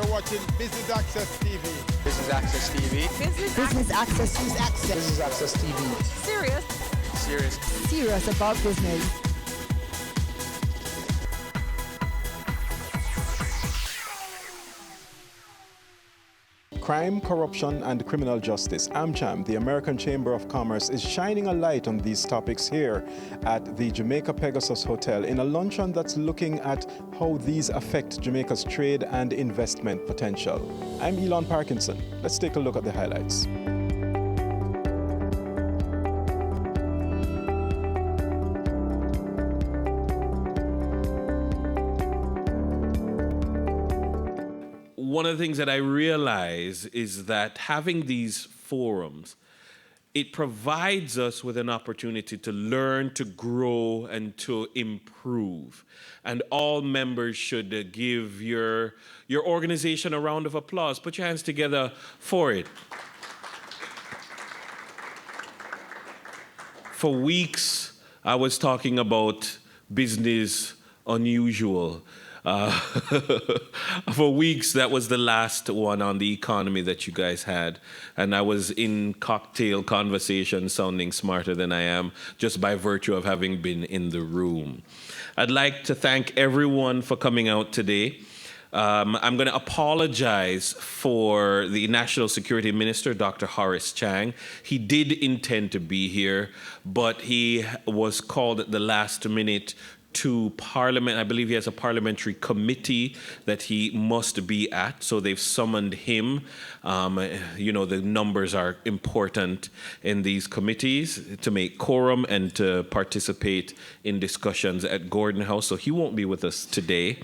You're watching Business Access TV. Business Access TV. Business Access. Business Access TV. Serious. Serious about business. Crime, corruption, and criminal justice. AmCham, the American Chamber of Commerce, is shining a light on these topics here at the Jamaica Pegasus Hotel in a luncheon that's looking at how these affect Jamaica's trade and investment potential. I'm Elon Parkinson. Let's take a look at the highlights. One of the things that I realize is that having these forums, it provides us with an opportunity to learn, to grow, and to improve. And all members should give your organization a round of applause. Put your hands together for it. For weeks, I was talking about business unusual. For weeks, that was the last one on the economy that you guys had. And I was in cocktail conversation sounding smarter than I am just by virtue of having been in the room. I'd like to thank everyone for coming out today. I'm going to apologize for the National Security Minister, Dr. Horace Chang. He did intend to be here, but he was called at the last minute to Parliament. I believe he has a parliamentary committee that he must be at, so they've summoned him. The numbers are important in these committees to make quorum and to participate in discussions at Gordon House, so he won't be with us today.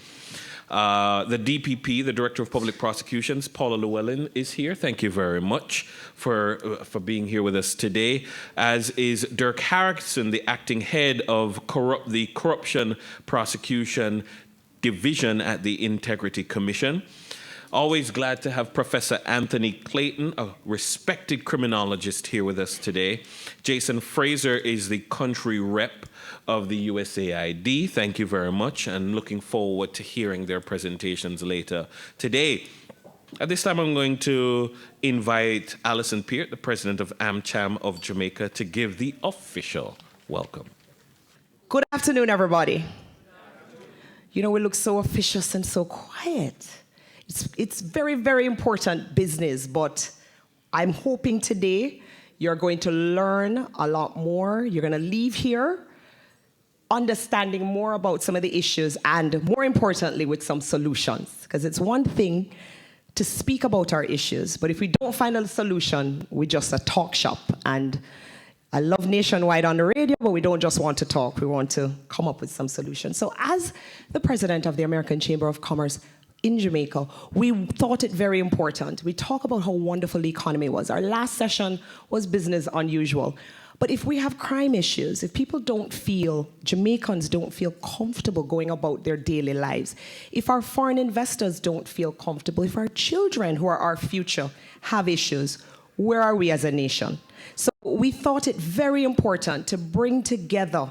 The DPP, the Director of Public Prosecutions, Paula Llewellyn, is here. Thank you very much for being here with us today, as is Dirk Harrison, the acting head of the Corruption Prosecution Division at the Integrity Commission. Always glad to have Professor Anthony Clayton, a respected criminologist, here with us today. Jason Fraser is the country rep of the USAID. Thank you very much, and looking forward to hearing their presentations later today. At this time, I'm going to invite Alison Peart, the president of AmCham of Jamaica, to give the official welcome. Good afternoon, everybody. You know, we look so officious and so quiet. It's very, very important business, but I'm hoping today you're going to learn a lot more. You're going to leave here understanding more about some of the issues and, more importantly, with some solutions. Because it's one thing to speak about our issues, but if we don't find a solution, we're just a talk shop. And I love Nationwide on the radio, but we don't just want to talk. We want to come up with some solutions. So as the president of the American Chamber of Commerce in Jamaica, we thought it very important. We talk about how wonderful the economy was. Our last session was business unusual. But if we have crime issues, if people don't feel, Jamaicans don't feel comfortable going about their daily lives, if our foreign investors don't feel comfortable, if our children, who are our future, have issues, where are we as a nation? So we thought it very important to bring together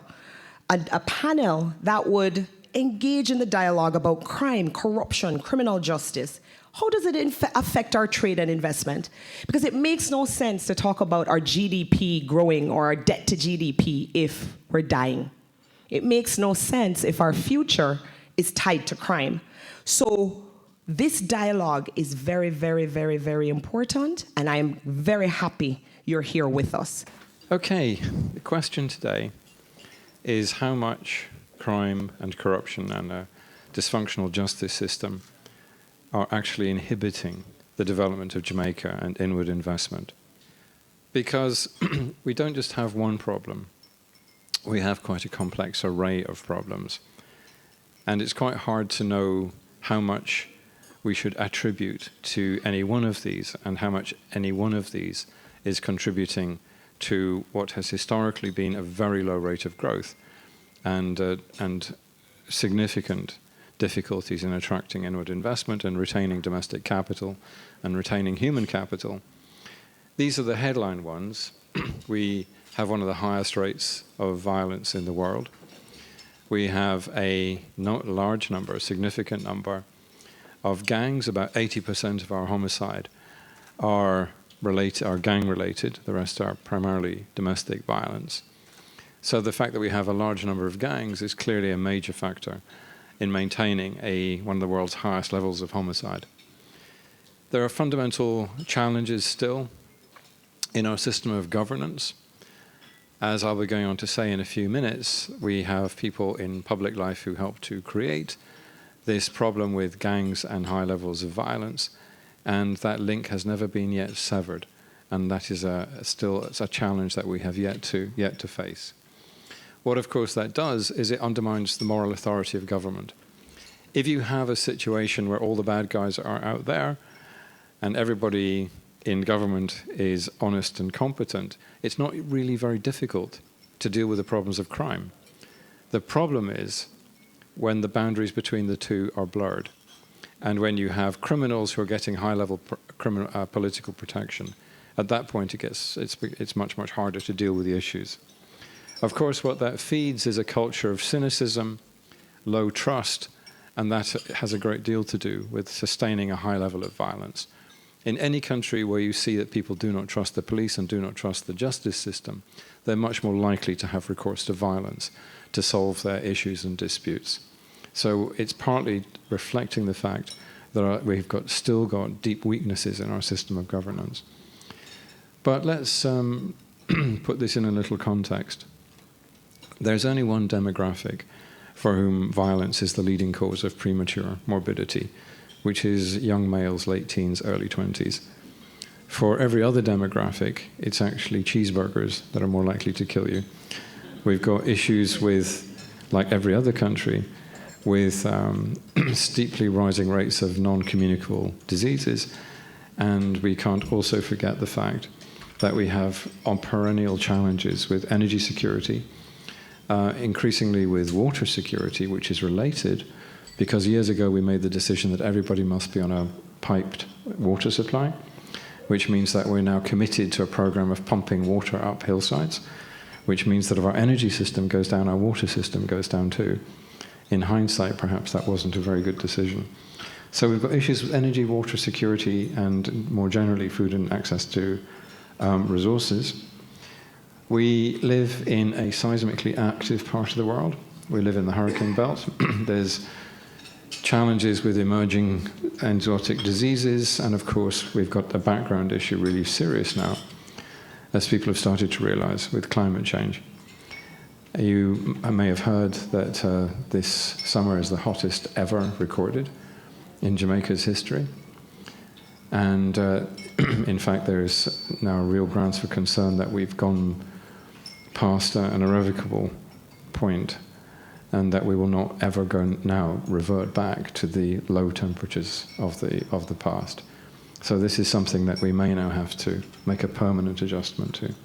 a panel that would engage in the dialogue about crime, corruption, criminal justice. How does it affect our trade and investment? Because it makes no sense to talk about our GDP growing or our debt to GDP if we're dying. It makes no sense if our future is tied to crime. So this dialogue is very, very, very, very important, and I'm very happy you're here with us. Okay, the question today is how much crime and corruption and a dysfunctional justice system are actually inhibiting the development of Jamaica and inward investment. Because we don't just have one problem, we have quite a complex array of problems. And it's quite hard to know how much we should attribute to any one of these and how much any one of these is contributing to what has historically been a very low rate of growth and significant difficulties in attracting inward investment and retaining domestic capital and retaining human capital. These are the headline ones. We have one of the highest rates of violence in the world. We have a large number, a significant number of gangs. About 80% of our homicide are gang-related. The rest are primarily domestic violence. So the fact that we have a large number of gangs is clearly a major factor in maintaining one of the world's highest levels of homicide. There are fundamental challenges still in our system of governance. As I'll be going on to say in a few minutes, we have people in public life who help to create this problem with gangs and high levels of violence, and that link has never been yet severed, and that is still a challenge that we have yet to face. What, of course, that does is it undermines the moral authority of government. If you have a situation where all the bad guys are out there and everybody in government is honest and competent, it's not really very difficult to deal with the problems of crime. The problem is when the boundaries between the two are blurred, and when you have criminals who are getting high-level political protection. At that point, it's much, much harder to deal with the issues. Of course, what that feeds is a culture of cynicism, low trust, and that has a great deal to do with sustaining a high level of violence. In any country where you see that people do not trust the police and do not trust the justice system, they're much more likely to have recourse to violence to solve their issues and disputes. So it's partly reflecting the fact that we've still got deep weaknesses in our system of governance. But let's put this in a little context. There's only one demographic for whom violence is the leading cause of premature morbidity, which is young males, late teens, early 20s. For every other demographic, it's actually cheeseburgers that are more likely to kill you. We've got issues with, like every other country, with steeply rising rates of non-communicable diseases. And we can't also forget the fact that we have perennial challenges with energy security, increasingly with water security, which is related, because years ago we made the decision that everybody must be on a piped water supply, which means that we're now committed to a program of pumping water up hillsides, which means that if our energy system goes down, our water system goes down too. In hindsight, perhaps that wasn't a very good decision. So we've got issues with energy, water security, and more generally food and access to resources. We live in a seismically active part of the world. We live in the hurricane belt. There's challenges with emerging exotic diseases, and of course we've got a background issue really serious now, as people have started to realize, with climate change. You may have heard that this summer is the hottest ever recorded in Jamaica's history. And in fact, there's now real grounds for concern that we've gone past an irrevocable point, and that we will not ever revert back to the low temperatures of the past. So this is something that we may now have to make a permanent adjustment to.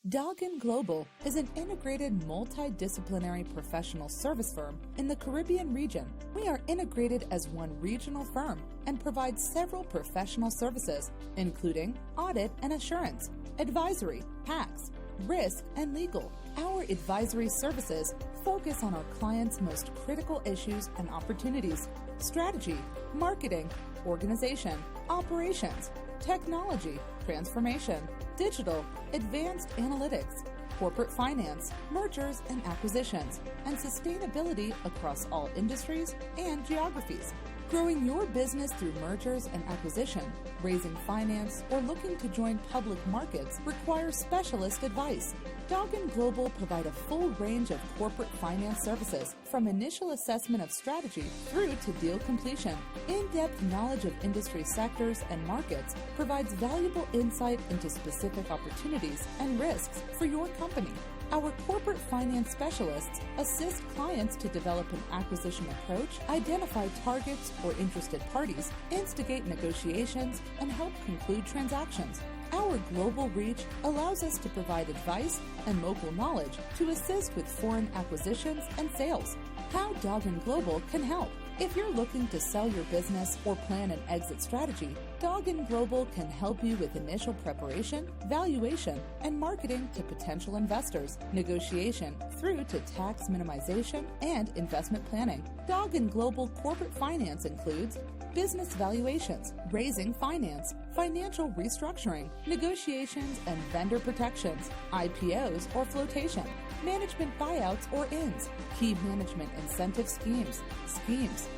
Doggin Global is an integrated multidisciplinary professional service firm in the Caribbean region. We are integrated as one regional firm and provide several professional services, including audit and assurance, advisory, tax, risk, and legal. Our advisory services focus on our clients' most critical issues and opportunities: strategy, marketing, organization, operations, technology, transformation, digital, advanced analytics, corporate finance, mergers and acquisitions, and sustainability across all industries and geographies. Growing your business through mergers and acquisition, raising finance, or looking to join public markets requires specialist advice. Doggin Global provide a full range of corporate finance services, from initial assessment of strategy through to deal completion. In-depth knowledge of industry sectors and markets provides valuable insight into specific opportunities and risks for your company. Our corporate finance specialists assist clients to develop an acquisition approach, identify targets or interested parties, instigate negotiations, and help conclude transactions. Our global reach allows us to provide advice and local knowledge to assist with foreign acquisitions and sales. How Doggin Global can help. If you're looking to sell your business or plan an exit strategy, Doggin Global can help you with initial preparation, valuation, and marketing to potential investors, negotiation through to tax minimization and investment planning. Doggin Global corporate finance includes business valuations, raising finance, financial restructuring, negotiations and vendor protections, IPOs or flotation, management buyouts or ins, key management incentive schemes,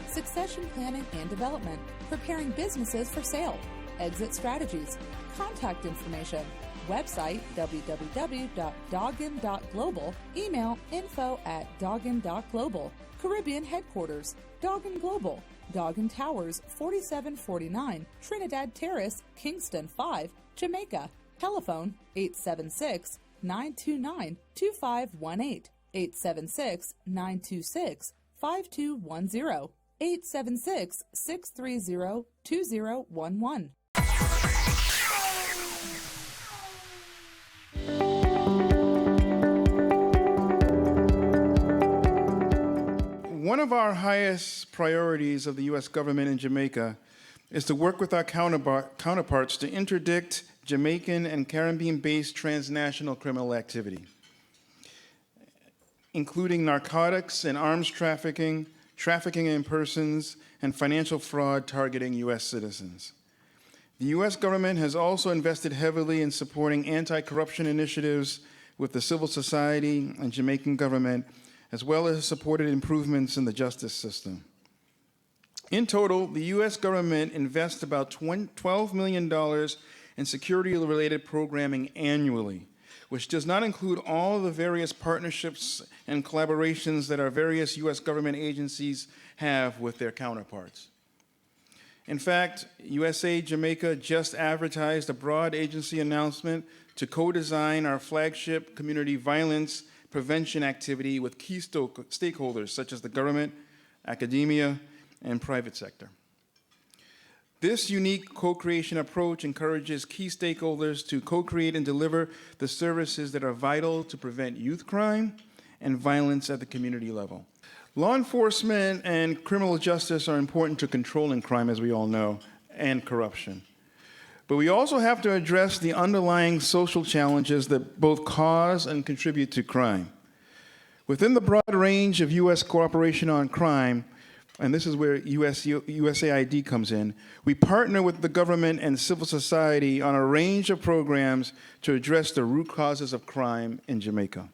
succession planning and development, preparing businesses for sale, exit strategies, contact information, website www.doggin.global, email info@doggin.global, Caribbean headquarters, Doggin Global, Doggin Towers, 4749, Trinidad Terrace, Kingston 5, Jamaica. Telephone 876-929-2518, 876-926-5210, 876-630-2011. One of our highest priorities of the U.S. government in Jamaica is to work with our counterparts to interdict Jamaican and Caribbean-based transnational criminal activity, including narcotics and arms trafficking, trafficking in persons, and financial fraud targeting U.S. citizens. The U.S. government has also invested heavily in supporting anti-corruption initiatives with the civil society and Jamaican government, as well as supported improvements in the justice system. In total, the U.S. government invests about $12 million in security-related programming annually, which does not include all the various partnerships and collaborations that our various U.S. government agencies have with their counterparts. In fact, USAID Jamaica just advertised a broad agency announcement to co-design our flagship community violence prevention activity with key stakeholders such as the government, academia, and private sector. This unique co-creation approach encourages key stakeholders to co-create and deliver the services that are vital to prevent youth crime and violence at the community level. Law enforcement and criminal justice are important to controlling crime, as we all know, and corruption. But we also have to address the underlying social challenges that both cause and contribute to crime. Within the broad range of U.S. cooperation on crime, and this is where USAID comes in, we partner with the government and civil society on a range of programs to address the root causes of crime in Jamaica.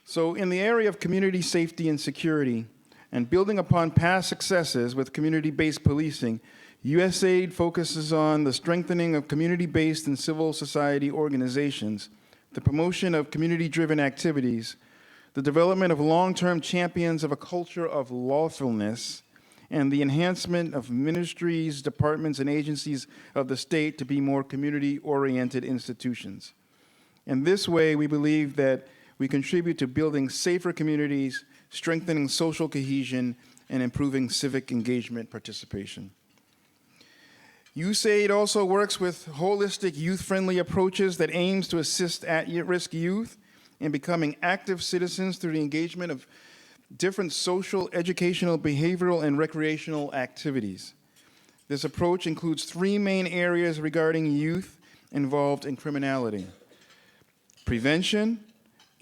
So in the area of community safety and security, and building upon past successes with community-based policing, USAID focuses on the strengthening of community-based and civil society organizations, the promotion of community-driven activities, the development of long-term champions of a culture of lawfulness, and the enhancement of ministries, departments, and agencies of the state to be more community-oriented institutions. In this way, we believe that we contribute to building safer communities, strengthening social cohesion, and improving civic engagement participation. USAID also works with holistic youth-friendly approaches that aims to assist at-risk youth in becoming active citizens through the engagement of different social, educational, behavioral, and recreational activities. This approach includes three main areas regarding youth involved in criminality: prevention,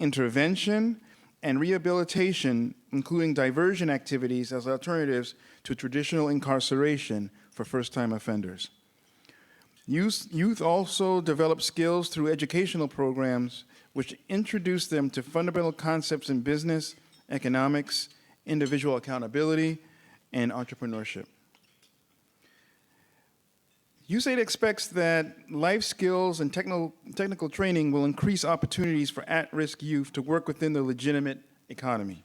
intervention, and rehabilitation, including diversion activities as alternatives to traditional incarceration for first-time offenders. Youth also develop skills through educational programs which introduce them to fundamental concepts in business, economics, individual accountability, and entrepreneurship. USAID expects that life skills and technical training will increase opportunities for at-risk youth to work within the legitimate economy,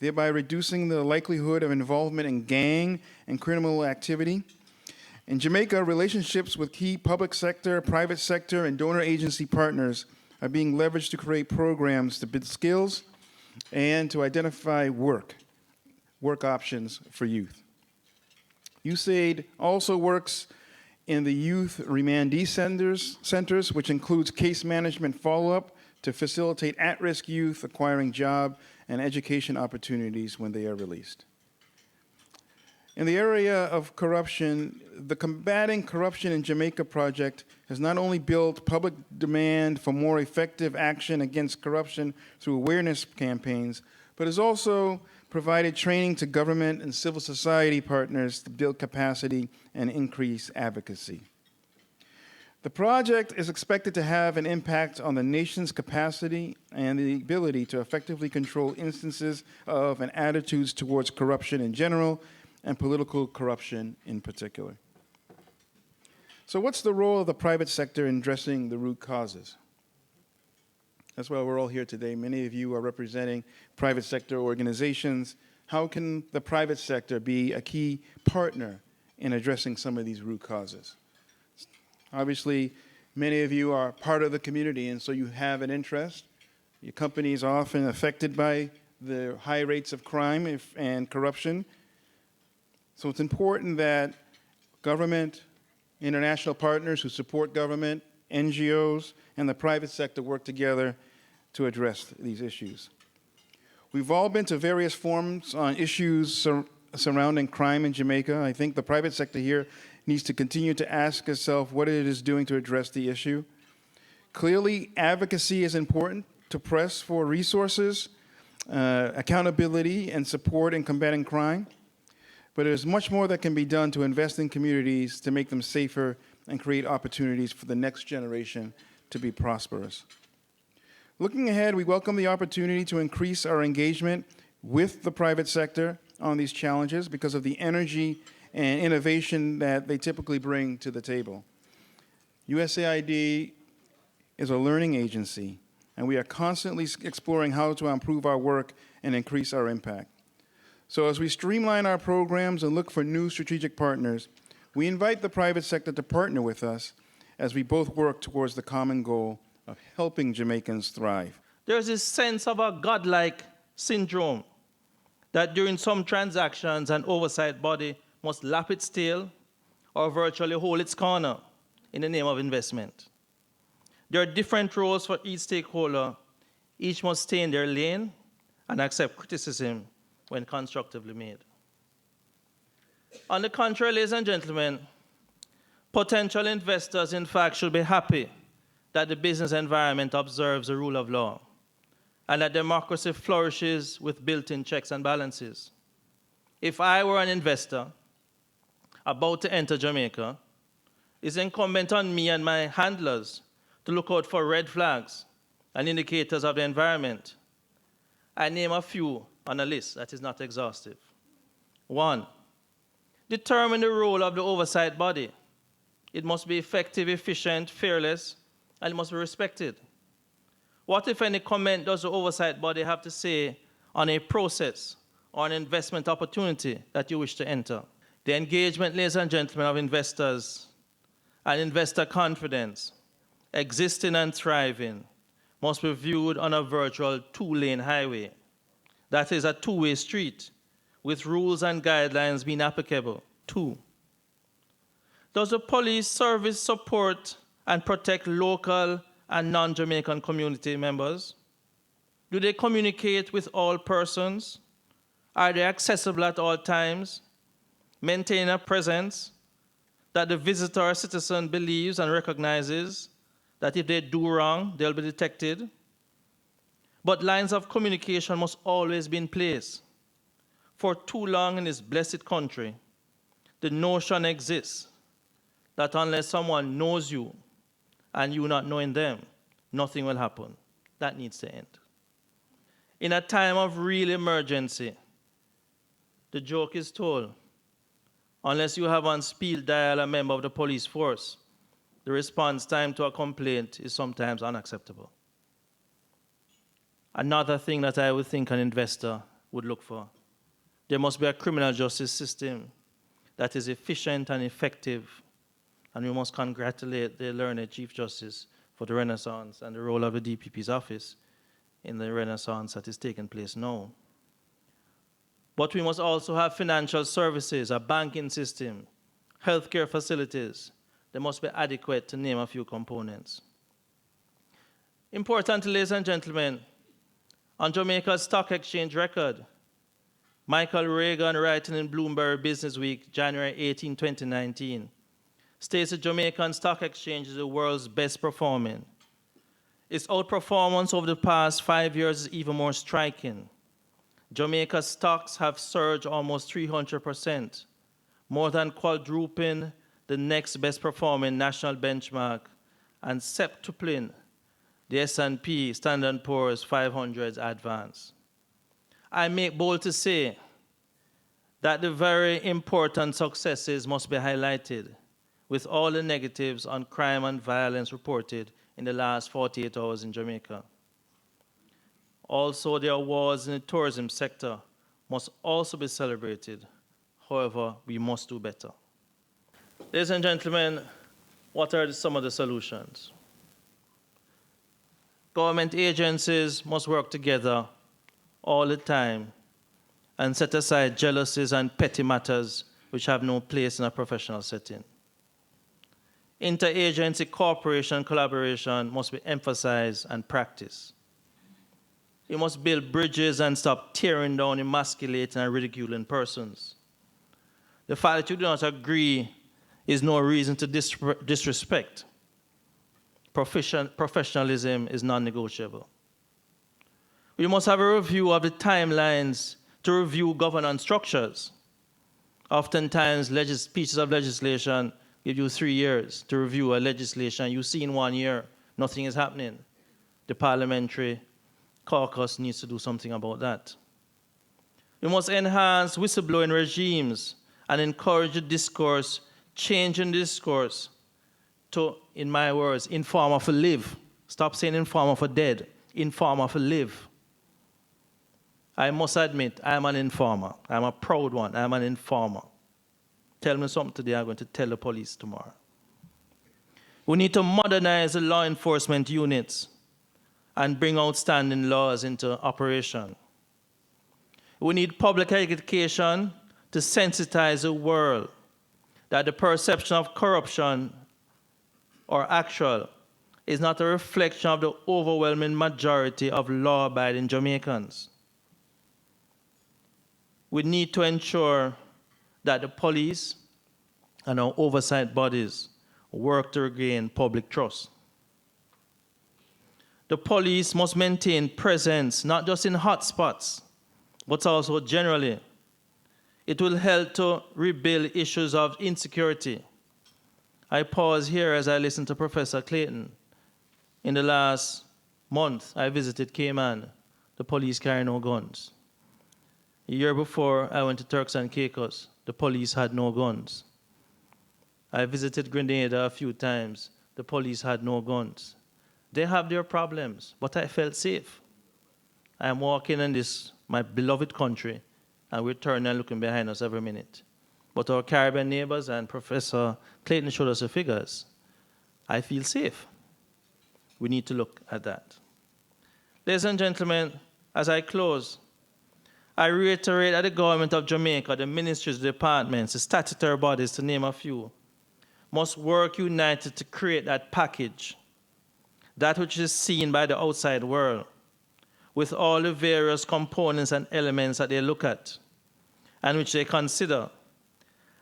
thereby reducing the likelihood of involvement in gang and criminal activity. In Jamaica, relationships with key public sector, private sector, and donor agency partners are being leveraged to create programs to build skills and to identify work options for youth. USAID also works in the youth remandee centers, which includes case management follow-up to facilitate at-risk youth acquiring job and education opportunities when they are released. In the area of corruption, the Combating Corruption in Jamaica project has not only built public demand for more effective action against corruption through awareness campaigns, but has also provided training to government and civil society partners to build capacity and increase advocacy. The project is expected to have an impact on the nation's capacity and the ability to effectively control instances of and attitudes towards corruption in general and political corruption in particular. So what's the role of the private sector in addressing the root causes? That's why we're all here today. Many of you are representing private sector organizations. How can the private sector be a key partner in addressing some of these root causes? Obviously, many of you are part of the community, and so you have an interest. Your companies are often affected by the high rates of crime and corruption. So it's important that government, international partners who support government, NGOs, and the private sector work together to address these issues. We've all been to various forums on issues surrounding crime in Jamaica. I think the private sector here needs to continue to ask itself what it is doing to address the issue. Clearly, advocacy is important to press for resources, accountability, and support in combating crime. But there's much more that can be done to invest in communities to make them safer and create opportunities for the next generation to be prosperous. Looking ahead, we welcome the opportunity to increase our engagement with the private sector on these challenges because of the energy and innovation that they typically bring to the table. USAID is a learning agency, and we are constantly exploring how to improve our work and increase our impact. So as we streamline our programs and look for new strategic partners, we invite the private sector to partner with us as we both work towards the common goal of helping Jamaicans thrive. There's this sense of a godlike syndrome that during some transactions an oversight body must lap its tail or virtually hold its corner in the name of investment. There are different roles for each stakeholder. Each must stay in their lane and accept criticism when constructively made. On the contrary, ladies and gentlemen, potential investors, in fact, should be happy that the business environment observes the rule of law and that democracy flourishes with built-in checks and balances. If I were an investor about to enter Jamaica, it's incumbent on me and my handlers to look out for red flags and indicators of the environment. I name a few on a list that is not exhaustive. 1, determine the role of the oversight body. It must be effective, efficient, fearless, and it must be respected. What, if any, comment does the oversight body have to say on a process or an investment opportunity that you wish to enter? The engagement, ladies and gentlemen, of investors and investor confidence, existing and thriving, must be viewed on a virtual 2-lane highway. That is a 2-way street with rules and guidelines being applicable. 2, does the police service support and protect local and non-Jamaican community members? Do they communicate with all persons? Are they accessible at all times? Maintain a presence that the visitor or citizen believes and recognizes that if they do wrong, they'll be detected. But lines of communication must always be in place. For too long in this blessed country, the notion exists that unless someone knows you and you not knowing them, nothing will happen. That needs to end. In a time of real emergency, the joke is told, unless you have on speed dial a member of the police force, the response time to a complaint is sometimes unacceptable. Another thing that I would think an investor would look for, there must be a criminal justice system that is efficient and effective, and we must congratulate the learned Chief Justice for the renaissance and the role of the DPP's office in the renaissance that is taking place now. But we must also have financial services, a banking system, healthcare facilities. They must be adequate, to name a few components. Importantly, ladies and gentlemen, on Jamaica's stock exchange record, Michael Reagan, writing in Bloomberg Business Week, January 18, 2019, states the Jamaican Stock Exchange is the world's best performing. Its outperformance over the past 5 years is even more striking. Jamaica's stocks have surged almost 300%, more than quadrupling the next best performing national benchmark and septupling the S&P Standard & Poor's 500's advance. I make bold to say that the very important successes must be highlighted, with all the negatives on crime and violence reported in the last 48 hours in Jamaica. Also, the awards in the tourism sector must also be celebrated. However, we must do better. Ladies and gentlemen, what are some of the solutions? Government agencies must work together all the time and set aside jealousies and petty matters which have no place in a professional setting. Interagency cooperation and collaboration must be emphasized and practiced. We must build bridges and stop tearing down, emasculating, and ridiculing persons. The fact that you do not agree is no reason to disrespect. Professionalism is non-negotiable. We must have a review of the timelines to review governance structures. Oftentimes, pieces of legislation give you 3 years to review a legislation. You see in 1 year, nothing is happening. The parliamentary caucus needs to do something about that. We must enhance whistleblowing regimes and encourage the discourse, changing the discourse to, in my words, informer for live. Stop saying informer for dead, informer for live. I must admit, I'm an informer. I'm a proud one. I'm an informer. Tell me something today, I'm going to tell the police tomorrow. We need to modernize the law enforcement units and bring outstanding laws into operation. We need public education to sensitize the world that the perception of corruption or actual is not a reflection of the overwhelming majority of law-abiding Jamaicans. We need to ensure that the police and our oversight bodies work to regain public trust. The police must maintain presence, not just in hotspots, but also generally. It will help to rebuild issues of insecurity. I pause here as I listen to Professor Clayton. In the last month, I visited Cayman. The police carry no guns. A year before, I went to Turks and Caicos. The police had no guns. I visited Grenada a few times. The police had no guns. They have their problems, but I felt safe. I am walking in this, my beloved country, and we're turning and looking behind us every minute. But our Caribbean neighbors, and Professor Clayton showed us the figures, I feel safe. We need to look at that. Ladies and gentlemen, as I close, I reiterate that the government of Jamaica, the ministries, the departments, the statutory bodies, to name a few, must work united to create that package, that which is seen by the outside world, with all the various components and elements that they look at, and which they consider,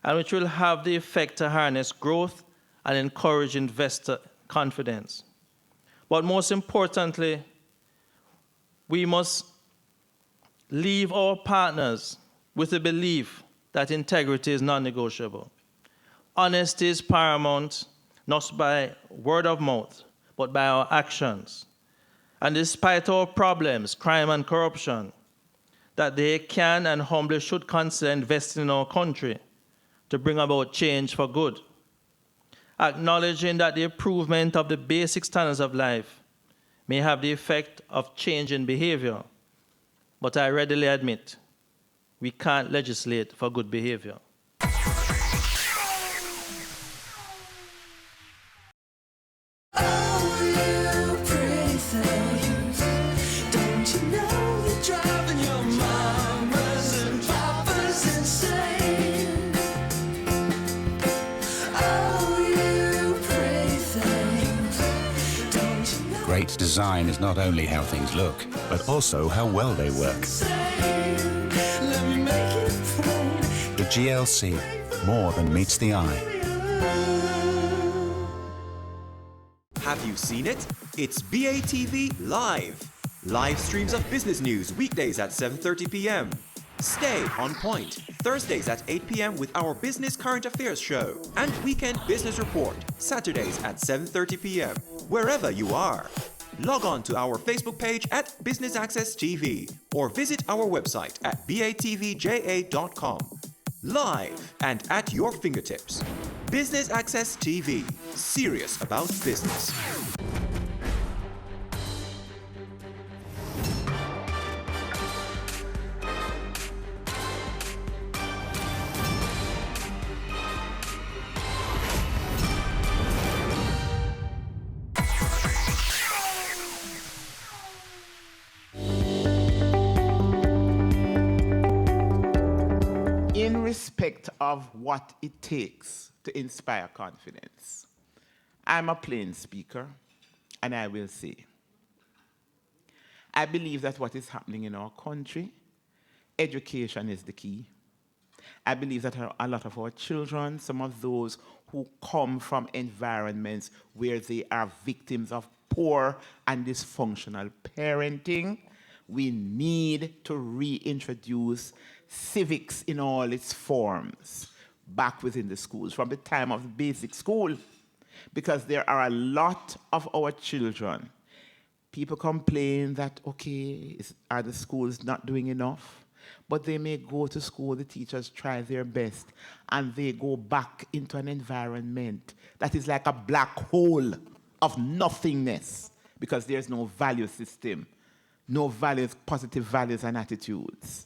and which will have the effect to harness growth and encourage investor confidence. But most importantly, we must leave our partners with the belief that integrity is non-negotiable. Honesty is paramount, not by word of mouth, but by our actions. And despite our problems, crime and corruption, that they can and humbly should consider investing in our country to bring about change for good. Acknowledging that the improvement of the basic standards of life may have the effect of changing behavior, but I readily admit we can't legislate for good behavior. Great design is not only how things look, but also how well they work. Let me make GLC, more than meets the eye. Have you seen it? It's BATV Live. Live streams of business news weekdays at 7:30 p.m. Stay on point Thursdays at 8 p.m. with our Business Current Affairs show and Weekend Business Report Saturdays at 7:30 p.m. wherever you are. Log on to our Facebook page at Business Access TV or visit our website at batvja.com. Live and at your fingertips. Business Access TV. Serious about business. In respect of what it takes to inspire confidence, I'm a plain speaker, and I will say, I believe that what is happening in our country, education is the key. I believe that a lot of our children, some of those who come from environments where they are victims of poor and dysfunctional parenting, we need to reintroduce civics in all its forms back within the schools from the time of the basic school, because there are a lot of our children. People complain that, okay, are the schools not doing enough? But they may go to school, the teachers try their best, and they go back into an environment that is like a black hole of nothingness, because there's no value system, no values, positive values and attitudes.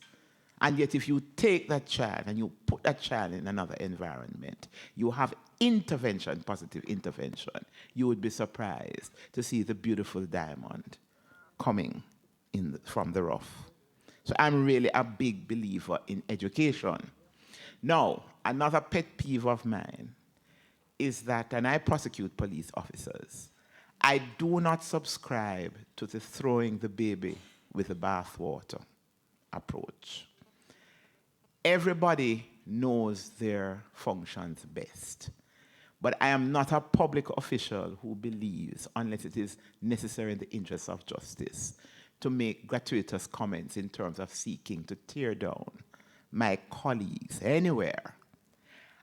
And yet if you take that child and you put that child in another environment, you have intervention, positive intervention, you would be surprised to see the beautiful diamond coming from the rough. So I'm really a big believer in education. Now, another pet peeve of mine is that, and I prosecute police officers, I do not subscribe to the throwing the baby with the bathwater approach. Everybody knows their functions best. But I am not a public official who believes, unless it is necessary in the interests of justice, to make gratuitous comments in terms of seeking to tear down my colleagues anywhere.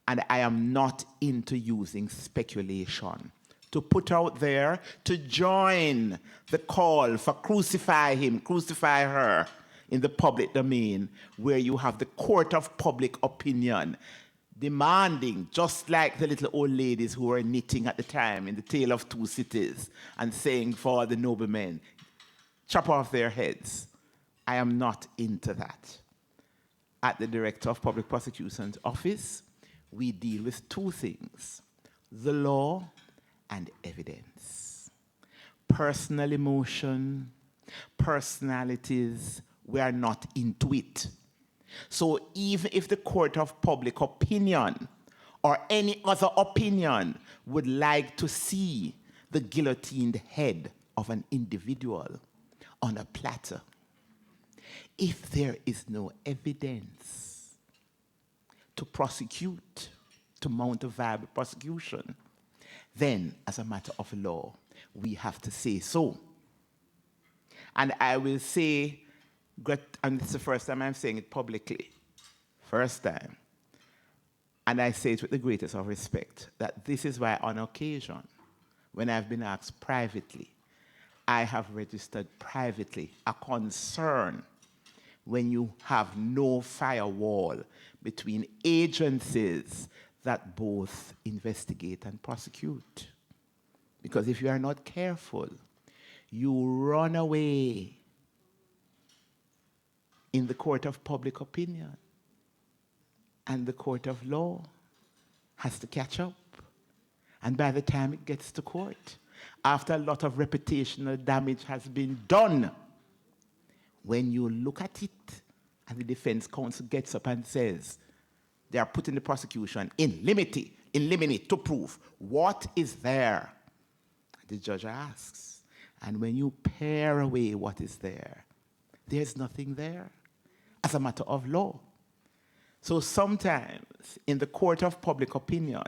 And I am not into using speculation to put out there to join the call for crucify him, crucify her in the public domain, where you have the court of public opinion demanding, just like the little old ladies who were knitting at the time in The Tale of Two Cities and saying for the noblemen, chop off their heads. I am not into that. At the Director of Public Prosecution's office, we deal with two things: the law and evidence. Personal emotion, personalities, we are not into it. So even if the court of public opinion or any other opinion would like to see the guillotined head of an individual on a platter, if there is no evidence to prosecute, to mount a viable prosecution, then as a matter of law, we have to say so. And I will say, and it's the first time I'm saying it publicly, first time, and I say it with the greatest of respect, that this is why on occasion, when I've been asked privately, I have registered privately a concern when you have no firewall between agencies that both investigate and prosecute. Because if you are not careful, you run away in the court of public opinion, and the court of law has to catch up. And by the time it gets to court, after a lot of reputational damage has been done, when you look at it and the defense counsel gets up and says, they are putting the prosecution in limine to prove what is there, the judge asks, and when you pare away what is there, there's nothing there as a matter of law. So sometimes in the court of public opinion,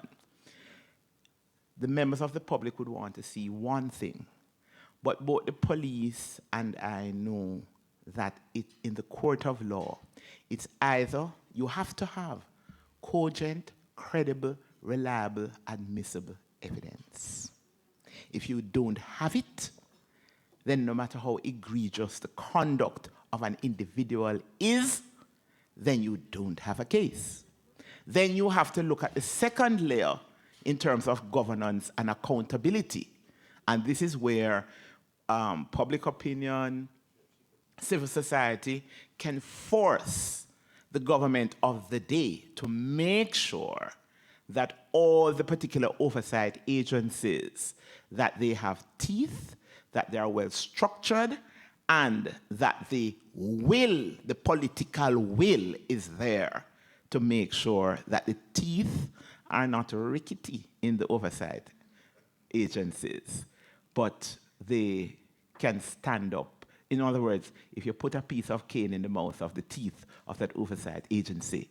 the members of the public would want to see one thing. But both the police and I know that in the court of law, it's either you have to have cogent, credible, reliable, admissible evidence. If you don't have it, then no matter how egregious the conduct of an individual is, then you don't have a case. Then you have to look at the second layer in terms of governance and accountability. And this is where public opinion, civil society can force the government of the day to make sure that all the particular oversight agencies, that they have teeth, that they are well structured, and that the will, the political will is there to make sure that the teeth are not rickety in the oversight agencies, but they can stand up. In other words, if you put a piece of cane in the mouth of the teeth of that oversight agency,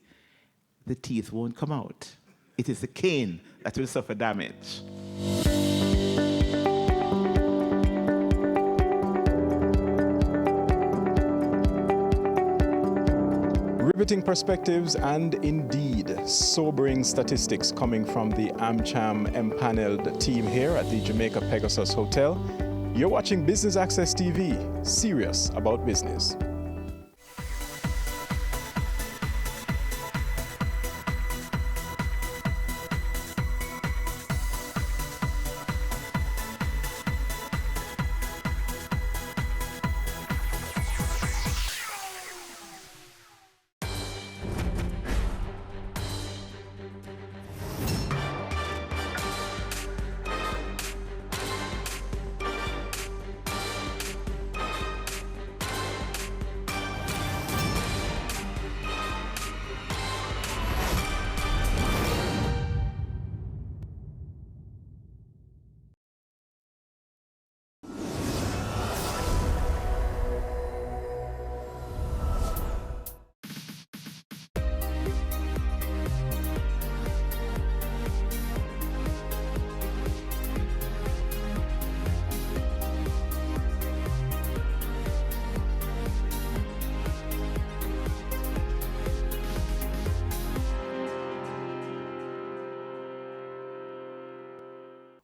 the teeth won't come out. It is the cane that will suffer damage. Riveting perspectives and indeed sobering statistics coming from the AmCham empaneled team here at the Jamaica Pegasus Hotel. You're watching Business Access TV, serious about business.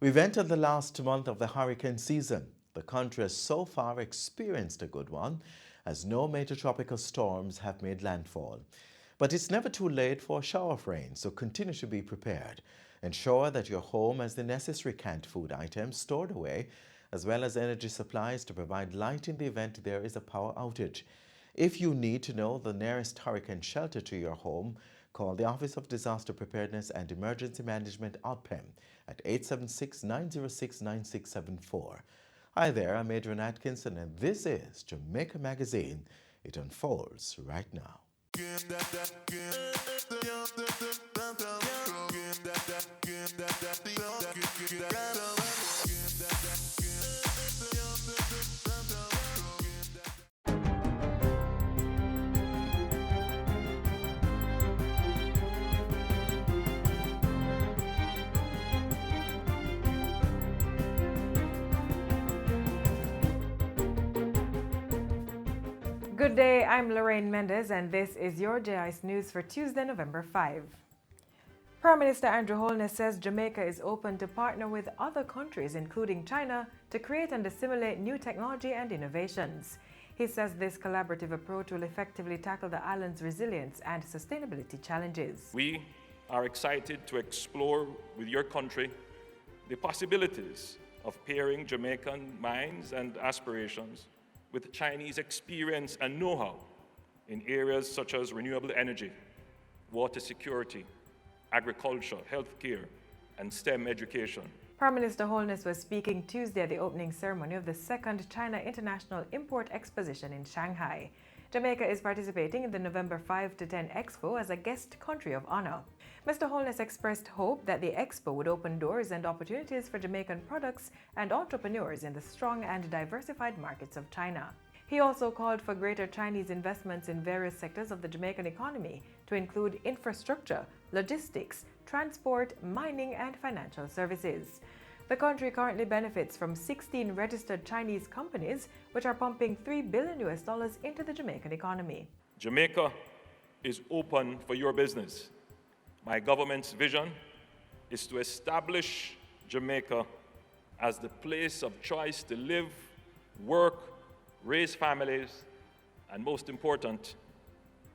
We've entered the last month of the hurricane season. The country has so far experienced a good one, as no major tropical storms have made landfall. But it's never too late for a shower of rain, so continue to be prepared. Ensure that your home has the necessary canned food items stored away, as well as energy supplies to provide light in the event there is a power outage. If you need to know the nearest hurricane shelter to your home, call the Office of Disaster Preparedness and Emergency Management, OPEM, at 876-906-9674. Hi there, I'm Adrian Atkinson, and this is Jamaica Magazine. It unfolds right now. Good day, I'm Lorraine Mendez, and this is your JIS News for Tuesday, November 5. Prime Minister Andrew Holness says Jamaica is open to partner with other countries, including China, to create and assimilate new technology and innovations. He says this collaborative approach will effectively tackle the island's resilience and sustainability challenges. We are excited to explore with your country the possibilities of pairing Jamaican minds and aspirations with Chinese experience and know-how in areas such as renewable energy, water security, agriculture, healthcare, and STEM education. Prime Minister Holness was speaking Tuesday at the opening ceremony of the second China International Import Exposition in Shanghai. Jamaica is participating in the November 5 to 10 Expo as a guest country of honor. Mr. Holness expressed hope that the Expo would open doors and opportunities for Jamaican products and entrepreneurs in the strong and diversified markets of China. He also called for greater Chinese investments in various sectors of the Jamaican economy to include infrastructure, logistics, transport, mining, and financial services. The country currently benefits from 16 registered Chinese companies, which are pumping $3 billion into the Jamaican economy. Jamaica is open for your business. My government's vision is to establish Jamaica as the place of choice to live, work, raise families, and most important,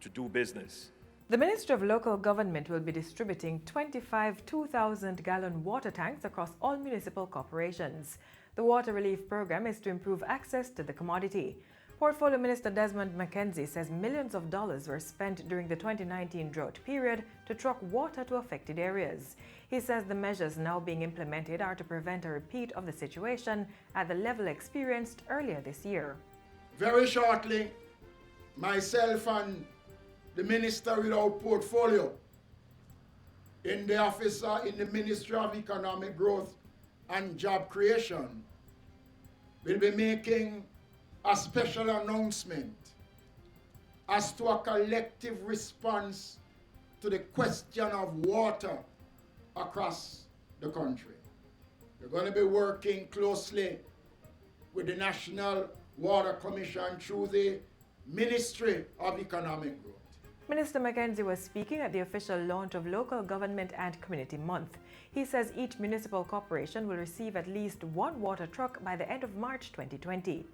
to do business. The Ministry of Local Government will be distributing 25 2,000-gallon water tanks across all municipal corporations. The water relief program is to improve access to the commodity. Portfolio Minister Desmond McKenzie says millions of dollars were spent during the 2019 drought period to truck water to affected areas. He says the measures now being implemented are to prevent a repeat of the situation at the level experienced earlier this year. Very shortly, myself and the Minister without portfolio in the office in the Ministry of Economic Growth and Job Creation will be making a special announcement as to a collective response to the question of water across the country. We're going to be working closely with the National Water Commission through the Ministry of Economic Growth. Minister McKenzie was speaking at the official launch of Local Government and Community Month. He says each municipal corporation will receive at least one water truck by the end of March 2020.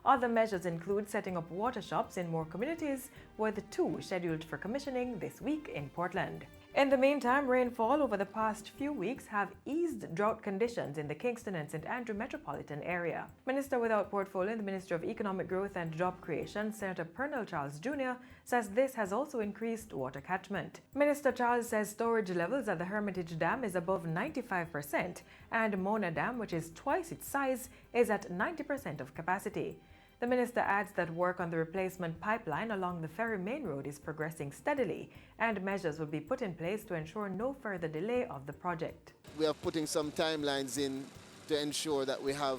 Other measures include setting up water shops in more communities, with 2 scheduled for commissioning this week in Portland. In the meantime, rainfall over the past few weeks have eased drought conditions in the Kingston and St. Andrew metropolitan area. Minister without portfolio in the Ministry of Economic Growth and Job Creation, Senator Pernell Charles Jr., says this has also increased water catchment. Minister Charles says storage levels at the Hermitage Dam is above 95%, and Mona Dam, which is twice its size, is at 90% of capacity. The minister adds that work on the replacement pipeline along the Ferry Main Road is progressing steadily, and measures will be put in place to ensure no further delay of the project. We are putting some timelines in to ensure that we have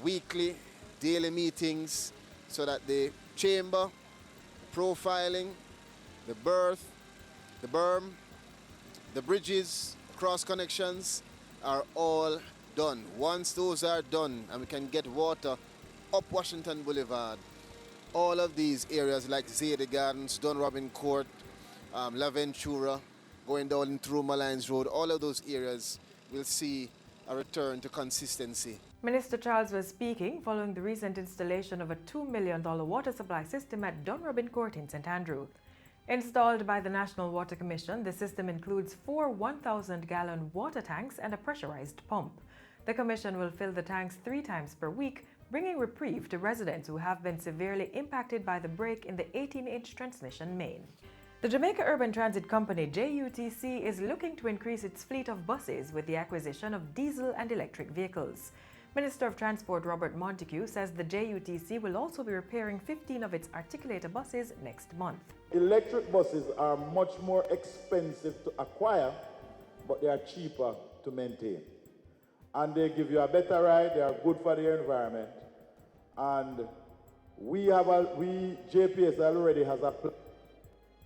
weekly, daily meetings so that the chamber, profiling, the berth, the berm, the bridges, cross connections are all done. Once those are done and we can get water up Washington Boulevard, all of these areas like Zayde Gardens, Don Robin Court, La Ventura, going down through Malines Road, all of those areas will see a return to consistency. Minister Charles was speaking following the recent installation of a $2 million water supply system at Don Robin Court in St. Andrew. Installed by the National Water Commission, the system includes 4 1,000-gallon water tanks and a pressurized pump. The Commission will fill the tanks 3 times per week, bringing reprieve to residents who have been severely impacted by the break in the 18-inch transmission main. The Jamaica Urban Transit Company, JUTC, is looking to increase its fleet of buses with the acquisition of diesel and electric vehicles. Minister of Transport Robert Montague says the JUTC will also be repairing 15 of its articulator buses next month. Electric buses are much more expensive to acquire, but they are cheaper to maintain. And they give you a better ride, they are good for the environment. And JPS already has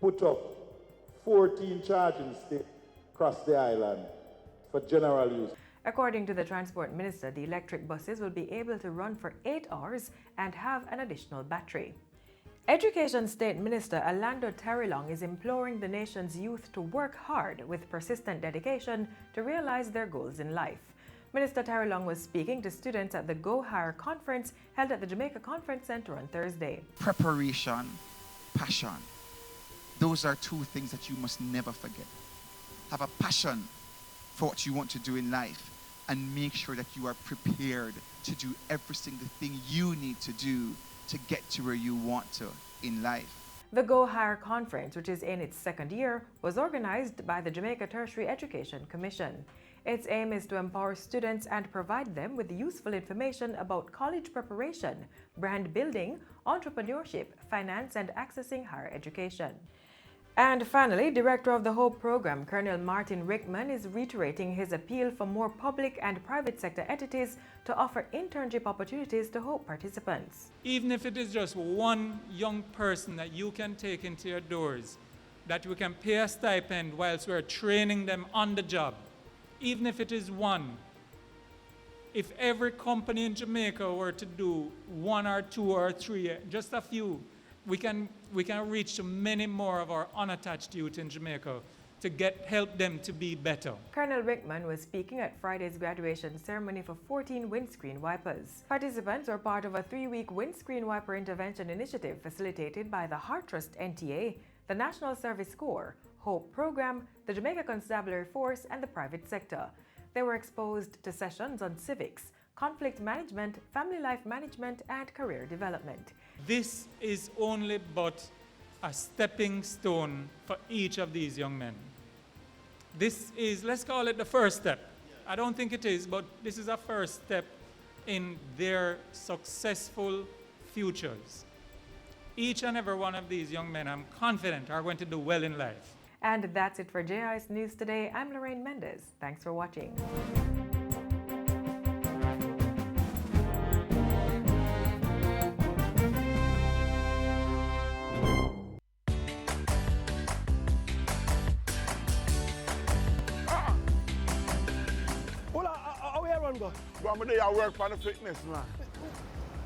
put up 14 charging stations across the island for general use. According to the Transport Minister, the electric buses will be able to run for 8 hours and have an additional battery. Education State Minister Orlando Terrelong is imploring the nation's youth to work hard with persistent dedication to realize their goals in life. Minister Terrelong was speaking to students at the Go Higher conference held at the Jamaica Conference Center on Thursday. Preparation, passion. Those are 2 things that you must never forget. Have a passion for what you want to do in life and make sure that you are prepared to do every single thing you need to do to get to where you want to in life. The Go Higher conference, which is in its 2nd year, was organized by the Jamaica Tertiary Education Commission. Its aim is to empower students and provide them with useful information about college preparation, brand building, entrepreneurship, finance, and accessing higher education. And finally, Director of the HOPE program, Colonel Martin Rickman, is reiterating his appeal for more public and private sector entities to offer internship opportunities to HOPE participants. Even if it is just one young person that you can take into your doors, that we can pay a stipend whilst we're training them on the job, even if it is one. If every company in Jamaica were to do 1 or 2 or 3, just a few, we can reach to many more of our unattached youth in Jamaica to help them to be better. Colonel Rickman was speaking at Friday's graduation ceremony for 14 windscreen wipers. Participants are part of a 3-week windscreen wiper intervention initiative facilitated by the Heart Trust NTA, the National Service Corps, HOPE program, the Jamaica Constabulary Force, and the private sector. They were exposed to sessions on civics, conflict management, family life management, and career development. This is only but a stepping stone for each of these young men. This is, let's call it the first step. I don't think it is, but this is a first step in their successful futures. Each and every one of these young men, I'm confident, are going to do well in life. And that's it for JIS News today. I'm Lorraine Mendez. Thanks for watching. Go. But I'm there, I work for the fitness, man.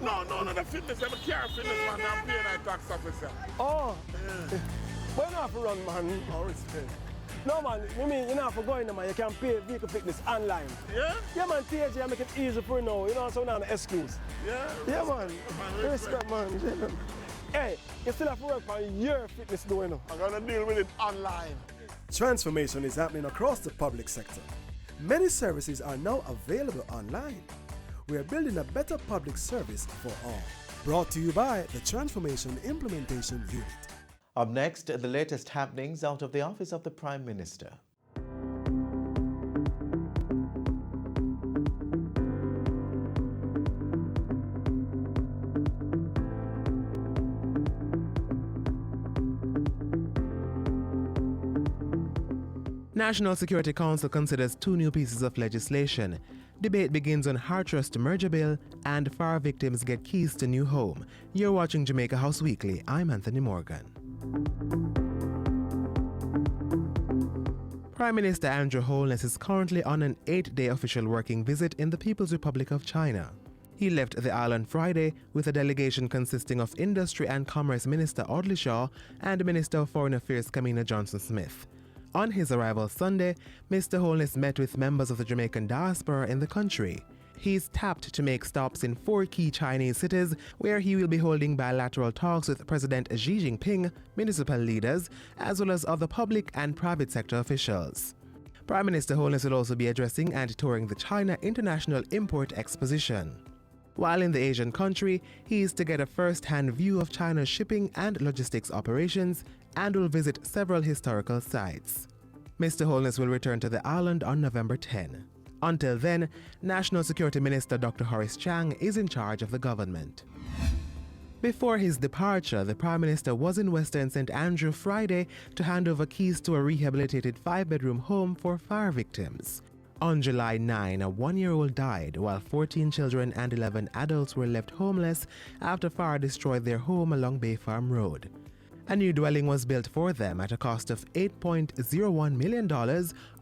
No, the fitness. I'm a care fitness, man. I'm paying a tax officer. Oh. Yeah. But you don't have to run, man. Oh, respect. No, man. You mean you don't have to go in there, man. You can pay vehicle fitness online. Yeah? Yeah, man. THG make it easy for you now. You know, so now the excuse. Yeah? Yeah, man. Respect, man. Hey, you still have to work on your fitness, though, you know. I'm going to deal with it online. Transformation is happening across the public sector. Many services are now available online. We are building a better public service for all. Brought to you by the Transformation Implementation Unit. Up next, the latest happenings out of the office of the Prime Minister. National Security Council considers 2 new pieces of legislation. Debate begins on Heart Trust merger bill and fire victims get keys to new home. You're watching Jamaica House Weekly. I'm Anthony Morgan. Prime Minister Andrew Holness is currently on an 8-day official working visit in the People's Republic of China. He left the island Friday with a delegation consisting of Industry and Commerce Minister Audley Shaw and Minister of Foreign Affairs Kamina Johnson-Smith. On his arrival Sunday, Mr. Holness met with members of the Jamaican diaspora in the country. He's tapped to make stops in 4 key Chinese cities where he will be holding bilateral talks with President Xi Jinping, municipal leaders, as well as other public and private sector officials. Prime Minister Holness will also be addressing and touring the China International Import Exposition. While in the Asian country, he is to get a first-hand view of China's shipping and logistics operations and will visit several historical sites. Mr. Holness will return to the island on November 10. Until then, National Security Minister Dr. Horace Chang is in charge of the government. Before his departure, the Prime Minister was in Western St. Andrew Friday to hand over keys to a rehabilitated 5-bedroom home for fire victims. On July 9, a 1-year-old died, while 14 children and 11 adults were left homeless after fire destroyed their home along Bay Farm Road. A new dwelling was built for them at a cost of $8.01 million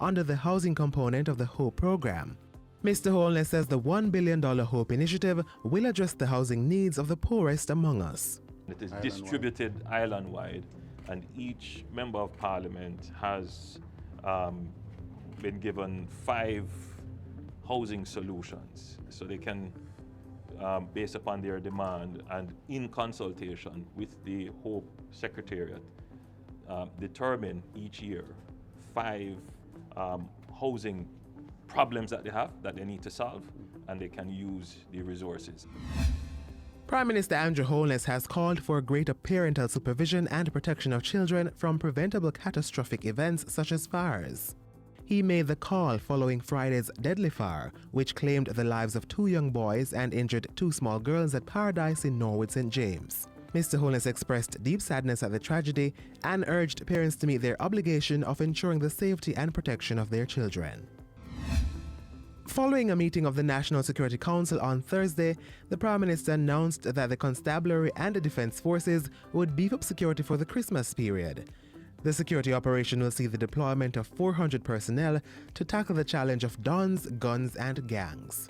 under the housing component of the HOPE program. Mr. Holness says the $1 billion HOPE initiative will address the housing needs of the poorest among us. It is distributed island-wide, and each member of parliament has been given 5 housing solutions, so they can, based upon their demand and in consultation with the HOPE Secretariat, determine each year 5 housing problems that they have that they need to solve, and they can use the resources. Prime Minister Andrew Holness has called for greater parental supervision and protection of children from preventable catastrophic events such as fires. He made the call following Friday's deadly fire, which claimed the lives of 2 young boys and injured 2 small girls at Paradise in Norwood St. James. Mr. Holness expressed deep sadness at the tragedy and urged parents to meet their obligation of ensuring the safety and protection of their children. Following a meeting of the National Security Council on Thursday, the Prime Minister announced that the Constabulary and the Defence Forces would beef up security for the Christmas period. The security operation will see the deployment of 400 personnel to tackle the challenge of dons, guns and gangs.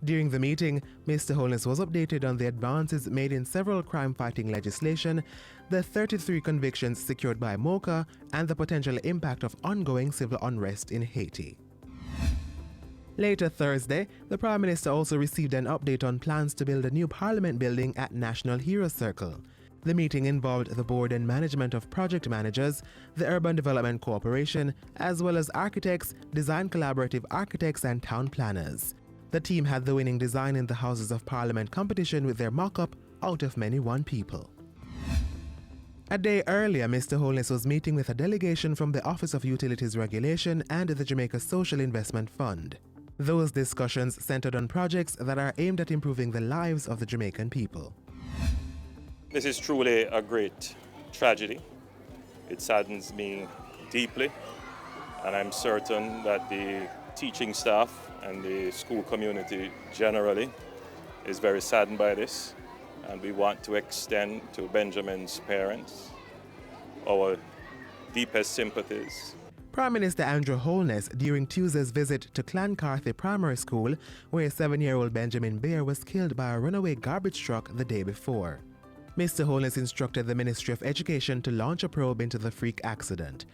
During the meeting, Mr. Holness was updated on the advances made in several crime-fighting legislation, the 33 convictions secured by MOCA, and the potential impact of ongoing civil unrest in Haiti. Later Thursday, the Prime Minister also received an update on plans to build a new Parliament building at National Hero Circle. The meeting involved the board and management of project managers, the Urban Development Corporation, as well as architects, design collaborative architects and town planners. The team had the winning design in the Houses of Parliament competition with their mock-up out of many won people. A day earlier, Mr. Holness was meeting with a delegation from the Office of Utilities Regulation and the Jamaica Social Investment Fund. Those discussions centered on projects that are aimed at improving the lives of the Jamaican people. This is truly a great tragedy. It saddens me deeply, and I'm certain that the teaching staff and the school community generally is very saddened by this, and we want to extend to Benjamin's parents our deepest sympathies. Prime Minister Andrew Holness, during Tuesday's visit to Clancarthy Primary School, where 7-year-old Benjamin Bear was killed by a runaway garbage truck the day before. Mr. Holness instructed the Ministry of Education to launch a probe into the freak accident.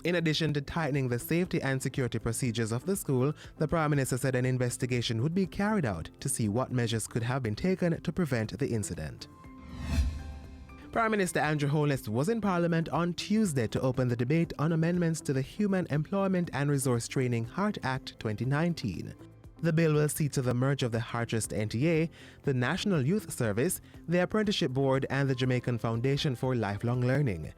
In addition to tightening the safety and security procedures of the school, the Prime Minister said an investigation would be carried out to see what measures could have been taken to prevent the incident. Prime Minister Andrew Holness was in Parliament on Tuesday to open the debate on amendments to the Human Employment and Resource Training HEART Act 2019. The bill will see to the merge of the HEART Trust NTA, the National Youth Service, the Apprenticeship Board and the Jamaican Foundation for Lifelong Learning.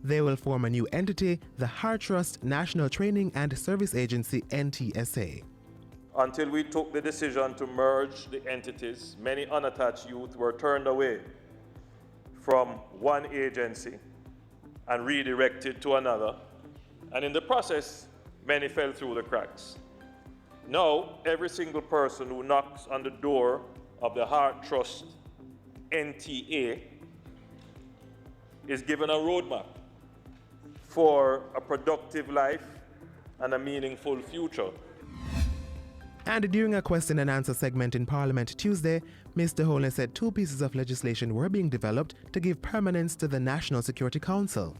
They will form a new entity, the HEART Trust National Training and Service Agency NTSA. Until we took the decision to merge the entities, many unattached youth were turned away from one agency and redirected to another, and in the process, many fell through the cracks. Now, every single person who knocks on the door of the HEART Trust NTA is given a roadmap for a productive life and a meaningful future. And during a question and answer segment in Parliament Tuesday, Mr. Holness said 2 pieces of legislation were being developed to give permanence to the National Security Council.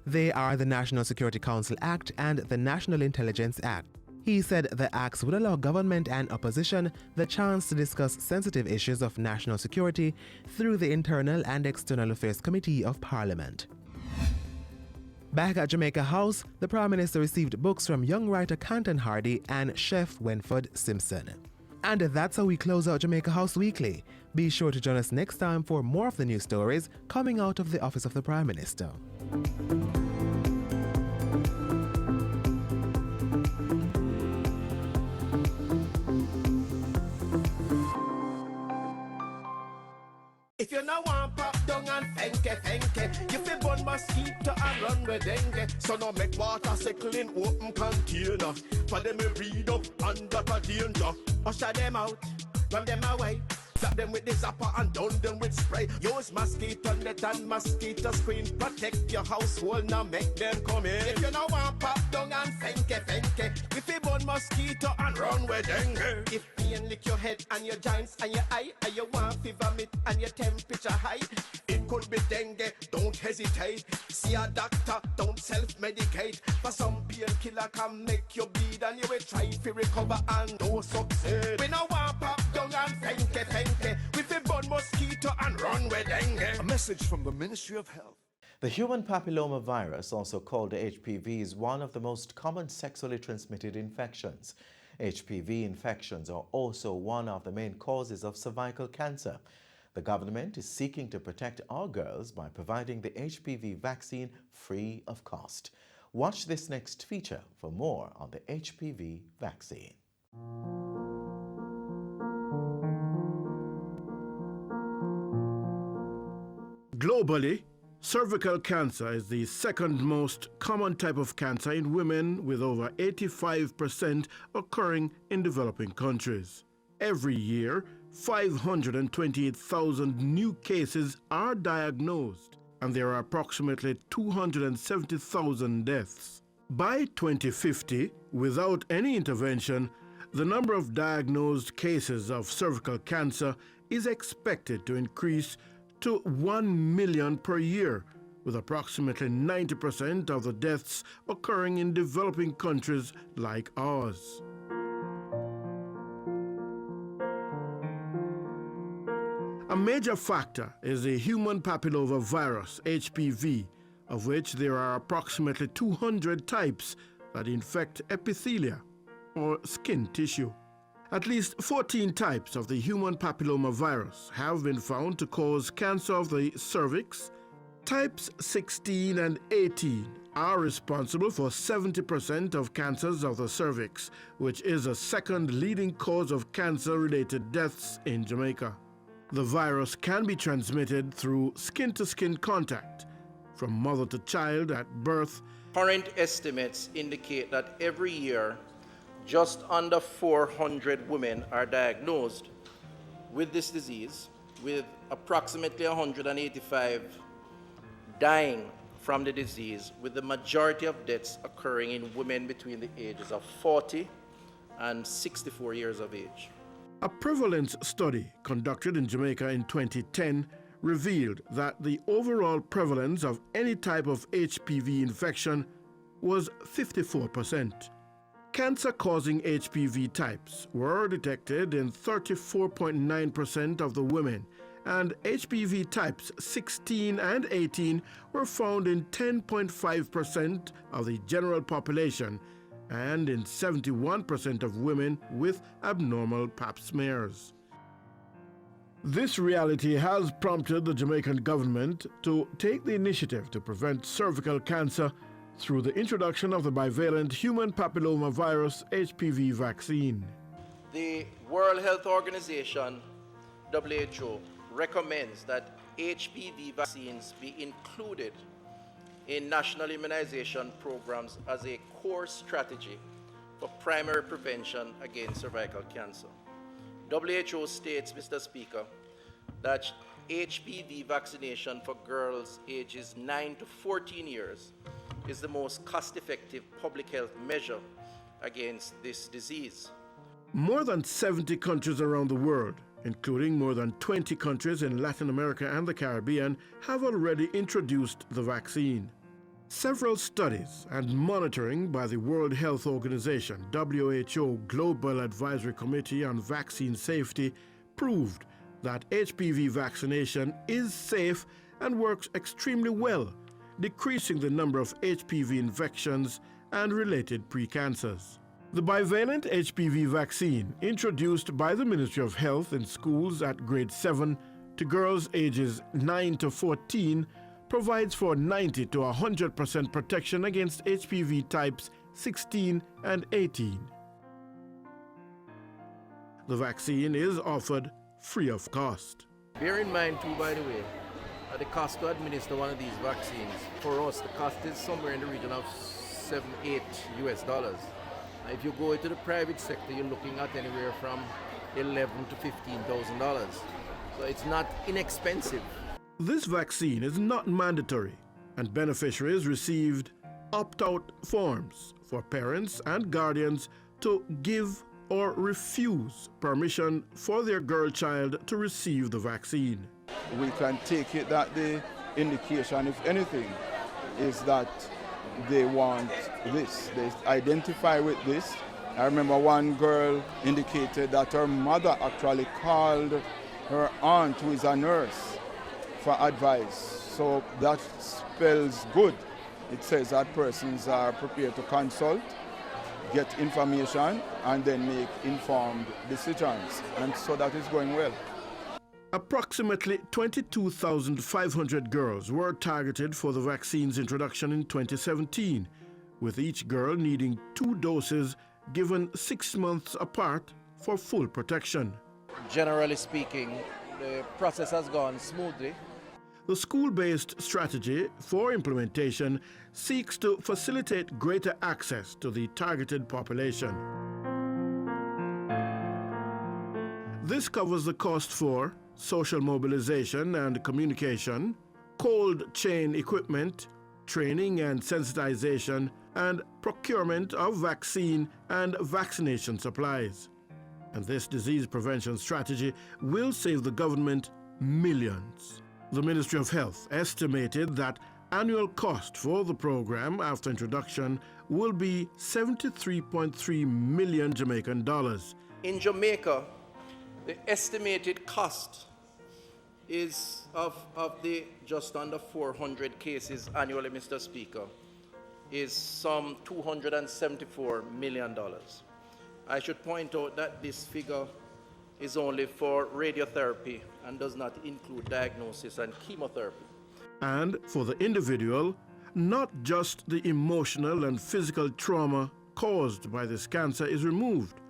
They are the National Security Council Act and the National Intelligence Act. He said the acts would allow government and opposition the chance to discuss sensitive issues of national security through the Internal and External Affairs Committee of Parliament. Back at Jamaica House, the Prime Minister received books from young writer Canton Hardy and chef Wenford Simpson. And that's how we close out Jamaica House Weekly. Be sure to join us next time for more of the news stories coming out of the Office of the Prime Minister. If you no want pop down and fenke, you fi burn mosquito and run with dengue. So no make water cycle in open container. For them we read up under the danger. Usher them out, run them away. Slap them with the zapper and down them with spray. Use mosquito net and mosquito screen. Protect your household, now make them come in. If you no want pop down and fenke, we fi burn mosquito and run with dengue. If pain lick your head and your joints and your eye, and you want fever vomit and your temperature high, it could be dengue, don't hesitate. See a doctor, don't self-medicate. For some painkiller can make you bleed and you will try to recover and no succeed. We no want pop down and fenke. We fi burn mosquito and run with dengue. A message from the Ministry of Health. The human papilloma virus, also called HPV, is one of the most common sexually transmitted infections. HPV infections are also one of the main causes of cervical cancer. The government is seeking to protect our girls by providing the HPV vaccine free of cost. Watch this next feature for more on the HPV vaccine. Globally, cervical cancer is the second most common type of cancer in women, with over 85% occurring in developing countries. Every year, 528,000 new cases are diagnosed, and there are approximately 270,000 deaths. By 2050, without any intervention, the number of diagnosed cases of cervical cancer is expected to increase to 1 million per year, with approximately 90% of the deaths occurring in developing countries like ours. A major factor is the human papilloma virus, HPV, of which there are approximately 200 types that infect epithelia, or skin tissue. At least 14 types of the human papilloma virus have been found to cause cancer of the cervix. Types 16 and 18 are responsible for 70% of cancers of the cervix, which is the second leading cause of cancer-related deaths in Jamaica. The virus can be transmitted through skin-to-skin contact, from mother to child at birth. Current estimates indicate that every year, just under 400 women are diagnosed with this disease, with approximately 185 dying from the disease, with the majority of deaths occurring in women between the ages of 40 and 64 years of age. A prevalence study conducted in Jamaica in 2010 revealed that the overall prevalence of any type of HPV infection was 54%. Cancer-causing HPV types were detected in 34.9% of the women, and HPV types 16 and 18 were found in 10.5% of the general population and in 71% of women with abnormal pap smears. This reality has prompted the Jamaican government to take the initiative to prevent cervical cancer through the introduction of the bivalent human papilloma virus HPV vaccine. The World Health Organization, WHO, recommends that HPV vaccines be included in national immunization programs as a core strategy for primary prevention against cervical cancer. WHO states, Mr. Speaker, that HPV vaccination for girls ages 9 to 14 years is the most cost-effective public health measure against this disease. More than 70 countries around the world, including more than 20 countries in Latin America and the Caribbean, have already introduced the vaccine. Several studies and monitoring by the World Health Organization, WHO Global Advisory Committee on Vaccine Safety, proved that HPV vaccination is safe and works extremely well, decreasing the number of HPV infections and related precancers. The bivalent HPV vaccine, introduced by the Ministry of Health in schools at grade 7 to girls ages 9 to 14, provides for 90 to 100% protection against HPV types 16 and 18. The vaccine is offered free of cost. Bear in mind too, by the way, the cost to administer one of these vaccines, for us, the cost is somewhere in the region of $7-8 US. If you go into the private sector, you're looking at anywhere from $11,000 to $15,000. So it's not inexpensive. This vaccine is not mandatory, and beneficiaries received opt-out forms for parents and guardians to give or refuse permission for their girl child to receive the vaccine. We can take it that the indication, if anything, is that they want this. They identify with this. I remember one girl indicated that her mother actually called her aunt, who is a nurse, for advice. So that spells good. It says that persons are prepared to consult, get information, and then make informed decisions. And so that is going well. Approximately 22,500 girls were targeted for the vaccine's introduction in 2017, with each girl needing 2 doses given 6 months apart for full protection. Generally speaking, the process has gone smoothly. The school-based strategy for implementation seeks to facilitate greater access to the targeted population. This covers the cost for social mobilization and communication, cold chain equipment, training and sensitization, and procurement of vaccine and vaccination supplies. And this disease prevention strategy will save the government millions. The Ministry of Health estimated that annual cost for the program after introduction will be 73.3 million Jamaican dollars. In Jamaica, the estimated cost is of the just under 400 cases annually, Mr. Speaker, is some $274 million. I should point out that this figure is only for radiotherapy and does not include diagnosis and chemotherapy. And for the individual, not just the emotional and physical trauma caused by this cancer is removed,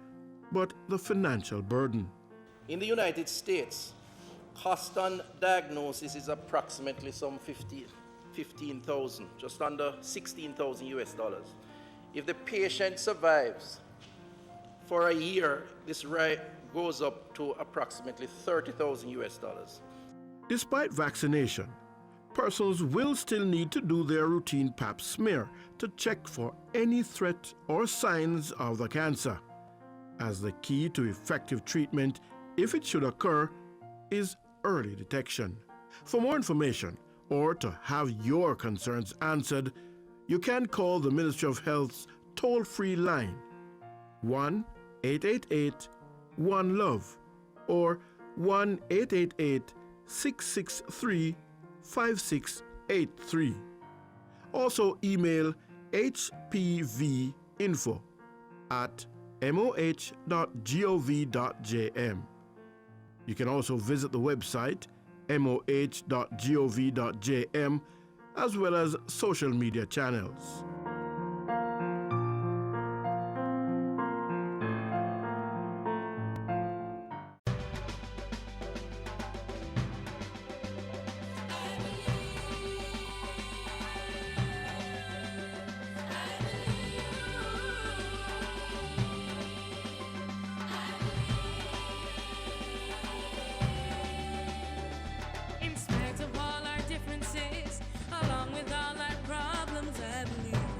but the financial burden. In the United States, cost on diagnosis is approximately some 15,000, just under 16,000 US dollars. If the patient survives for a year, this rate goes up to approximately 30,000 US dollars. Despite vaccination, persons will still need to do their routine pap smear to check for any threat or signs of the cancer, as the key to effective treatment, if it should occur, is early detection. For more information or to have your concerns answered, you can call the Ministry of Health's toll-free line 1-888-1-LOVE or 1-888-663-5683. Also email hpvinfo@moh.gov.jm. You can also visit the website moh.gov.jm as well as social media channels. In spite of all our differences, along with all our problems, I believe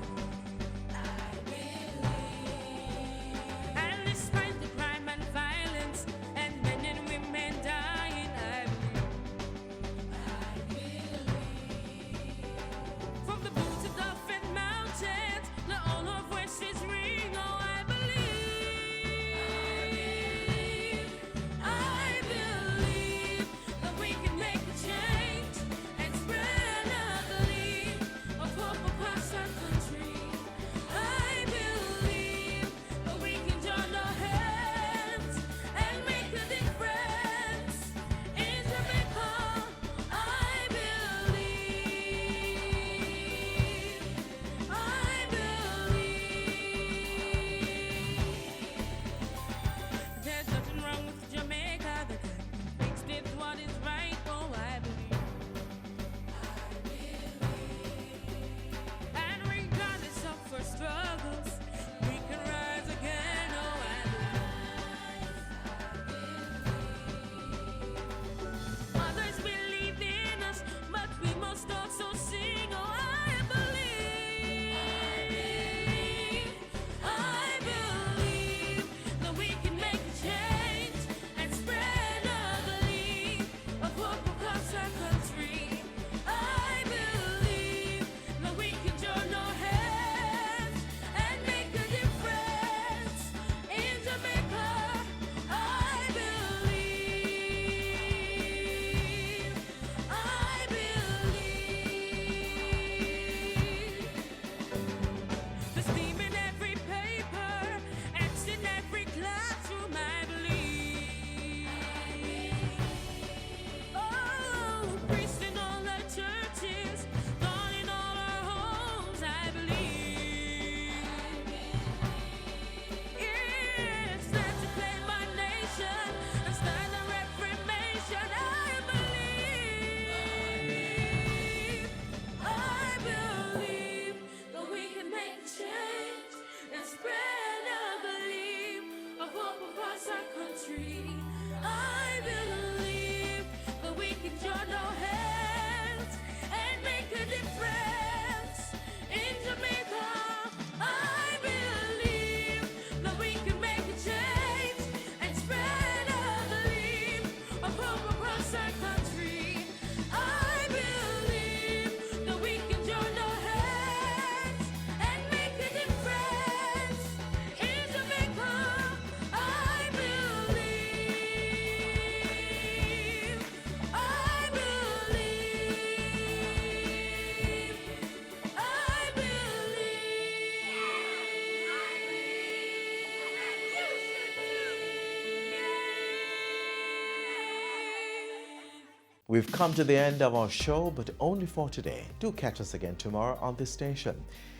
We've come to the end of our show, but only for today. Do catch us again tomorrow on this station.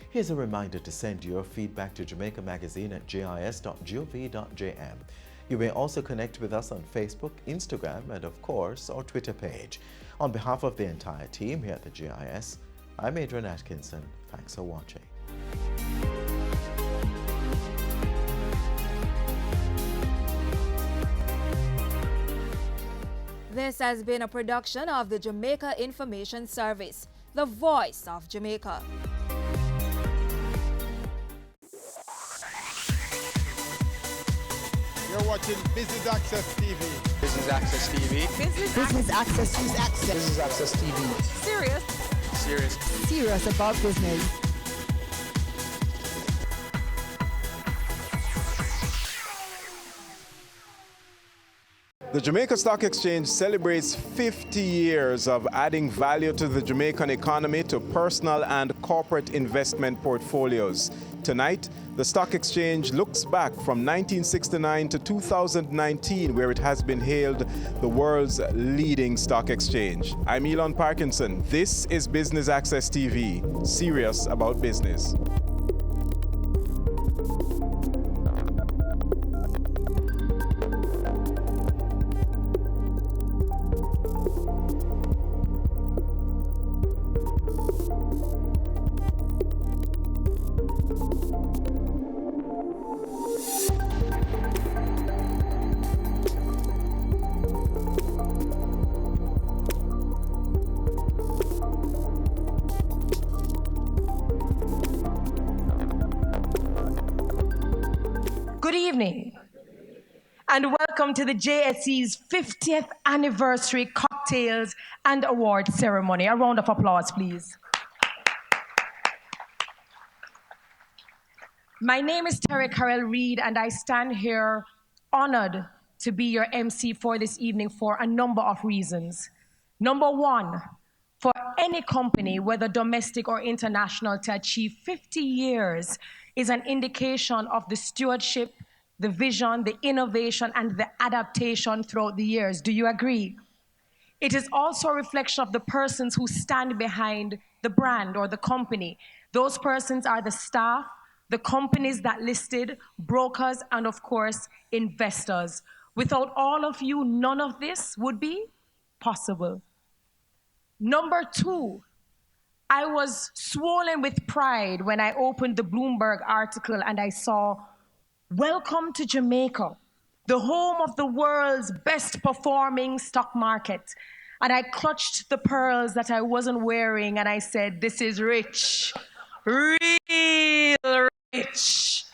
Here's a reminder to send your feedback to Jamaica Magazine at gis.gov.jm. You may also connect with us on Facebook, Instagram, and of course, our Twitter page. On behalf of the entire team here at the GIS, I'm Adrian Atkinson. Thanks for watching. This has been a production of the Jamaica Information Service, the voice of Jamaica. You're watching Business Access TV. Business Access TV. Business Access. Business Access TV. Serious. Serious. Serious about business. The Jamaica Stock Exchange celebrates 50 years of adding value to the Jamaican economy to personal and corporate investment portfolios. Tonight, the Stock Exchange looks back from 1969 to 2019, where it has been hailed the world's leading stock exchange. I'm Elon Parkinson. This is Business Access TV, serious about business. Good evening, and welcome to the JSE's 50th anniversary cocktails and award ceremony. A round of applause, please. My name is Terry Carell Reed, and I stand here honored to be your MC for this evening for a number of reasons. Number one, for any company, whether domestic or international, to achieve 50 years is an indication of the stewardship, the vision, the innovation, and the adaptation throughout the years. Do you agree? It is also a reflection of the persons who stand behind the brand or the company. Those persons are the staff, the companies that listed, brokers, and of course, investors. Without all of you, none of this would be possible. Number two, I was swollen with pride when I opened the Bloomberg article and I saw, "Welcome to Jamaica, the home of the world's best performing stock market." And I clutched the pearls that I wasn't wearing and I said, "This is rich, real rich."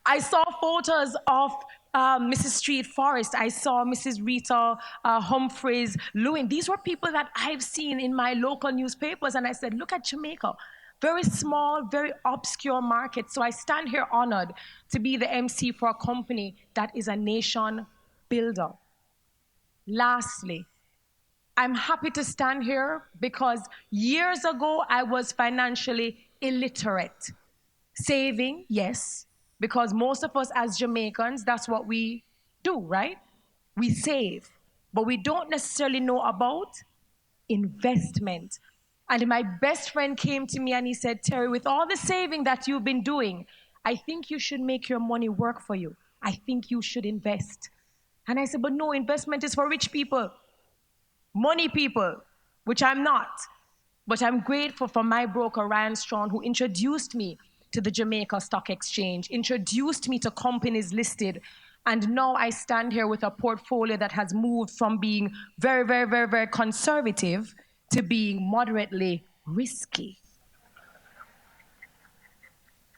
I saw photos of Mrs. Street Forrest. I saw Mrs. Rita Humphreys Lewin. These were people that I've seen in my local newspapers, and I said, look at Jamaica. Very small, very obscure market. So I stand here honored to be the MC for a company that is a nation builder. Lastly, I'm happy to stand here because years ago I was financially illiterate. Saving, yes, because most of us as Jamaicans, that's what we do, right? We save, but we don't necessarily know about investment. And my best friend came to me and he said, "Terry, with all the saving that you've been doing, I think you should make your money work for you. I think you should invest." And I said, "But no, investment is for rich people, money people," which I'm not. But I'm grateful for my broker, Ryan Strong, who introduced me to the Jamaica Stock Exchange, introduced me to companies listed, and now I stand here with a portfolio that has moved from being very, very, very, very conservative to being moderately risky.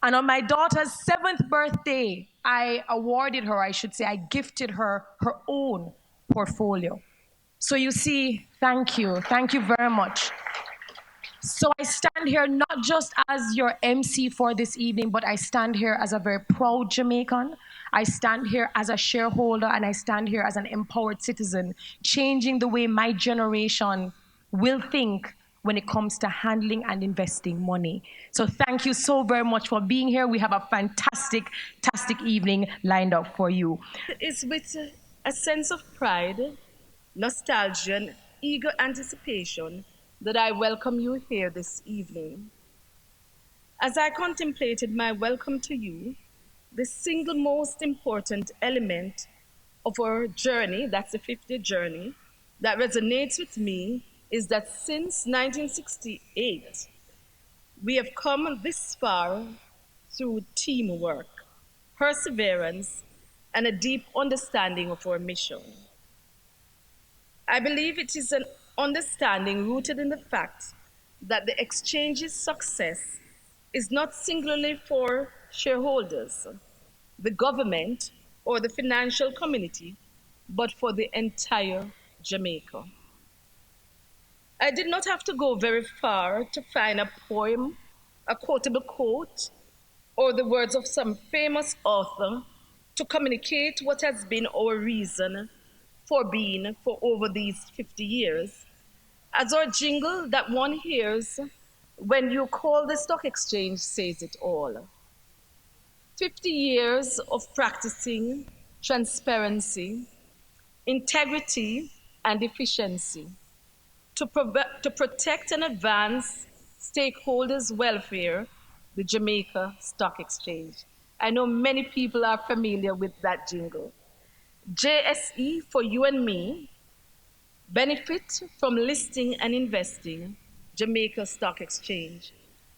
And on my daughter's 7th birthday, I awarded her, I should say, I gifted her her own portfolio. So you see, thank you very much. So I stand here not just as your MC for this evening, but I stand here as a very proud Jamaican. I stand here as a shareholder, and I stand here as an empowered citizen, changing the way my generation will think when it comes to handling and investing money. So thank you so very much for being here. We have a fantastic evening lined up for you. It's with a sense of pride nostalgia, and eager anticipation that I welcome you here this evening. As I contemplated my welcome to you, the single most important element of our journey, that's the 50th journey, that resonates with me is that since 1968, we have come this far through teamwork, perseverance, and a deep understanding of our mission. I believe it is an understanding rooted in the fact that the exchange's success is not singularly for shareholders, the government, or the financial community, but for the entire Jamaica. I did not have to go very far to find a poem, a quotable quote, or the words of some famous author to communicate what has been our reason for being for over these 50 years. As our jingle that one hears when you call the stock exchange says it all. 50 years of practicing transparency, integrity, and efficiency to protect and advance stakeholders' welfare, the Jamaica Stock Exchange. I know many people are familiar with that jingle. JSE for you and me, benefit from listing and investing, Jamaica Stock Exchange.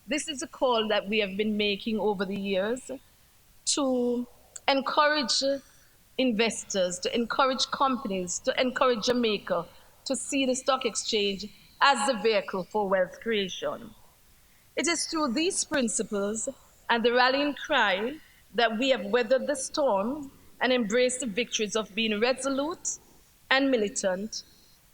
This is a call that we have been making over the years to encourage investors, to encourage companies, to encourage Jamaica to see the stock exchange as the vehicle for wealth creation. It is through these principles and the rallying cry that we have weathered the storm and embraced the victories of being resolute and militant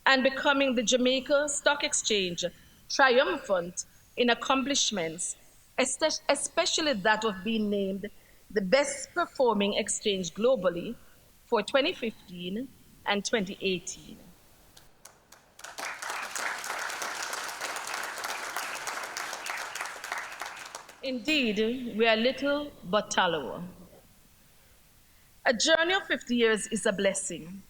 and becoming the Jamaica Stock Exchange triumphant in accomplishments, especially that of being named the best performing exchange globally for 2015 and 2018. Indeed, we are little but tallow. A journey of 50 years is a blessing.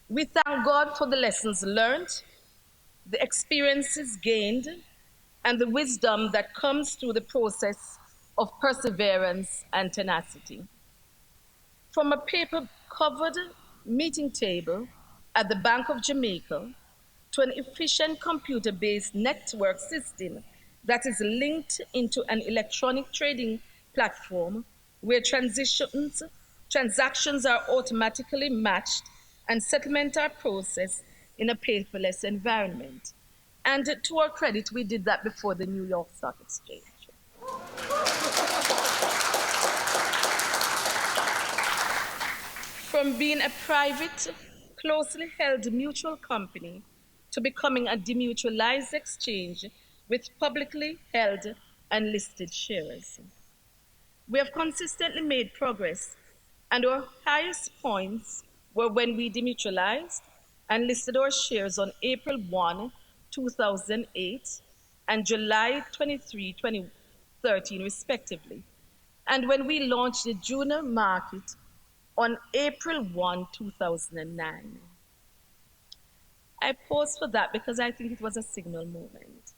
We thank God for the lessons learned, the experiences gained, and the wisdom that comes through the process of perseverance and tenacity. From a paper-covered meeting table at the Bank of Jamaica to an efficient computer-based network system that is linked into an electronic trading platform where transactions are automatically matched and settlements are processed in a paperless environment. And to our credit, we did that before the New York Stock Exchange. From being a private, closely held mutual company to becoming a demutualized exchange with publicly held and listed shares. We have consistently made progress, and our highest points were when we demutualized and listed our shares on April 1, 2008 and July 23, 2013, respectively, and when we launched the junior market on April 1, 2009. I pause for that because I think it was a signal moment.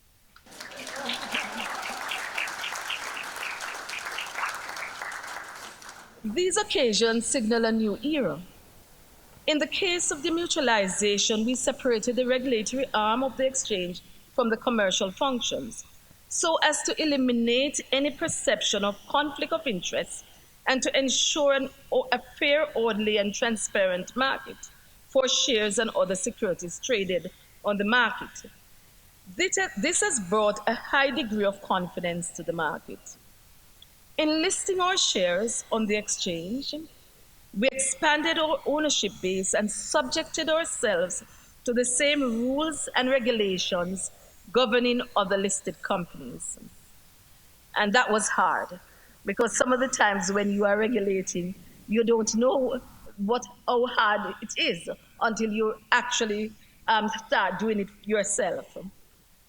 These occasions signal a new era. In the case of demutualization, we separated the regulatory arm of the exchange from the commercial functions so as to eliminate any perception of conflict of interest and to ensure a fair, orderly, and transparent market for shares and other securities traded on the market. This has brought a high degree of confidence to the market. In listing our shares on the exchange, we expanded our ownership base and subjected ourselves to the same rules and regulations governing other listed companies. And that was hard, because some of the times when you are regulating, you don't know how hard it is until you actually start doing it yourself.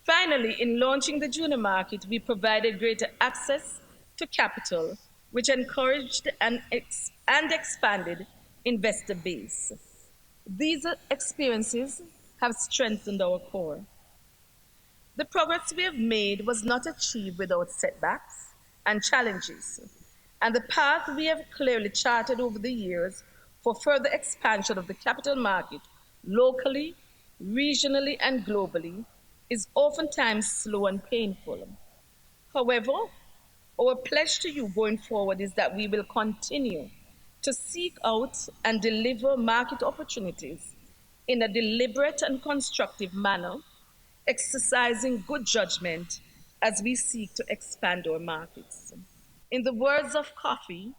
Finally, in launching the junior market, we provided greater access to capital, which encouraged and expanded investor base. These experiences have strengthened our core. The progress we have made was not achieved without setbacks and challenges, and the path we have clearly charted over the years for further expansion of the capital market locally, regionally, and globally is oftentimes slow and painful. However, our pledge to you going forward is that we will continue to seek out and deliver market opportunities in a deliberate and constructive manner, exercising good judgment as we seek to expand our markets. In the words of Coffee,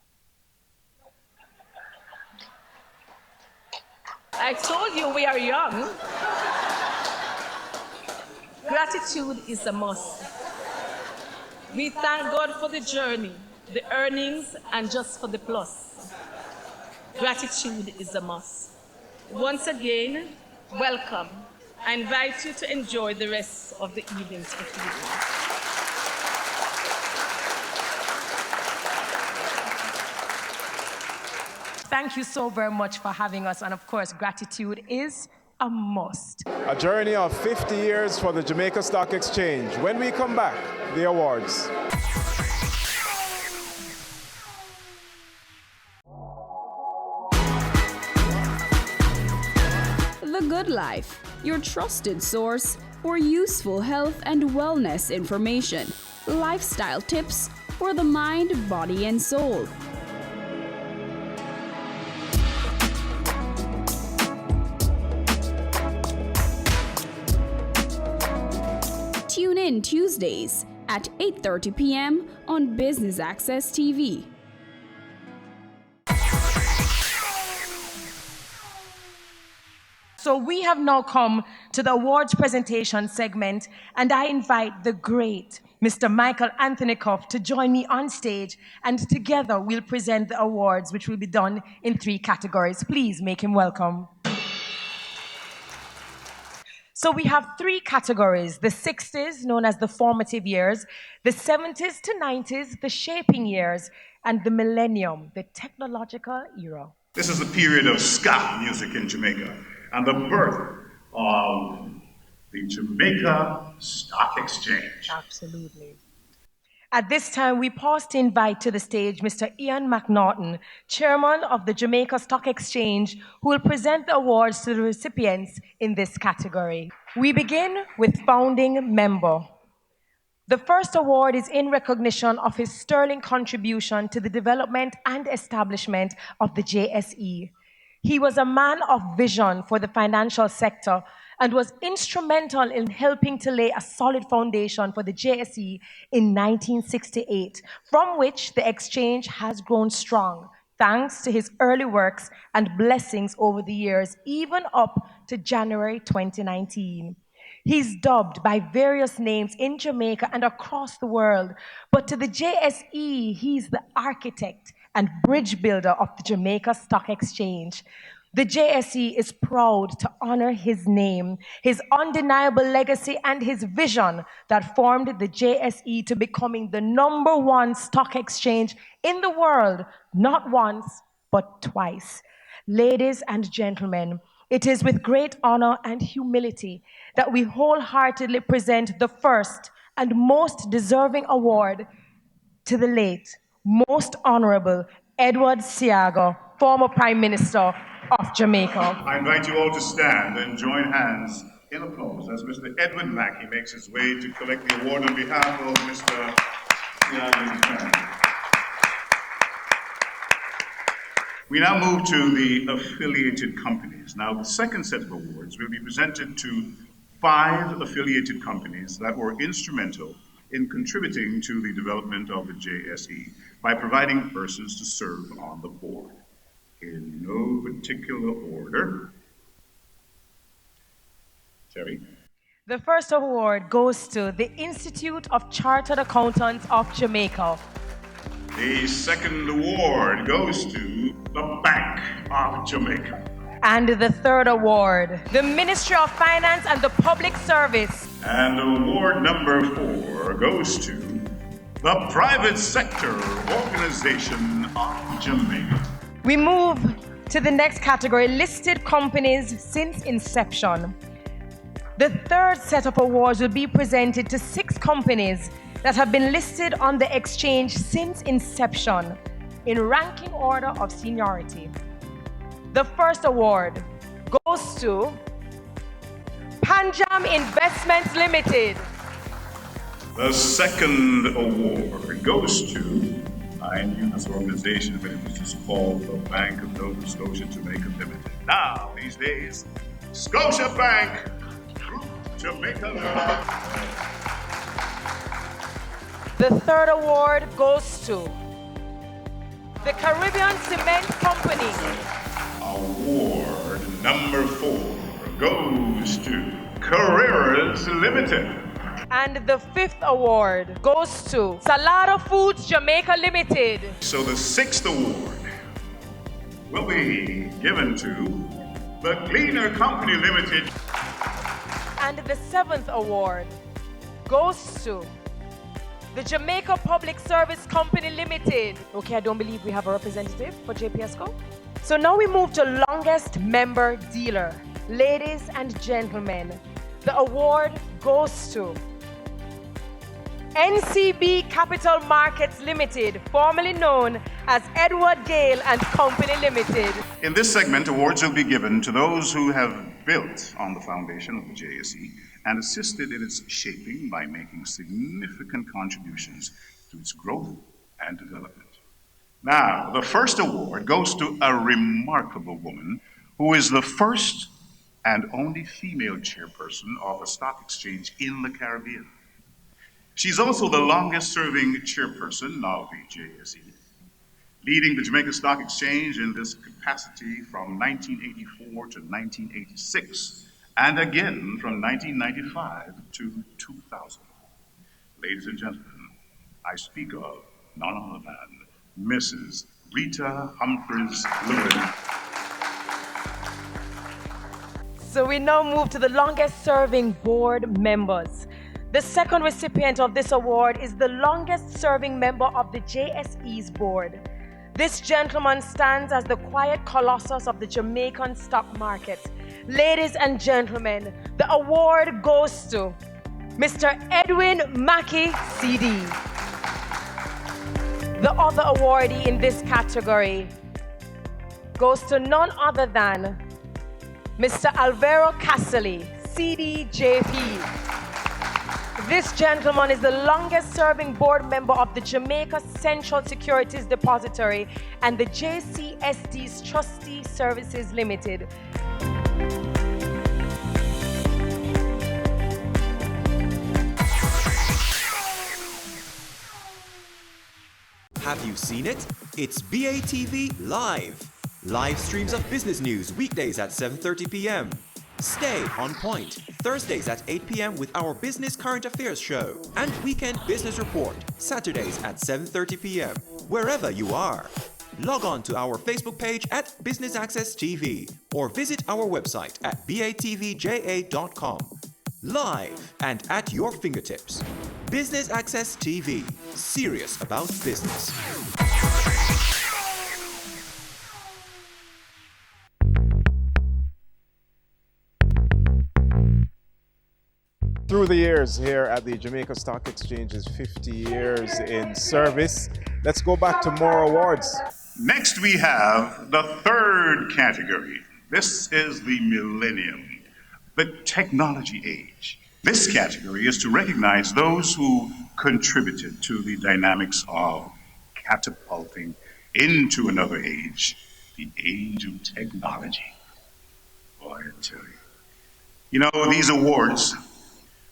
I told you we are young. Gratitude is a must. We thank God for the journey, the earnings, and just for the plus. Gratitude is a must. Once again, welcome. I invite you to enjoy the rest of the evening's proceedings. Thank you so very much for having us. And of course, gratitude is a must. A journey of 50 years for the Jamaica Stock Exchange. When we come back, the awards. The Good Life, your trusted source for useful health and wellness information, lifestyle tips for the mind, body, and soul. Tune in Tuesdays at 8:30 p.m. on Business Access TV. So we have now come to the awards presentation segment, and I invite the great Mr. Michael Anthony Cuff to join me on stage, and together we'll present the awards, which will be done in 3 categories. Please make him welcome. So we have 3 categories: the 60s, known as the formative years, the 70s to 90s, the shaping years, and the millennium, the technological era. This is a period of ska music in Jamaica and the birth of the Jamaica Stock Exchange. Absolutely. At this time, we pause to invite to the stage Mr. Ian McNaughton, Chairman of the Jamaica Stock Exchange, who will present the awards to the recipients in this category. We begin with founding member. The first award is in recognition of his sterling contribution to the development and establishment of the JSE. He was a man of vision for the financial sector and was instrumental in helping to lay a solid foundation for the JSE in 1968, from which the exchange has grown strong, thanks to his early works and blessings over the years, even up to January 2019. He's dubbed by various names in Jamaica and across the world, but to the JSE, he's the architect and bridge builder of the Jamaica Stock Exchange. The JSE is proud to honor his name, his undeniable legacy, and his vision that formed the JSE to becoming the #1 stock exchange in the world, not once, but twice. Ladies and gentlemen, it is with great honor and humility that we wholeheartedly present the first and most deserving award to the late, most honorable Edward Seaga, former Prime Minister of Jamaica. I invite you all to stand and join hands in applause as Mr. Edward Mackey makes his way to collect the award on behalf of Mr. Seaga's family. We now move to the affiliated companies. Now, the second set of awards will be presented to 5 affiliated companies that were instrumental in contributing to the development of the JSE by providing persons to serve on the board. In no particular order. Terry. The first award goes to the Institute of Chartered Accountants of Jamaica. The second award goes to the Bank of Jamaica. And the third award, the Ministry of Finance and the Public Service. And award number 4 goes to the Private Sector Organization of Jamaica. We move to the next category, listed companies since inception. The third set of awards will be presented to 6 companies that have been listed on the exchange since inception in ranking order of seniority. The first award goes to Panjam Investments Limited. The second award goes to, I knew this organization, but it was just called the Bank of Nova Scotia Jamaica Limited. Now, these days, Scotia Bank, Jamaica Limited. The third award goes to the Caribbean Cement Company. Award number 4 goes to Carreras Limited. And the 5th award goes to Salada Foods Jamaica Limited. So the 6th award will be given to the Cleaner Company Limited. And the 7th award goes to the Jamaica Public Service Company Limited. Okay, I don't believe we have a representative for JPSCO. So now we move to longest member dealer. Ladies and gentlemen, the award goes to NCB Capital Markets Limited, formerly known as Edward Gale and Company Limited. In this segment, awards will be given to those who have built on the foundation of the JSE and assisted in its shaping by making significant contributions to its growth and development. Now, the first award goes to a remarkable woman who is the first and only female chairperson of a stock exchange in the Caribbean. She's also the longest-serving chairperson of the JSE, leading the Jamaica Stock Exchange in this capacity from 1984 to 1986, and again from 1995 to 2000. Ladies and gentlemen, I speak of none other than Mrs. Rita Humphreys Lewin. So we now move to the longest serving board members. The second recipient of this award is the longest serving member of the JSE's board. This gentleman stands as the quiet colossus of the Jamaican stock market. Ladies and gentlemen, the award goes to Mr. Edwin Mackey, CD. The other awardee in this category goes to none other than Mr. Alvaro Casali, CDJP. This gentleman is the longest serving board member of the Jamaica Central Securities Depository and the JCSD's Trustee Services Limited. Have you seen it? It's BATV Live. Live streams of business news weekdays at 7:30 p.m. Stay on point Thursdays at 8 p.m. with our Business Current Affairs show and Weekend Business Report Saturdays at 7:30 p.m. wherever you are. Log on to our Facebook page at Business Access TV or visit our website at batvja.com. Live and at your fingertips. Business Access TV. Serious about business. Through the years here at the Jamaica Stock Exchange's 50 years in service. Let's go back to more awards. Next, we have the third category. This is the millennium, the technology age. This category is to recognize those who contributed to the dynamics of catapulting into another age, the age of technology. Boy, I tell you. You know, these awards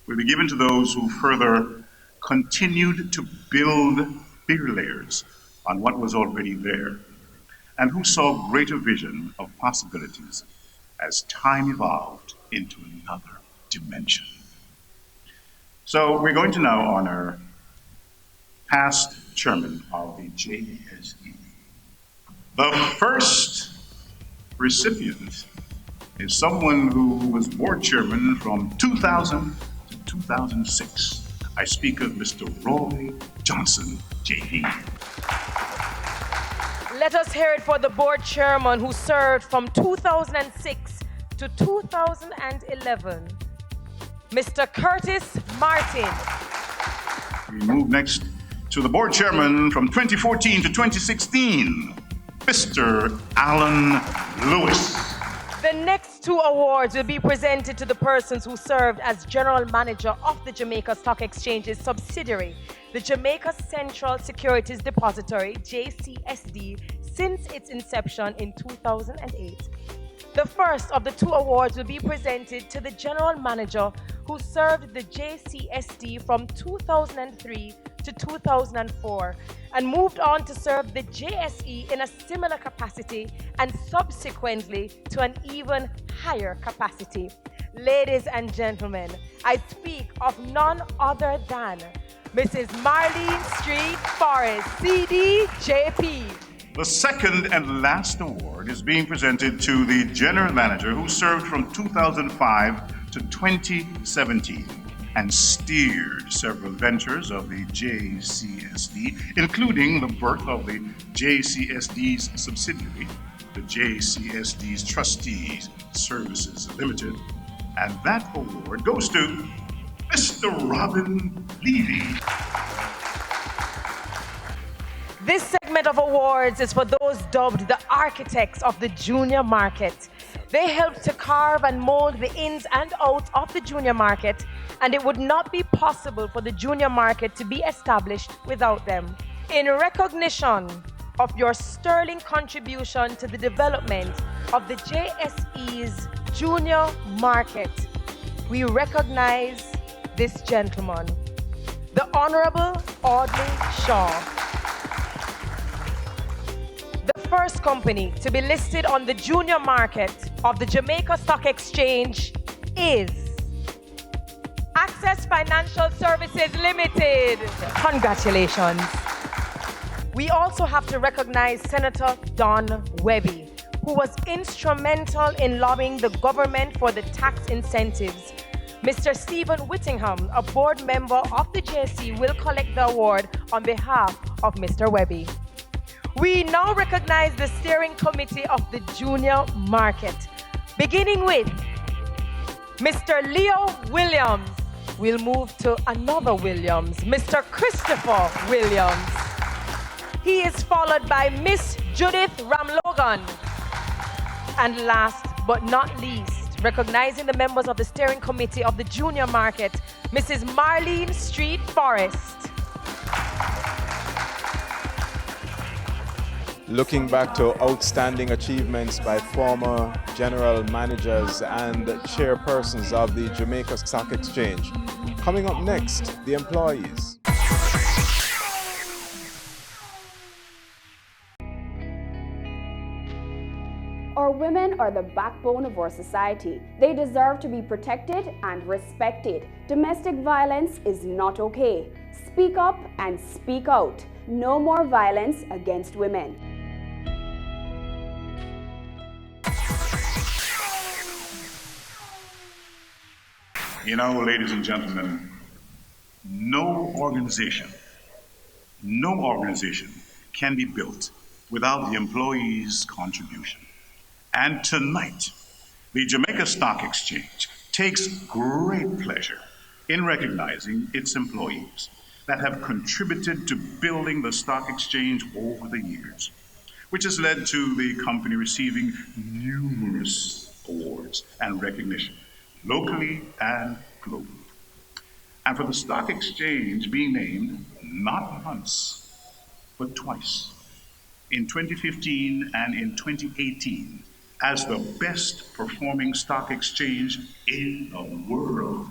will be given to those who further continued to build bigger layers on what was already there, and who saw greater vision of possibilities as time evolved into another dimension. So we're going to now honor past chairman of the JSE. The first recipient is someone who was board chairman from 2000 to 2006. I speak of Mr. Roy Johnson, JD. Let us hear it for the board chairman who served from 2006 to 2011, Mr. Curtis Martin. We move next to the board chairman from 2014 to 2016, Mr. Alan Lewis. The next two awards will be presented to the persons who served as general manager of the Jamaica Stock Exchange's subsidiary, the Jamaica Central Securities Depository, JCSD, since its inception in 2008. The first of the two awards will be presented to the general manager who served the JCSD from 2003 to 2004 and moved on to serve the JSE in a similar capacity and subsequently to an even higher capacity. Ladies and gentlemen, I speak of none other than Mrs. Marlene Street Forrest, CDJP. The second and last award is being presented to the general manager who served from 2005 to 2017 and steered several ventures of the JCSD, including the birth of the JCSD's subsidiary, the JCSD's Trustees Services Limited. And that award goes to Mr. Robin Levy. This segment of awards is for those dubbed the architects of the junior market. They helped to carve and mold the ins and outs of the junior market, and it would not be possible for the junior market to be established without them. In recognition of your sterling contribution to the development of the JSE's junior market, we recognize this gentleman, the Honorable Audley Shaw. The first company to be listed on the junior market of the Jamaica Stock Exchange is Access Financial Services Limited. Congratulations. We also have to recognize Senator Don Webby, who was instrumental in lobbying the government for the tax incentives. Mr. Stephen Whittingham, a board member of the JSC, will collect the award on behalf of Mr. Webby. We now recognize the steering committee of the junior market, beginning with Mr. Leo Williams. We'll move to another Williams, Mr. Christopher Williams. He is followed by Miss Judith Ramlogan. And last but not least, recognizing the members of the steering committee of the junior market, Mrs. Marlene Street Forrest. Looking back to outstanding achievements by former general managers and chairpersons of the Jamaica Stock Exchange. Coming up next, the employees. Our women are the backbone of our society. They deserve to be protected and respected. Domestic violence is not okay. Speak up and speak out. No more violence against women. You know, ladies and gentlemen, no organization can be built without the employees' contribution. And tonight, the Jamaica Stock Exchange takes great pleasure in recognizing its employees that have contributed to building the stock exchange over the years, which has led to the company receiving numerous awards and recognition, locally and globally. And for the stock exchange being named not once, but twice, in 2015 and in 2018, as the best performing stock exchange in the world.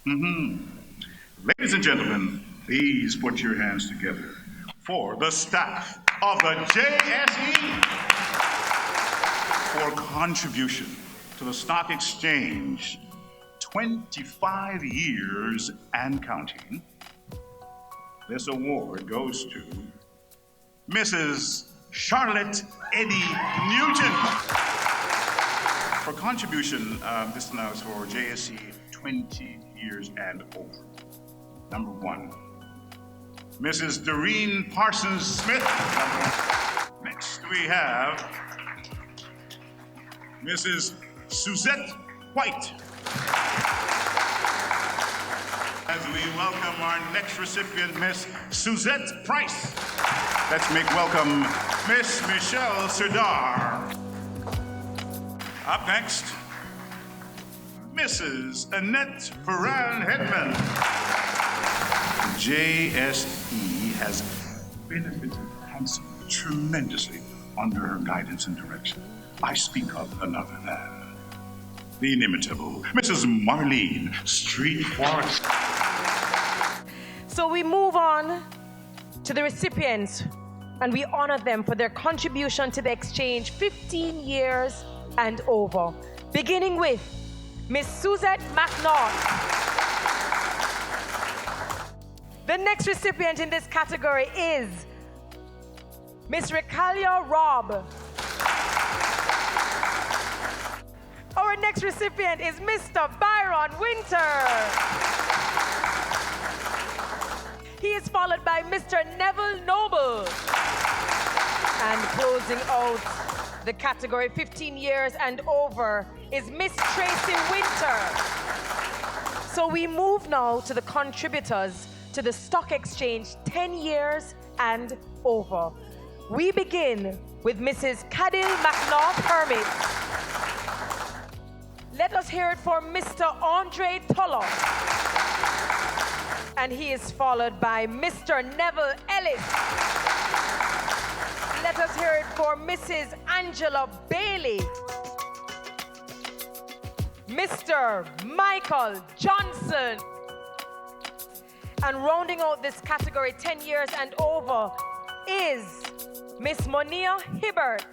Ladies and gentlemen, please put your hands together for the staff of the JSE for contribution to the stock exchange 25 years and counting. This award goes to Mrs. Charlotte Eddie Newton for contribution. This now is for JSE 20 years and over. Number one, Mrs. Doreen Parsons Smith we have Mrs. Suzette White. As we welcome our next recipient, Miss Suzette Price. Let's make welcome Miss Michelle Serdar. Up next, Mrs. Annette Ferran-Hedman. JSE has benefited handsomely, tremendously under her guidance and direction. I speak of none other than the inimitable Mrs. Marlene Street Forest. So we move on to the recipients, and we honor them for their contribution to the exchange 15 years and over. Beginning with Miss Suzette McNaught. The next recipient in this category is Miss Recalia Robb. Our next recipient is Mr. Byron Winter. He is followed by Mr. Neville Noble. And closing out the category 15 years and over is Miss Tracy Winter. So we move now to the contributors to the stock exchange 10 years and over. We begin with Mrs. Cadil McNaught Hermit. Let us hear it for Mr. Andre Tulloch. And he is followed by Mr. Neville Ellis. Let us hear it for Mrs. Angela Bailey. Mr. Michael Johnson. And rounding out this category 10 years and over is Miss Monia Hibbert.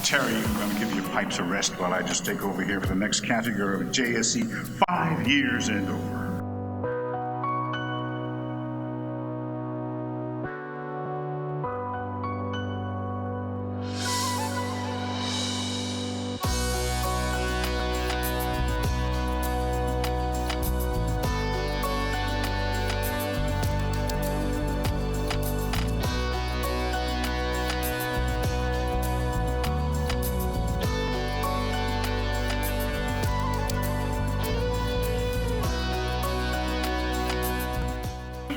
Terry, I'm going to give you pipes a rest while I just take over here for the next category of JSE 5 years and over.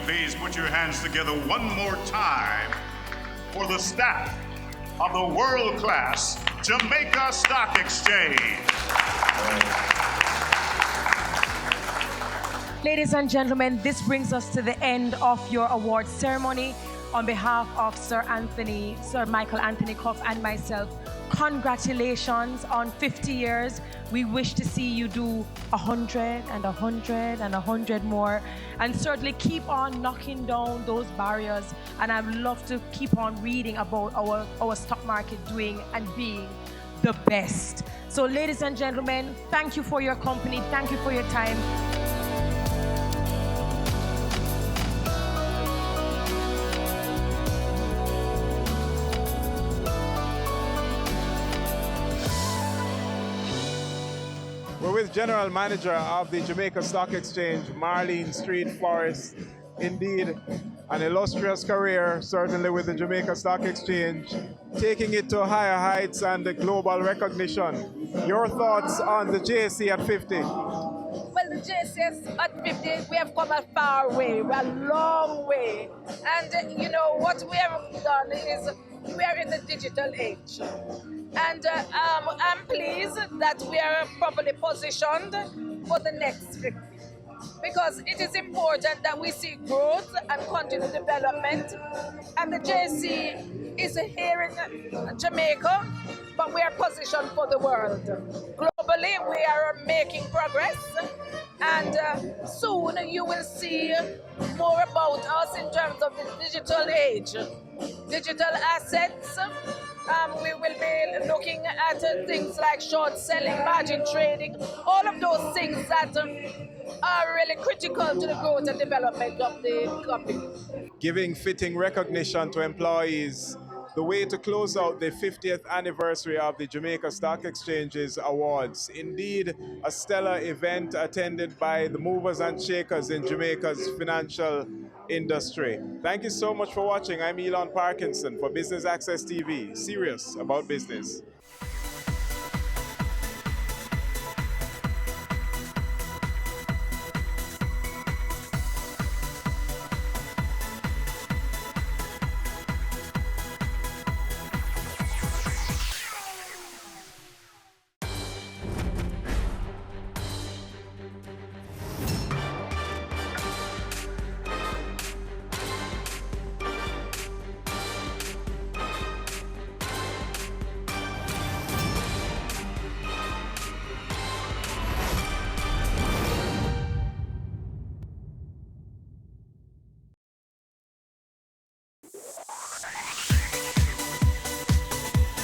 Please put your hands together one more time for the staff of the world-class Jamaica Stock Exchange. Ladies and gentlemen, this brings us to the end of your award ceremony. On behalf of Sir Michael Anthony Cuff and myself, congratulations on 50 years. We wish to see you do 100 and 100 and 100 more, and certainly keep on knocking down those barriers. And I would love to keep on reading about our stock market doing and being the best. So ladies and gentlemen, thank you for your company. Thank you for your time. We're with General Manager of the Jamaica Stock Exchange, Marlene Street Forest. Indeed, an illustrious career, certainly with the Jamaica Stock Exchange, taking it to higher heights and global recognition. Your thoughts on the JSE at 50? Well, the JSE at 50, we have come a far way, we're a long way. And you know, what we have done is we are in the digital age. And I'm pleased that we are properly positioned for the next 50. Because it is important that we see growth and continued development. And the JSE is here in Jamaica, but we are positioned for the world. Globally, we are making progress. And soon you will see more about us in terms of the digital age. Digital assets, we will be looking at things like short selling, margin trading, all of those things that are really critical to the growth and development of the company. Giving fitting recognition to employees, the way to close out the 50th anniversary of the Jamaica Stock Exchange's awards. Indeed, a stellar event attended by the movers and shakers in Jamaica's financial industry. Thank you so much for watching. I'm Elon Parkinson for Business Access TV, serious about business.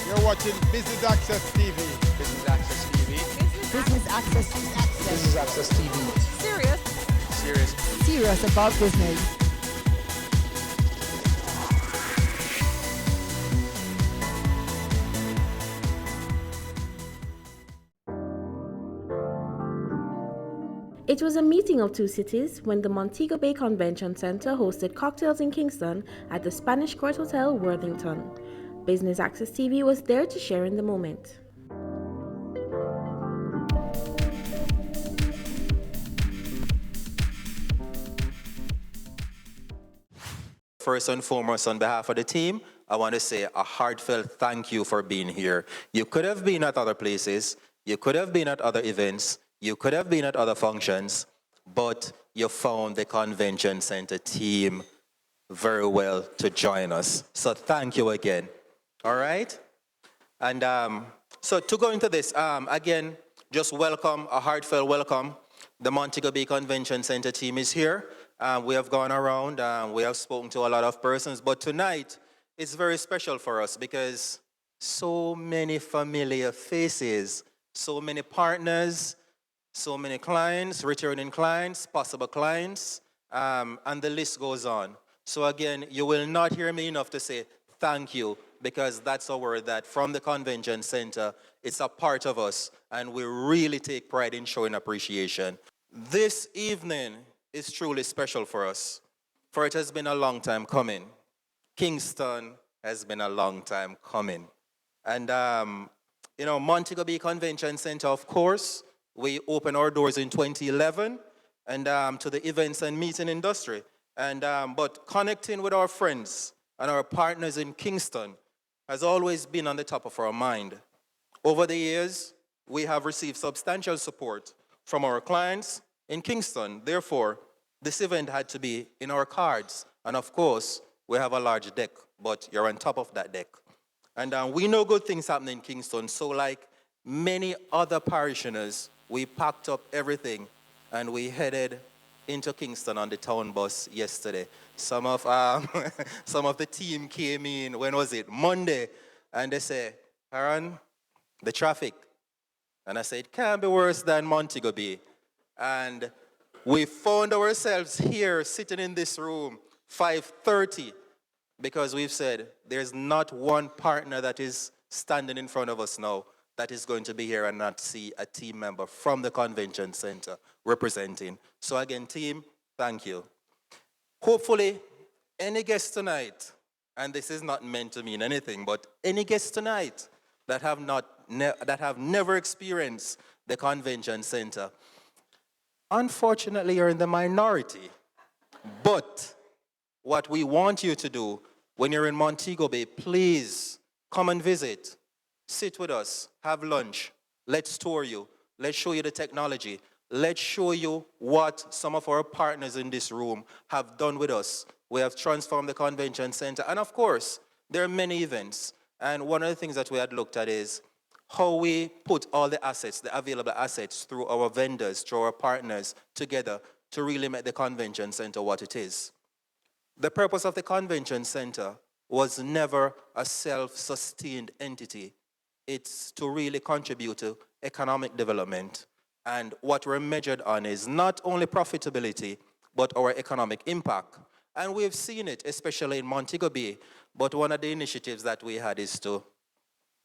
You're watching Business Access TV. Business Access TV. Business Access. Business Access TV. Serious. Serious. Serious about business. It was a meeting of two cities when the Montego Bay Convention Center hosted cocktails in Kingston at the Spanish Court Hotel, Worthington. Business Access TV was there to share in the moment. First and foremost, on behalf of the team, I want to say a heartfelt thank you for being here. You could have been at other places, you could have been at other events, you could have been at other functions, but you found the convention center team very well to join us. So thank you again. All right? And so to go into this, again, just welcome, a heartfelt welcome. The Montego Bay Convention Center team is here. We have gone around, we have spoken to a lot of persons, but tonight it's very special for us because so many familiar faces, so many partners, so many clients, returning clients, possible clients, and the list goes on. So again, you will not hear me enough to say thank you, because that's a word that from the convention center, it's a part of us, and we really take pride in showing appreciation. This evening is truly special for us, for it has been a long time coming. Kingston has been a long time coming. And, Montego Bay Convention Center, of course, we opened our doors in 2011 and to the events and meeting industry. And, but connecting with our friends and our partners in Kingston has always been on the top of our mind. Over the years, we have received substantial support from our clients in Kingston. Therefore, this event had to be in our cards. And of course, we have a large deck, but you're on top of that deck. And we know good things happen in Kingston. So like many other parishioners, we packed up everything and we headed into Kingston on the town bus yesterday. Some of the team came in, when was it? Monday. And they say, Aaron, the traffic. And I said, it can't be worse than Montego Bay. And we found ourselves here sitting in this room 5:30 because we've said there's not one partner that is standing in front of us now that is going to be here and not see a team member from the convention center representing. So again, team, thank you. Hopefully, any guests tonight, and this is not meant to mean anything, but any guests tonight that have never experienced the convention center, unfortunately, you're in the minority. But what we want you to do when you're in Montego Bay, please come and visit. Sit with us, have lunch. Let's tour you. Let's show you the technology. Let's show you what some of our partners in this room have done with us. We have transformed the convention center. And of course, there are many events. And one of the things that we had looked at is how we put all the assets, the available assets, through our vendors, through our partners, together to really make the convention center what it is. The purpose of the convention center was never a self-sustained entity. It's to really contribute to economic development. And what we're measured on is not only profitability, but our economic impact. And we've seen it, especially in Montego Bay. But one of the initiatives that we had is to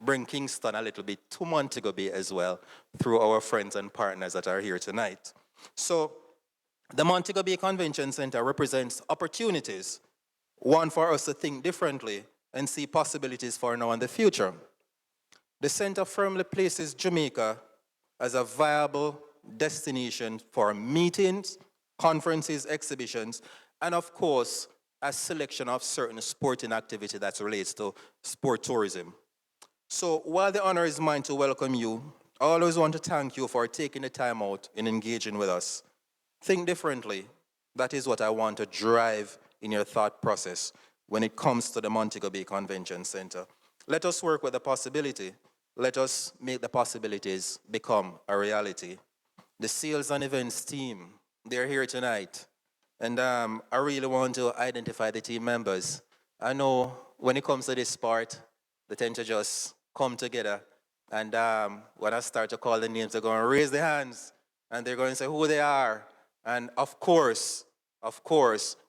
bring Kingston a little bit to Montego Bay as well through our friends and partners that are here tonight. So The Montego Bay Convention Center represents opportunities, one for us to think differently and see possibilities for now and the future. The center firmly places Jamaica as a viable destination for meetings, conferences, exhibitions, and of course, a selection of certain sporting activity that relates to sport tourism. So while the honor is mine to welcome you, I always want to thank you for taking the time out in engaging with us. Think differently. That is what I want to drive in your thought process when it comes to the Montego Bay Convention Center. Let us work with the possibility. Let us make the possibilities become a reality. The sales and events team, they're here tonight. And I really want to identify the team members. I know when it comes to this part, they tend to just come together. And when I start to call the names, they're going to raise their hands. And they're going to say who they are. And of course,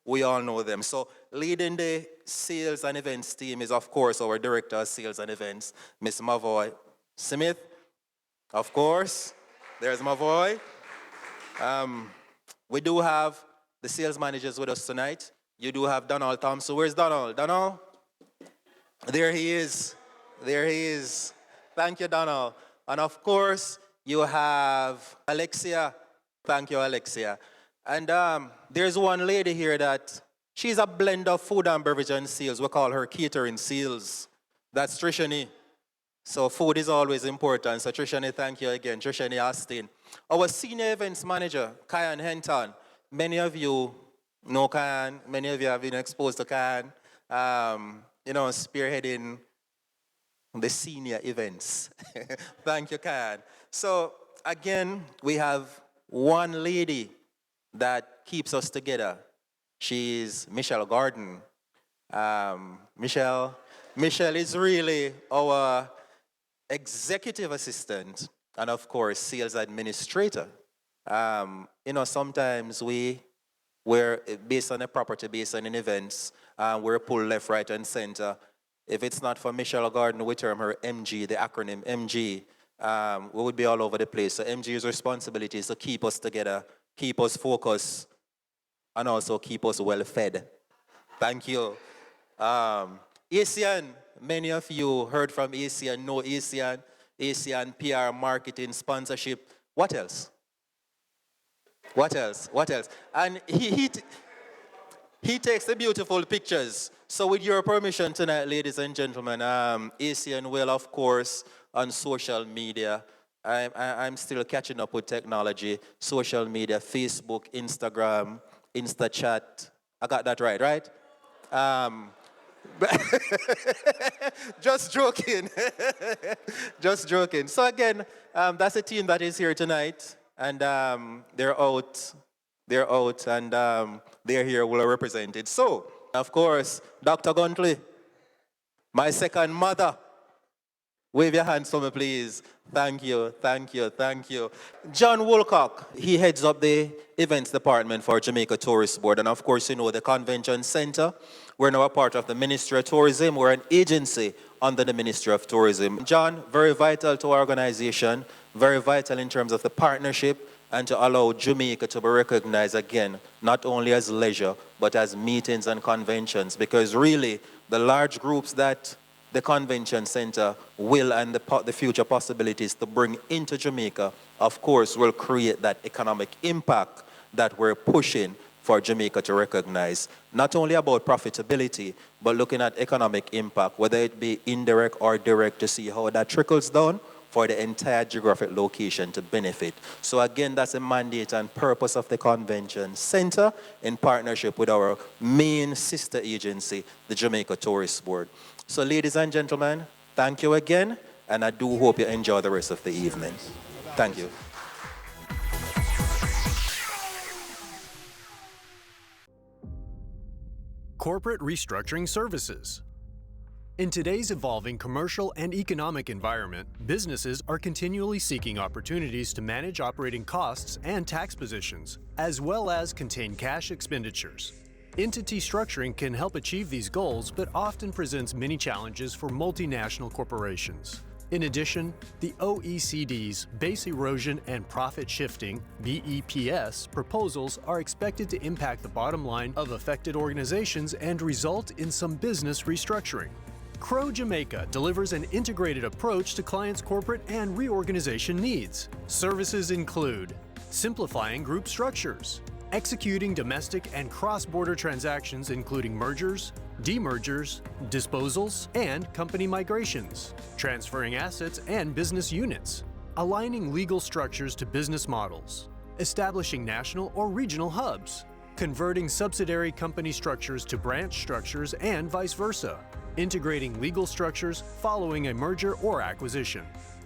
we all know them. So leading the sales and events team is, of course, our director of sales and events, Miss Mavoy Smith. Of course, there's Mavoy. We do have the sales managers with us tonight. You do have Donald Thompson. Where's Donald? Donald? There he is. There he is. Thank you, Donald. And of course, you have Alexia. Thank you, Alexia. And there's one lady here that she's a blend of food and beverage and sales. We call her catering sales. That's Trishani. So food is always important. So Trishani, thank you again. Trishani Austin. Our senior events manager, Kyan Henton. Many of you know Kyan. Many of you have been exposed to Kyan. Spearheading the senior events. Thank you, Kyan. So again, we have one lady that keeps us together. She's Michelle Gordon. Michelle is really our executive assistant and of course sales administrator. Sometimes we're based on a property, based on an events, we're pulled left, right, and center. If it's not for Michelle Gordon, we term her MG, the acronym MG, we would be all over the place. So MG's responsibility is to keep us together, keep us focused, and also keep us well fed. Thank you. ASEAN, many of you heard from ASEAN, know ASEAN PR, marketing, sponsorship. What else? And he takes the beautiful pictures. So with your permission tonight, ladies and gentlemen, ASEAN will, of course, on social media. I'm still catching up with technology. Social media, Facebook, Instagram, InstaChat. I got that right? Just joking. Just joking. So again, that's a team that is here tonight. And they're out, and they're here well represented. So, of course, Dr. Guntley, my second mother. Wave your hands for me, please. Thank you. John Woolcock, he heads up the events department for Jamaica Tourist Board. And of course, the convention center. We're now a part of the Ministry of Tourism. We're an agency under the Ministry of Tourism. John, very vital to our organization, very vital in terms of the partnership and to allow Jamaica to be recognized again, not only as leisure, but as meetings and conventions, because really the large groups that the convention center will and the future possibilities to bring into Jamaica, of course, will create that economic impact that we're pushing for Jamaica to recognize. Not only about profitability, but looking at economic impact, whether it be indirect or direct, to see how that trickles down for the entire geographic location to benefit. So again, that's the mandate and purpose of the convention center in partnership with our main sister agency, the Jamaica Tourist Board. So ladies and gentlemen, thank you again, and I do hope you enjoy the rest of the evening. Thank you. Corporate restructuring services. In today's evolving commercial and economic environment, businesses are continually seeking opportunities to manage operating costs and tax positions, as well as contain cash expenditures. Entity structuring can help achieve these goals, but often presents many challenges for multinational corporations. In addition, the OECD's Base Erosion and Profit Shifting (BEPS) proposals are expected to impact the bottom line of affected organizations and result in some business restructuring. Crow Jamaica delivers an integrated approach to clients' corporate and reorganization needs. Services include simplifying group structures, executing domestic and cross-border transactions including mergers, demergers, disposals, and company migrations, transferring assets and business units, aligning legal structures to business models, establishing national or regional hubs, converting subsidiary company structures to branch structures and vice versa, integrating legal structures following a merger or acquisition,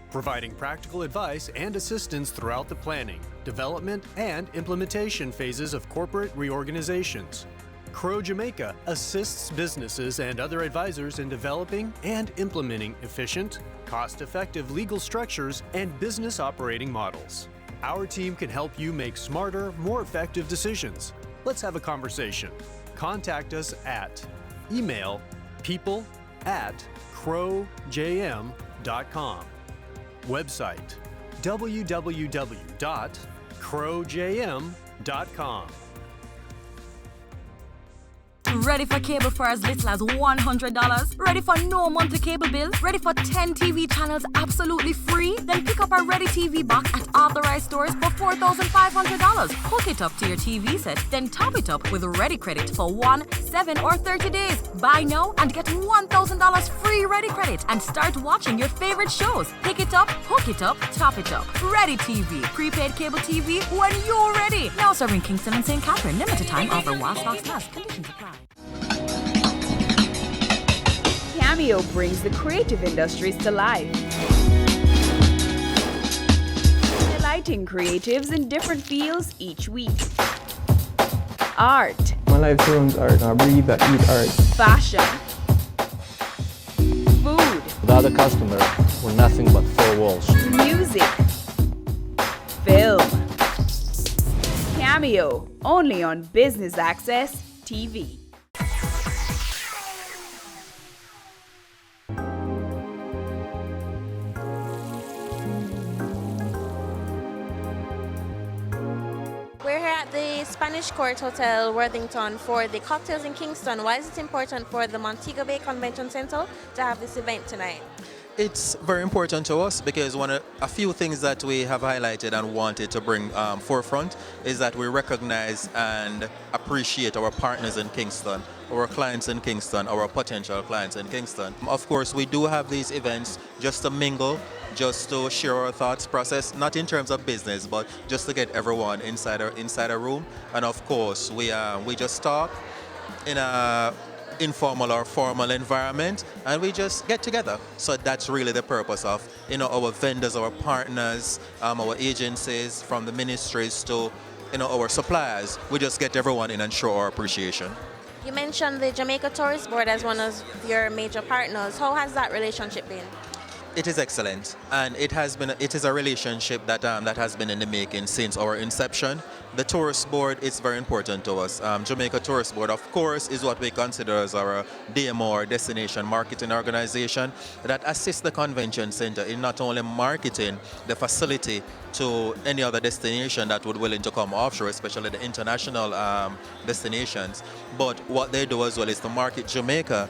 providing practical advice and assistance throughout the planning, development, and implementation phases of corporate reorganizations. Crow Jamaica assists businesses and other advisors in developing and implementing efficient, cost-effective legal structures and business operating models. Our team can help you make smarter, more effective decisions. Let's have a conversation. Contact us at email people@crowjm.com. Website www.crowjm.com. Ready for cable for as little as $100? Ready for no monthly cable bills? Ready for 10 TV channels absolutely free? Then pick up our Ready TV box at authorized stores for $4,500. Hook it up to your TV set, then top it up with Ready Credit for 1, 7, or 30 days. Buy now and get $1,000 free Ready Credit and start watching your favorite shows. Pick it up, hook it up, top it up. Ready TV. Prepaid cable TV when you're ready. Now serving Kingston and St. Catherine. Limited time offer while stocks last. Conditions apply. Cameo brings the creative industries to life. Highlighting creatives in different fields each week. Art. My life turns art. I breathe, I eat art. Fashion. Food. Without a customer, we're nothing but four walls. Music. Film. Cameo, only on Business Access TV. We're here at the Spanish Court Hotel, Worthington, for the Cocktails in Kingston. Why is it important for the Montego Bay Convention Center to have this event tonight? It's very important to us because a few things that we have highlighted and wanted to bring forefront is that we recognize and appreciate our partners in Kingston, our clients in Kingston, our potential clients in Kingston. Of course, we do have these events just to mingle, just to share our thoughts process, not in terms of business, but just to get everyone inside a room. And of course, we just talk in a informal or formal environment, and we just get together. So that's really the purpose of our vendors, our partners, our agencies, from the ministries to our suppliers. We just get everyone in and show our appreciation. You mentioned the Jamaica Tourist Board as one of your major partners. How has that relationship been? It is excellent, and it is a relationship that has been in the making since our inception. The Tourist Board is very important to us. Jamaica Tourist Board, of course, is what we consider as our DMO, or Destination Marketing Organization, that assists the convention center in not only marketing the facility to any other destination that would willing to come offshore, especially the international destinations, but what they do as well is to market Jamaica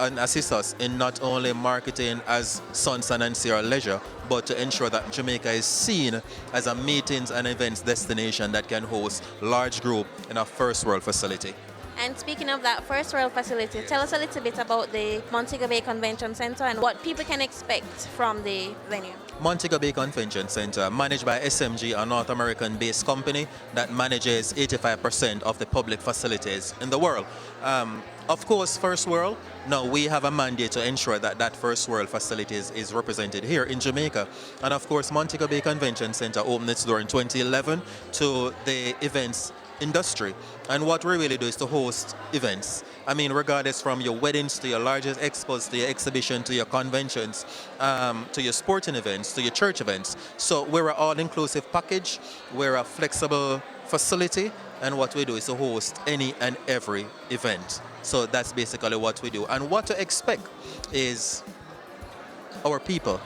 and assist us in not only marketing as Sun and Sierra Leisure, but to ensure that Jamaica is seen as a meetings and events destination that can host large group in a first world facility. And speaking of that first world facility, tell us a little bit about the Montego Bay Convention Center and what people can expect from the venue. Montego Bay Convention Center, managed by SMG, a North American-based company that manages 85% of the public facilities in the world. Of course, First World, now we have a mandate to ensure that that First World facility is represented here in Jamaica. And of course, Montego Bay Convention Center opened its door in 2011 to the events industry. And what we really do is to host events. I mean, regardless from your weddings to your largest expos, to your exhibition, to your conventions, to your sporting events, to your church events. So we're an all-inclusive package. We're a flexible facility. And what we do is to host any and every event. So that's basically what we do. And what to expect is our people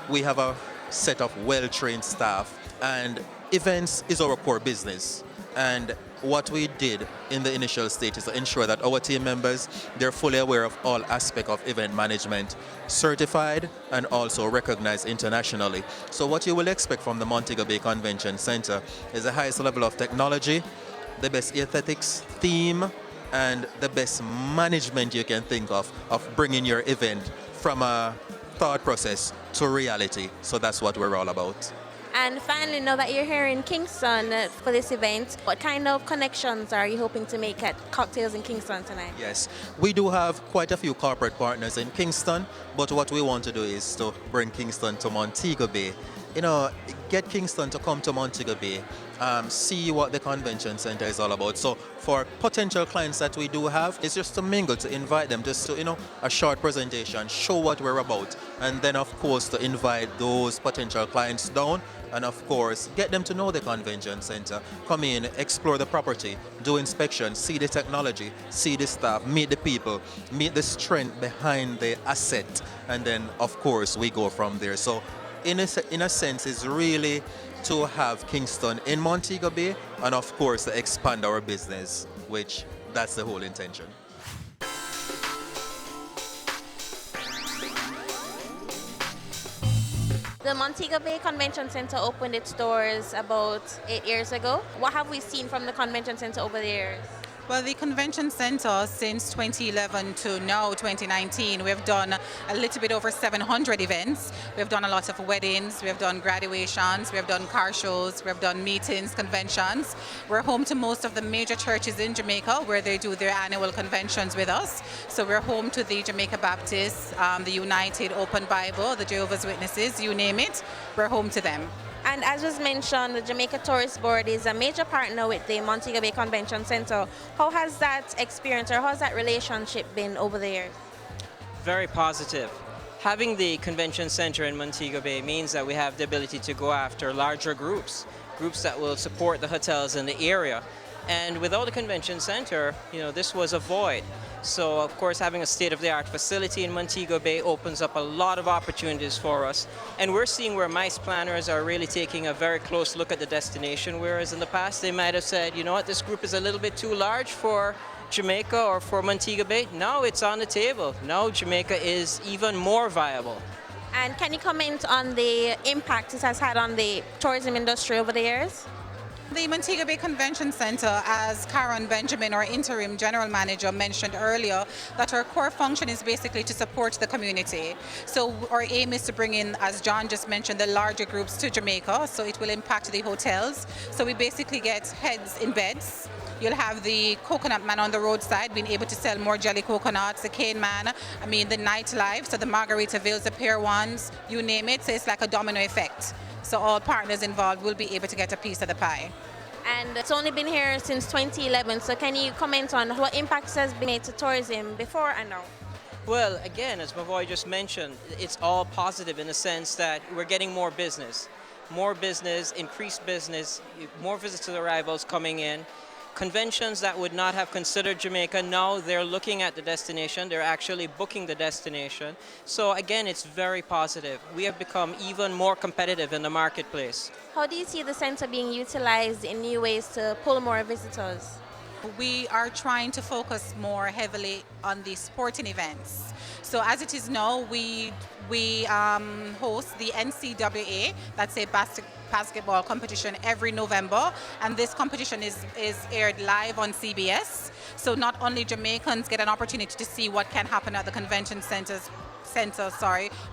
we have a set of well-trained staff, and events is our core business. And what we did in the initial stage is to ensure that our team members, they're fully aware of all aspects of event management, certified and also recognized internationally. So what you will expect from the Montego Bay Convention Center is the highest level of technology, the best aesthetics, theme, and the best management you can think of bringing your event from a thought process to reality. So that's what we're all about. And finally, now that you're here in Kingston for this event, what kind of connections are you hoping to make at Cocktails in Kingston tonight? Yes, we do have quite a few corporate partners in Kingston, but what we want to do is to bring Kingston to Montego Bay. You know, get Kingston to come to Montego Bay, see what the convention center is all about. So for potential clients that we do have, it's just to mingle, to invite them, just to, you know, a short presentation, show what we're about, and then of course to invite those potential clients down, and of course get them to know the convention center, come in, explore the property, do inspection, see the technology, see the staff, meet the people, meet the strength behind the asset, and then of course we go from there. So in a sense, it's really to have Kingston in Montego Bay, and of course to expand our business, which that's the whole intention. The Montego Bay Convention Center opened its doors about 8 years ago. What have we seen from the convention center over the years? Well, the convention center since 2011 to now 2019, we've done a little bit over 700 events. We've done a lot of weddings, we've done graduations, we've done car shows, we've done meetings, conventions. We're home to most of the major churches in Jamaica where they do their annual conventions with us. So we're home to the Jamaica Baptist, the United Open Bible, the Jehovah's Witnesses, you name it, we're home to them. And as was mentioned, the Jamaica Tourist Board is a major partner with the Montego Bay Convention Center. How has that experience or how has that relationship been over the years? Very positive. Having the convention center in Montego Bay means that we have the ability to go after larger groups that will support the hotels in the area. And without the convention center, you know, this was a void. So, of course, having a state-of-the-art facility in Montego Bay opens up a lot of opportunities for us. And we're seeing where MICE planners are really taking a very close look at the destination, whereas in the past they might have said, you know what, this group is a little bit too large for Jamaica or for Montego Bay. Now it's on the table. Now Jamaica is even more viable. And can you comment on the impact it has had on the tourism industry over the years? The Montego Bay Convention Center, as Karen Benjamin, our interim general manager, mentioned earlier, that our core function is basically to support the community. So our aim is to bring in, as John just mentioned, the larger groups to Jamaica, so it will impact the hotels. So we basically get heads in beds. You'll have the coconut man on the roadside being able to sell more jelly coconuts, the cane man, the nightlife, so the Margaritavilles, the Pier 1s, you name it, so it's like a domino effect. So all partners involved will be able to get a piece of the pie. And it's only been here since 2011, so can you comment on what impacts has been made to tourism before and now? Well, again, as Mavoy just mentioned, it's all positive in the sense that we're getting more business, increased business, more visitor arrivals coming in. Conventions that would not have considered Jamaica, now they're looking at the destination, they're actually booking the destination. So again, it's very positive. We have become even more competitive in the marketplace. How do you see the center being utilized in new ways to pull more visitors? We are trying to focus more heavily on the sporting events. So as it is now, we host the NCAA, that's a basketball competition every November, and this competition is aired live on CBS. So not only Jamaicans get an opportunity to see what can happen at the convention center,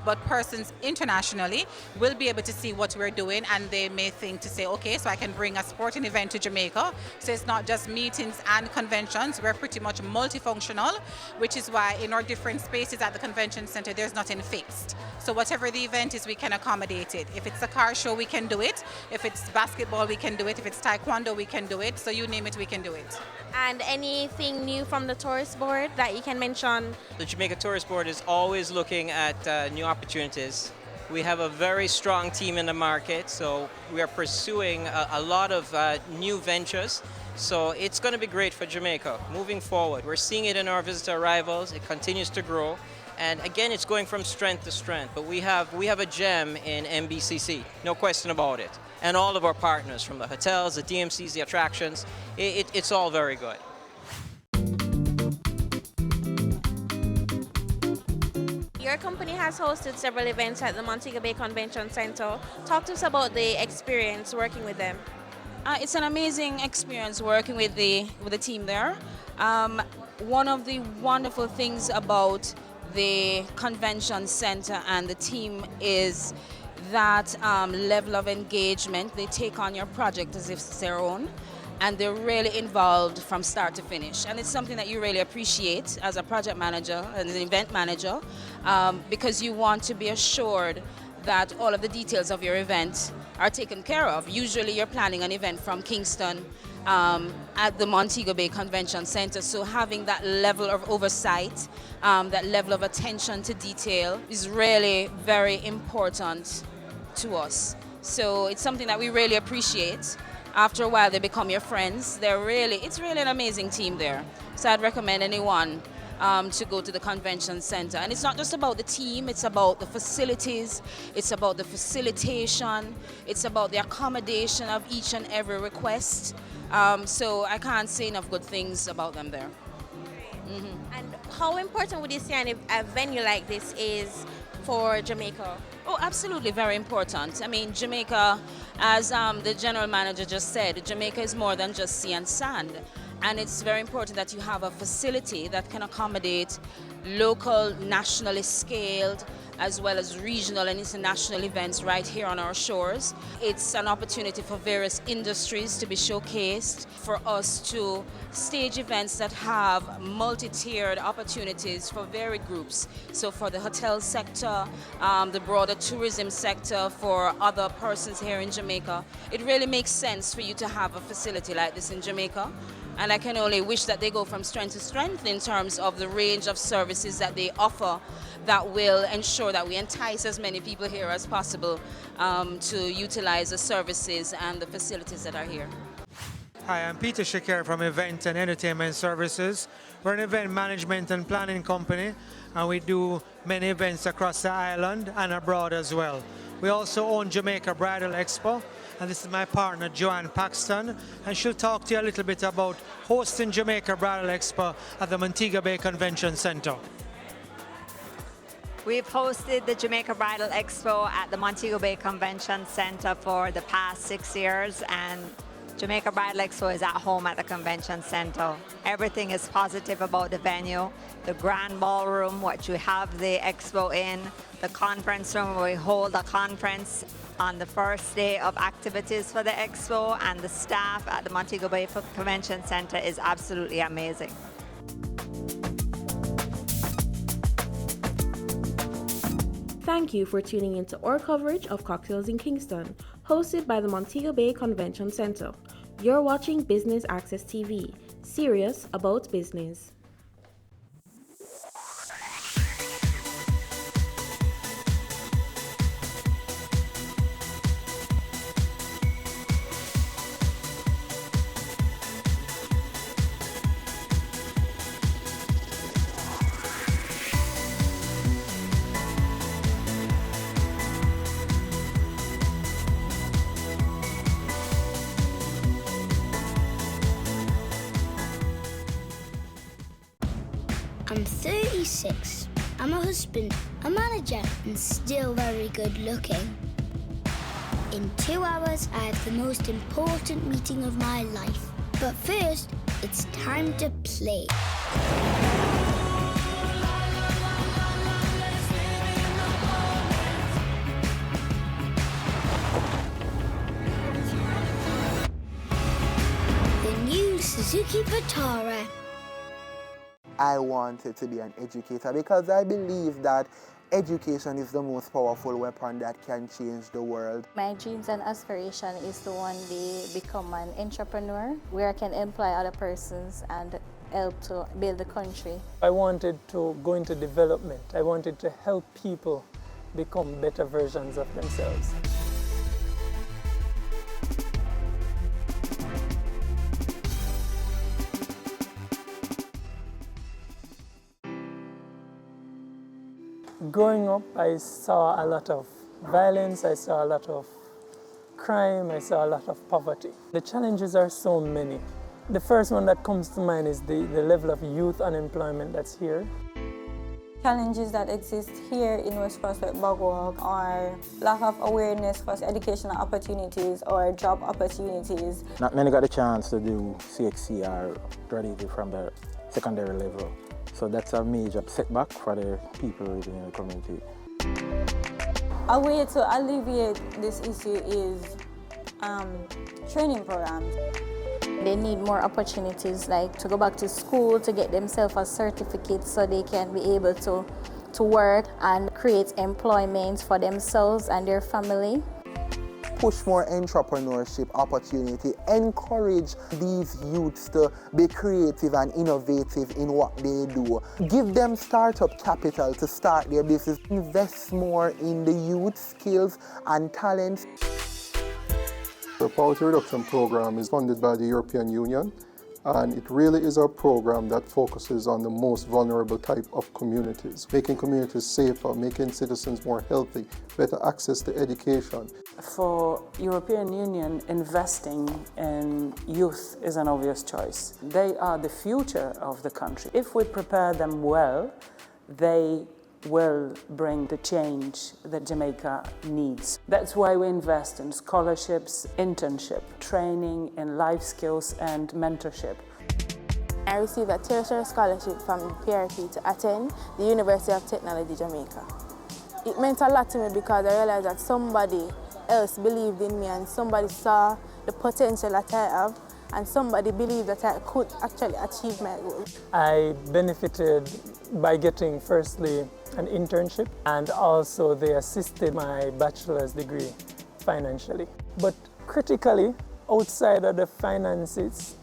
but persons internationally will be able to see what we're doing, and they may think to say, okay, so I can bring a sporting event to Jamaica. So it's not just meetings and conventions, we're pretty much multifunctional, which is why in our different spaces at the convention center, there's nothing fixed. So whatever the event is, we can accommodate it. If it's a car show, we can do it. If it's basketball, we can do it. If it's taekwondo, we can do it. So you name it, we can do it. And anything new from the tourist board that you can mention? The Jamaica Tourist Board is always looking at new opportunities. We have a very strong team in the market, so we are pursuing a lot of new ventures. So it's going to be great for Jamaica moving forward. We're seeing it in our visitor arrivals. It continues to grow. And again, it's going from strength to strength, but we have a gem in MBCC, no question about it. And all of our partners, from the hotels, the DMCs, the attractions, it's all very good. Your company has hosted several events at the Montego Bay Convention Center. Talk to us about the experience working with them. It's an amazing experience working with the team there. One of the wonderful things about the convention center and the team is that level of engagement. They take on your project as if it's their own, and they're really involved from start to finish. And it's something that you really appreciate as a project manager and an event manager, because you want to be assured that all of the details of your event are taken care of. Usually you're planning an event from Kingston at the Montego Bay Convention Center, so having that level of oversight, that level of attention to detail is really very important to us. So it's something that we really appreciate. After a while they become your friends. It's really an amazing team there. So I'd recommend anyone to go to the convention center. And it's not just about the team, it's about the facilities, it's about the facilitation, it's about the accommodation of each and every request. So I can't say enough good things about them there. And how important would you say a venue like this is for Jamaica? Oh, absolutely, very important. I mean, Jamaica, as the general manager just said, Jamaica is more than just sea and sand. And it's very important that you have a facility that can accommodate local, nationally scaled, as well as regional and international events right here on our shores. It's an opportunity for various industries to be showcased, for us to stage events that have multi-tiered opportunities for varied groups. So for the hotel sector, the broader tourism sector, for other persons here in Jamaica, it really makes sense for you to have a facility like this in Jamaica. And I can only wish that they go from strength to strength in terms of the range of services that they offer that will ensure that we entice as many people here as possible to utilize the services and the facilities that are here. Hi, I'm Peter Shakir from Event and Entertainment Services. We're an event management and planning company, and we do many events across the island and abroad as well. We also own Jamaica Bridal Expo, and this is my partner, Joanne Paxton, and she'll talk to you a little bit about hosting Jamaica Bridal Expo at the Montego Bay Convention Center. We've hosted the Jamaica Bridal Expo at the Montego Bay Convention Center for the past 6 years, and Jamaica Bridal Expo is at home at the Convention Center. Everything is positive about the venue, the grand ballroom, what you have the expo in, the conference room where we hold a conference on the first day of activities for the expo, and the staff at the Montego Bay Convention Center is absolutely amazing. Thank you for tuning into our coverage of Cocktails in Kingston, hosted by the Montego Bay Convention Center. You're watching Business Access TV, serious about business. I'm 36. I'm a husband, a manager, and still very good looking. In 2 hours, I have the most important meeting of my life. But first, it's time to play. The new Suzuki Vitara. I wanted to be an educator because I believe that education is the most powerful weapon that can change the world. My dreams and aspiration is to one day become an entrepreneur where I can employ other persons and help to build the country. I wanted to go into development. I wanted to help people become better versions of themselves. Growing up, I saw a lot of violence, I saw a lot of crime, I saw a lot of poverty. The challenges are so many. The first one that comes to mind is the level of youth unemployment that's here. Challenges that exist here in West Prospect Bogwalk are lack of awareness for educational opportunities or job opportunities. Not many got the chance to do CXC or graduate from the secondary level. So that's a major setback for the people living in the community. A way to alleviate this issue is training programs. They need more opportunities, like to go back to school to get themselves a certificate so they can be able to work and create employment for themselves and their family. Push more entrepreneurship opportunity, encourage these youths to be creative and innovative in what they do. Give them startup capital to start their business. Invest more in the youth skills and talents. The poverty reduction program is funded by the European Union, and it really is a program that focuses on the most vulnerable type of communities, making communities safer, making citizens more healthy, better access to education. For European Union, investing in youth is an obvious choice. They are the future of the country. If we prepare them well, they will bring the change that Jamaica needs. That's why we invest in scholarships, internship, training in life skills and mentorship. I received a tertiary scholarship from PRP to attend the University of Technology, Jamaica. It meant a lot to me because I realized that somebody else believed in me and somebody saw the potential that I have and somebody believed that I could actually achieve my goal. I benefited by getting firstly an internship, and also they assisted my bachelor's degree financially. But critically, outside of the finances,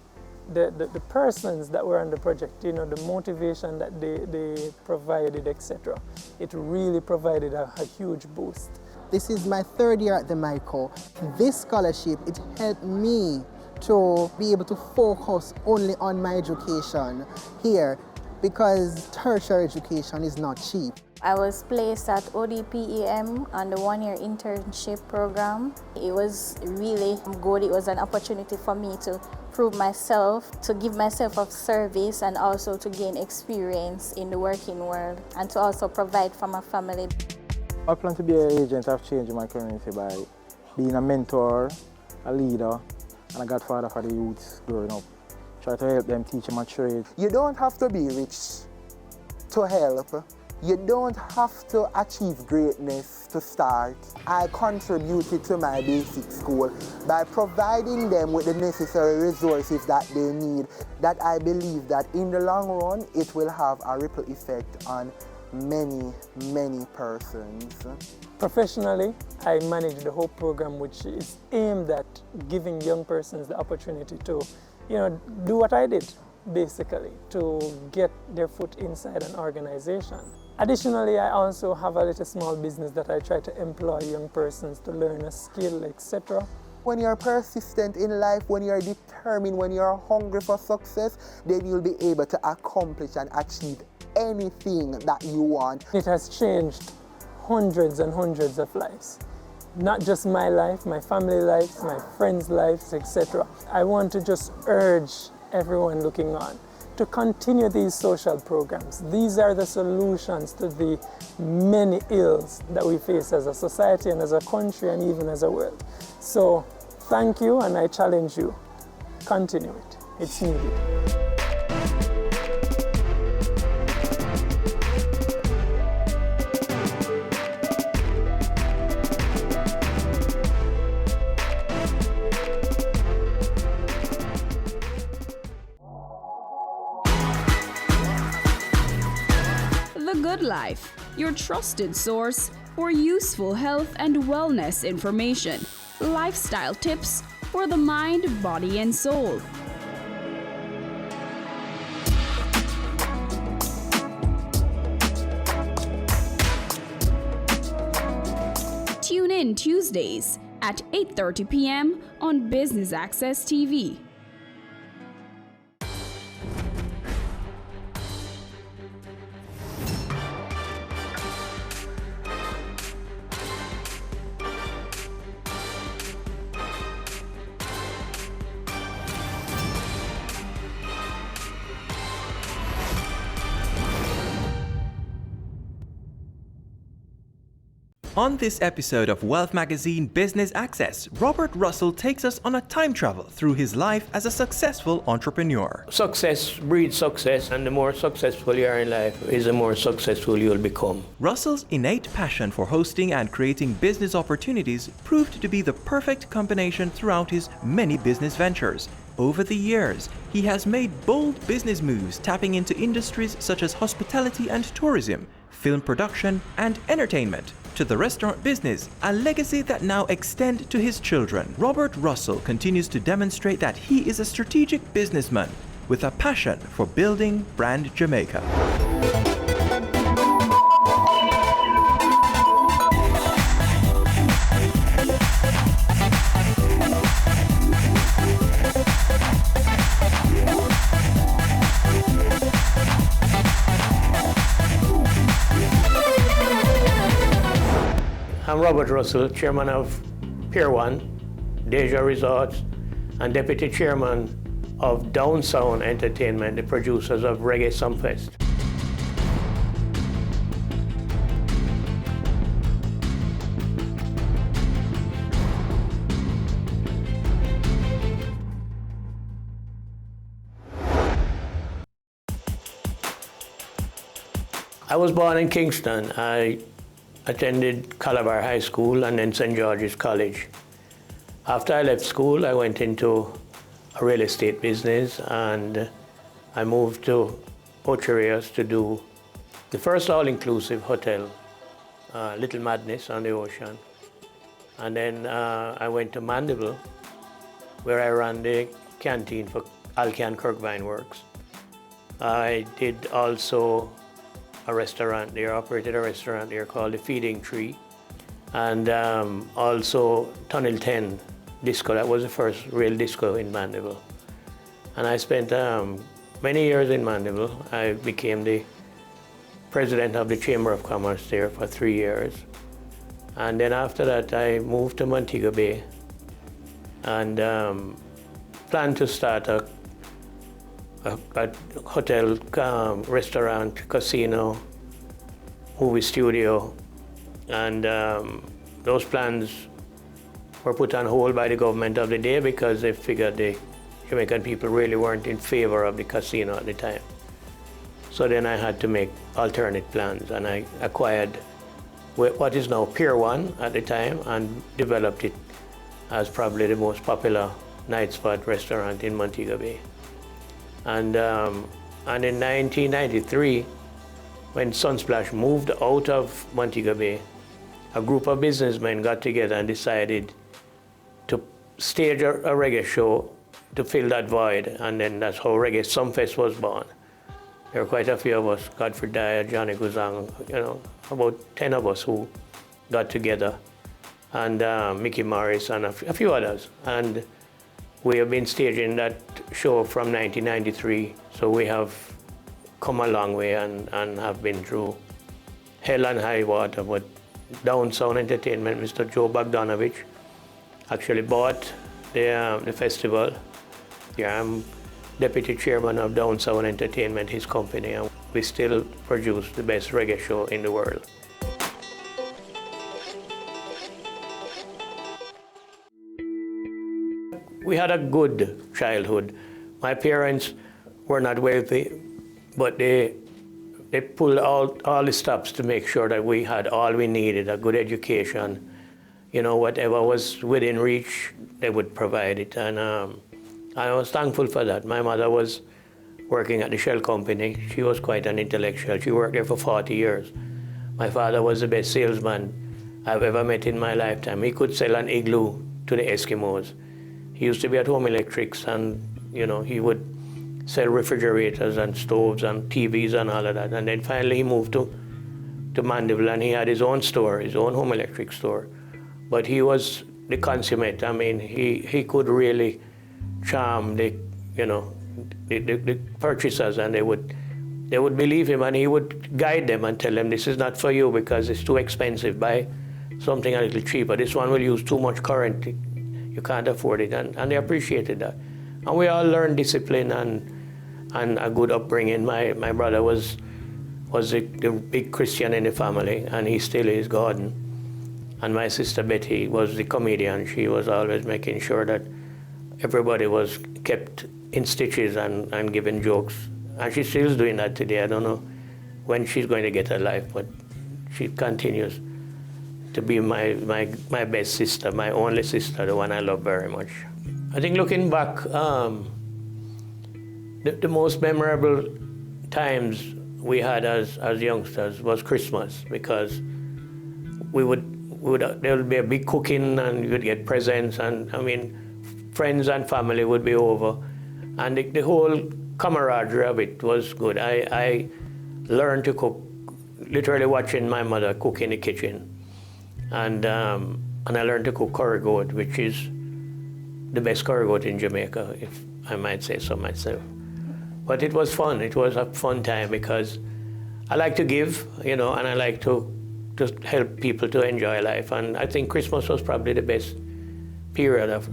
the persons that were on the project, you know, the motivation that they provided, etc., it really provided a huge boost. This is my third year at the MICO. This scholarship, it helped me to be able to focus only on my education here, because tertiary education is not cheap. I was placed at ODPEM on the one-year internship program. It was really good. It was an opportunity for me to prove myself, to give myself a service, and also to gain experience in the working world, and to also provide for my family. I plan to be an agent of change in my community by being a mentor, a leader, and a godfather for the youths growing up. Try to help them, teach them a trade. You don't have to be rich to help. You don't have to achieve greatness to start. I contributed to my basic school by providing them with the necessary resources that they need, that I believe that in the long run, it will have a ripple effect on many, many persons. Professionally, I manage the whole program, which is aimed at giving young persons the opportunity to, you know, do what I did, basically, to get their foot inside an organization. Additionally, I also have a little small business that I try to employ young persons to learn a skill, etc. When you're persistent in life, when you're determined, when you're hungry for success, then you'll be able to accomplish and achieve anything that you want. It has changed hundreds and hundreds of lives. Not just my life, my family lives, my friends' lives, etc. I want to just urge everyone looking on to continue these social programs. These are the solutions to the many ills that we face as a society and as a country and even as a world. So thank you, and I challenge you, continue it. It's needed. The Good Life, your trusted source for useful health and wellness information, lifestyle tips for the mind, body, and soul. Tune in Tuesdays at 8:30 p.m. on Business Access TV. On this episode of Wealth Magazine Business Access, Robert Russell takes us on a time travel through his life as a successful entrepreneur. Success breeds success, and the more successful you are in life is the more successful you'll become. Russell's innate passion for hosting and creating business opportunities proved to be the perfect combination throughout his many business ventures. Over the years, he has made bold business moves tapping into industries such as hospitality and tourism, film production, and entertainment. To the restaurant business, a legacy that now extends to his children. Robert Russell continues to demonstrate that he is a strategic businessman with a passion for building brand Jamaica. I'm Robert Russell, Chairman of Pier 1, Deja Resorts, and Deputy Chairman of Down Sound Entertainment, the producers of Reggae Sumfest. I was born in Kingston. I attended Calabar High School and then St. George's College. After I left school, I went into a real estate business and I moved to Ocho to do the first all-inclusive hotel, Little Madness on the ocean. And then I went to Mandeville, where I ran the canteen for Alcan Kirkvine Works. I did also a restaurant there, operated a restaurant there called the Feeding Tree, and also Tunnel 10 disco. That was the first real disco in Mandeville. And I spent many years in Mandeville. I became the president of the Chamber of Commerce there for 3 years. And then after that, I moved to Montego Bay and planned to start a hotel, restaurant, casino, movie studio, and those plans were put on hold by the government of the day because they figured the Jamaican people really weren't in favor of the casino at the time. So then I had to make alternate plans, and I acquired what is now Pier 1 at the time and developed it as probably the most popular night spot restaurant in Montego Bay. And in 1993, when Sunsplash moved out of Montego Bay, a group of businessmen got together and decided to stage a reggae show to fill that void, and then that's how Reggae Sumfest was born. There were quite a few of us, Godfrey Dyer, Johnny Guzang, about 10 of us who got together, and Mickey Morris and a few others. And we have been staging that show from 1993, so we have come a long way and have been through hell and high water. But Down Sound Entertainment, Mr. Joe Bogdanovich, actually bought the festival. Yeah, I'm deputy chairman of Down Sound Entertainment, his company, and we still produce the best reggae show in the world. We had a good childhood. My parents were not wealthy, but they pulled all the stops to make sure that we had all we needed, a good education. Whatever was within reach, they would provide it. And I was thankful for that. My mother was working at the Shell Company. She was quite an intellectual. She worked there for 40 years. My father was the best salesman I've ever met in my lifetime. He could sell an igloo to the Eskimos. He used to be at Home Electrics, and he would sell refrigerators and stoves and TVs and all of that. And then finally he moved to Mandeville, and he had his own store, his own Home Electric store. But he was the consummate. I mean, he could really charm the purchasers, and they would believe him, and he would guide them and tell them, this is not for you because it's too expensive. Buy something a little cheaper. This one will use too much current. You can't afford it, and they appreciated that. And we all learned discipline and a good upbringing. My brother was the big Christian in the family, and he still is, Gordon. And my sister Betty was the comedian. She was always making sure that everybody was kept in stitches and given jokes. And she's still doing that today. I don't know when she's going to get her life, but she continues to be my best sister, my only sister, the one I love very much. I think looking back, the most memorable times we had as youngsters was Christmas, because there would be a big cooking and you would get presents, and I mean, friends and family would be over, and the whole camaraderie of it was good. I learned to cook, literally watching my mother cook in the kitchen, and I learned to cook curry goat, which is the best curry goat in Jamaica, if I might say so myself. But it was fun. It was a fun time because I like to give, and I like to just help people to enjoy life. And I think Christmas was probably the best period of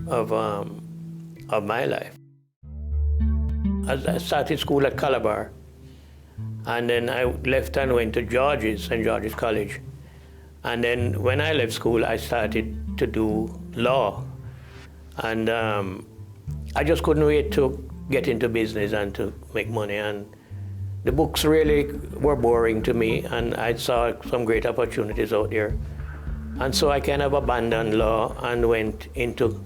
my life. I started school at Calabar, and then I left and went to St. George's College. And then when I left school, I started to do law. And I just couldn't wait to get into business and to make money. And the books really were boring to me, and I saw some great opportunities out there. And so I kind of abandoned law and went into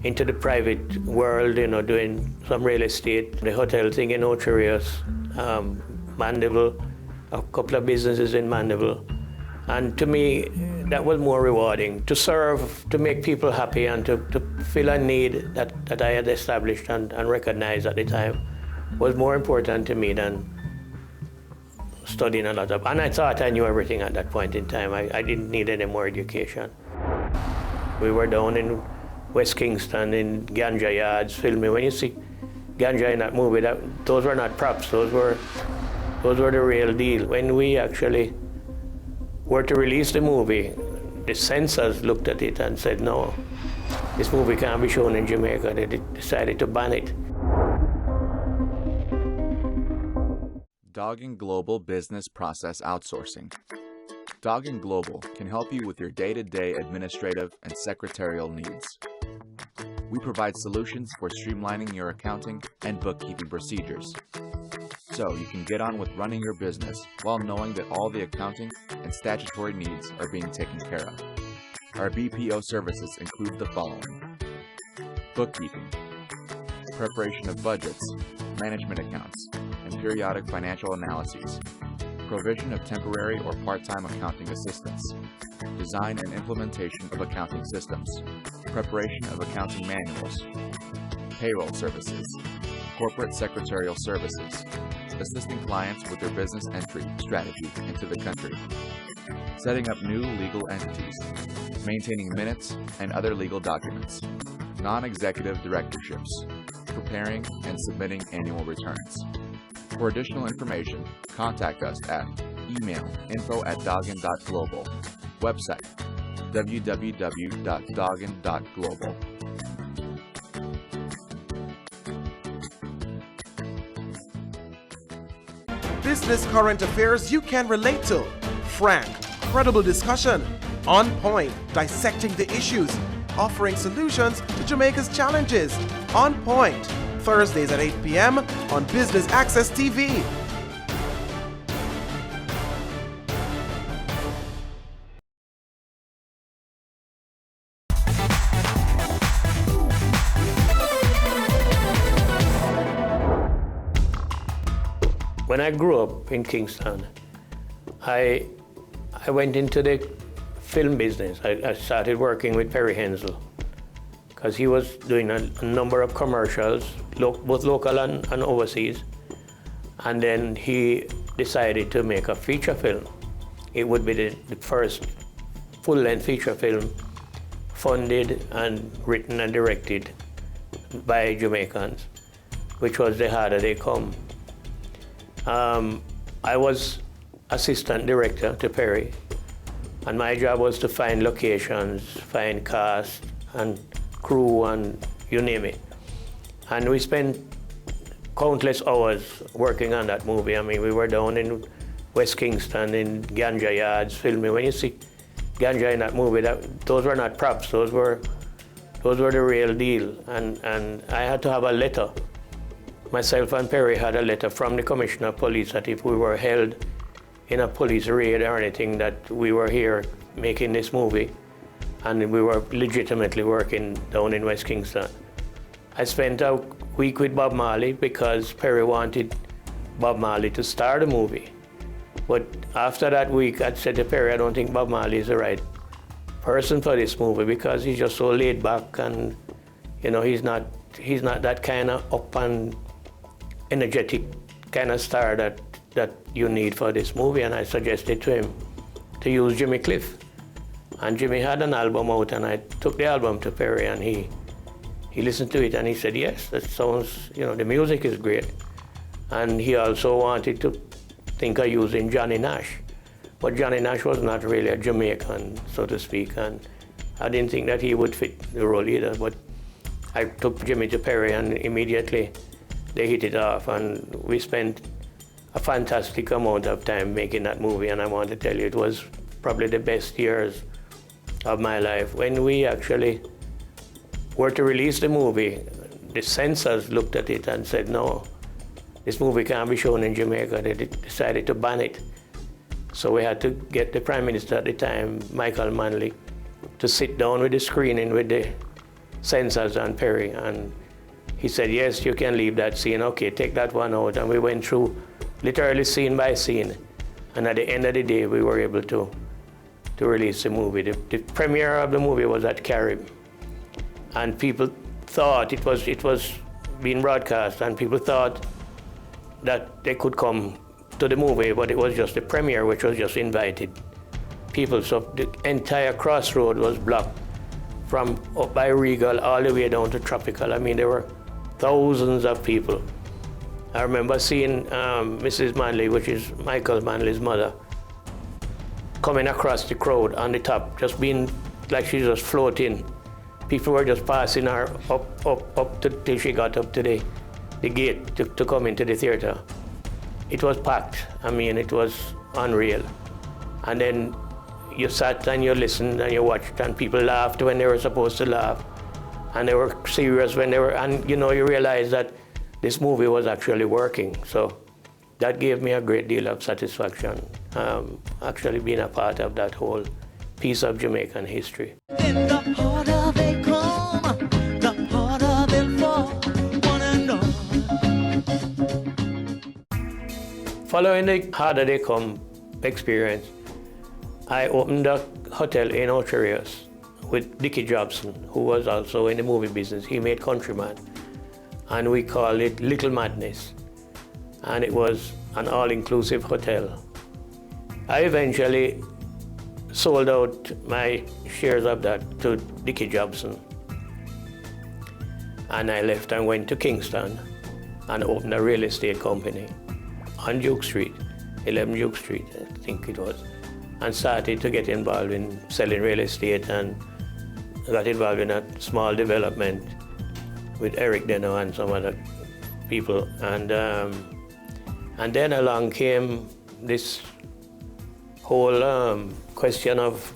the private world, doing some real estate, the hotel thing in Ocho Rios, Mandeville, a couple of businesses in Mandeville. And to me, that was more rewarding, to serve, to make people happy, and to fill a need that I had established and recognized at the time was more important to me than studying a lot of. And I thought I knew everything at that point in time. I didn't need any more education. We were down in West Kingston in ganja yards filming. When you see ganja in that movie, those were not props. Those were the real deal. When we actually were to release the movie, the censors looked at it and said, no, this movie can't be shown in Jamaica. They decided to ban it. Doggin Global Business Process Outsourcing. Doggin Global can help you with your day-to-day administrative and secretarial needs. We provide solutions for streamlining your accounting and bookkeeping procedures, so you can get on with running your business while knowing that all the accounting and statutory needs are being taken care of. Our BPO services include the following: bookkeeping, preparation of budgets, management accounts, and periodic financial analyses, provision of temporary or part-time accounting assistance, design and implementation of accounting systems, preparation of accounting manuals, payroll services, corporate secretarial services, assisting clients with their business entry strategy into the country, setting up new legal entities, maintaining minutes and other legal documents, non-executive directorships, preparing and submitting annual returns. For additional information, contact us at email info@doggin.global, website www.doggin.global. Business current affairs you can relate to. Frank, credible discussion. On point, dissecting the issues. Offering solutions to Jamaica's challenges. On Point, Thursdays at 8 p.m. on Business Access TV. When I grew up in Kingston, I went into the film business. I started working with Perry Hensel because he was doing a number of commercials, both local and overseas. And then he decided to make a feature film. It would be the first full-length feature film funded and written and directed by Jamaicans, which was The Harder They Come. I was assistant director to Perry, and my job was to find locations, find cast and crew, and you name it. And we spent countless hours working on that movie. I mean, we were down in West Kingston in ganja yards filming. When you see ganja in that movie, those were not props, those were the real deal. And I had to have a letter. Myself and Perry had a letter from the Commissioner of Police that if we were held in a police raid or anything, that we were here making this movie and we were legitimately working down in West Kingston. I spent a week with Bob Marley because Perry wanted Bob Marley to star the movie. But after that week, I said to Perry, I don't think Bob Marley is the right person for this movie because he's just so laid back and, you know, he's not that kind of up and energetic kind of star that you need for this movie. And I suggested to him to use Jimmy Cliff. And Jimmy had an album out, and I took the album to Perry, and he listened to it, and he said, yes, that sounds, you know, the music is great. And he also wanted to think of using Johnny Nash. But Johnny Nash was not really a Jamaican, so to speak, and I didn't think that he would fit the role either. But I took Jimmy to Perry, and immediately they hit it off, and we spent a fantastic amount of time making that movie, and I want to tell you, it was probably the best years of my life. When we actually were to release the movie, the censors looked at it and said, no, this movie can't be shown in Jamaica. They decided to ban it. So we had to get the Prime Minister at the time, Michael Manley, to sit down with the screening with the censors and Perry, and he said, yes, you can leave that scene. Okay, take that one out. And we went through literally scene by scene. And at the end of the day, we were able to release the movie. The premiere of the movie was at Carib. And people thought it was being broadcast, and people thought that they could come to the movie, but it was just the premiere, which was just invited people. So the entire crossroad was blocked from up by Regal all the way down to Tropical. I mean, there were thousands of people. I remember seeing Mrs. Manley, which is Michael Manley's mother, coming across the crowd on the top, just being like she's just floating. People were just passing her up till she got up to the gate to come into the theater. It was packed. I mean, it was unreal. And then you sat and you listened and you watched, and people laughed when they were supposed to laugh, and they were serious when they were, and you know, you realize that this movie was actually working. So that gave me a great deal of satisfaction, actually being a part of that whole piece of Jamaican history. In the harder they come, the harder they'll fall, one and all. Following the Harder They Come experience, I opened a hotel in Ocho Rios with Dickie Jobson, who was also in the movie business. He made Countryman, and we called it Little Madness, and it was an all-inclusive hotel. I eventually sold out my shares of that to Dickie Jobson, and I left and went to Kingston and opened a real estate company on Duke Street, 11 Duke Street, I think it was, and started to get involved in selling real estate, and got involved in a small development with Eric Deno and some other people. And then along came this whole question of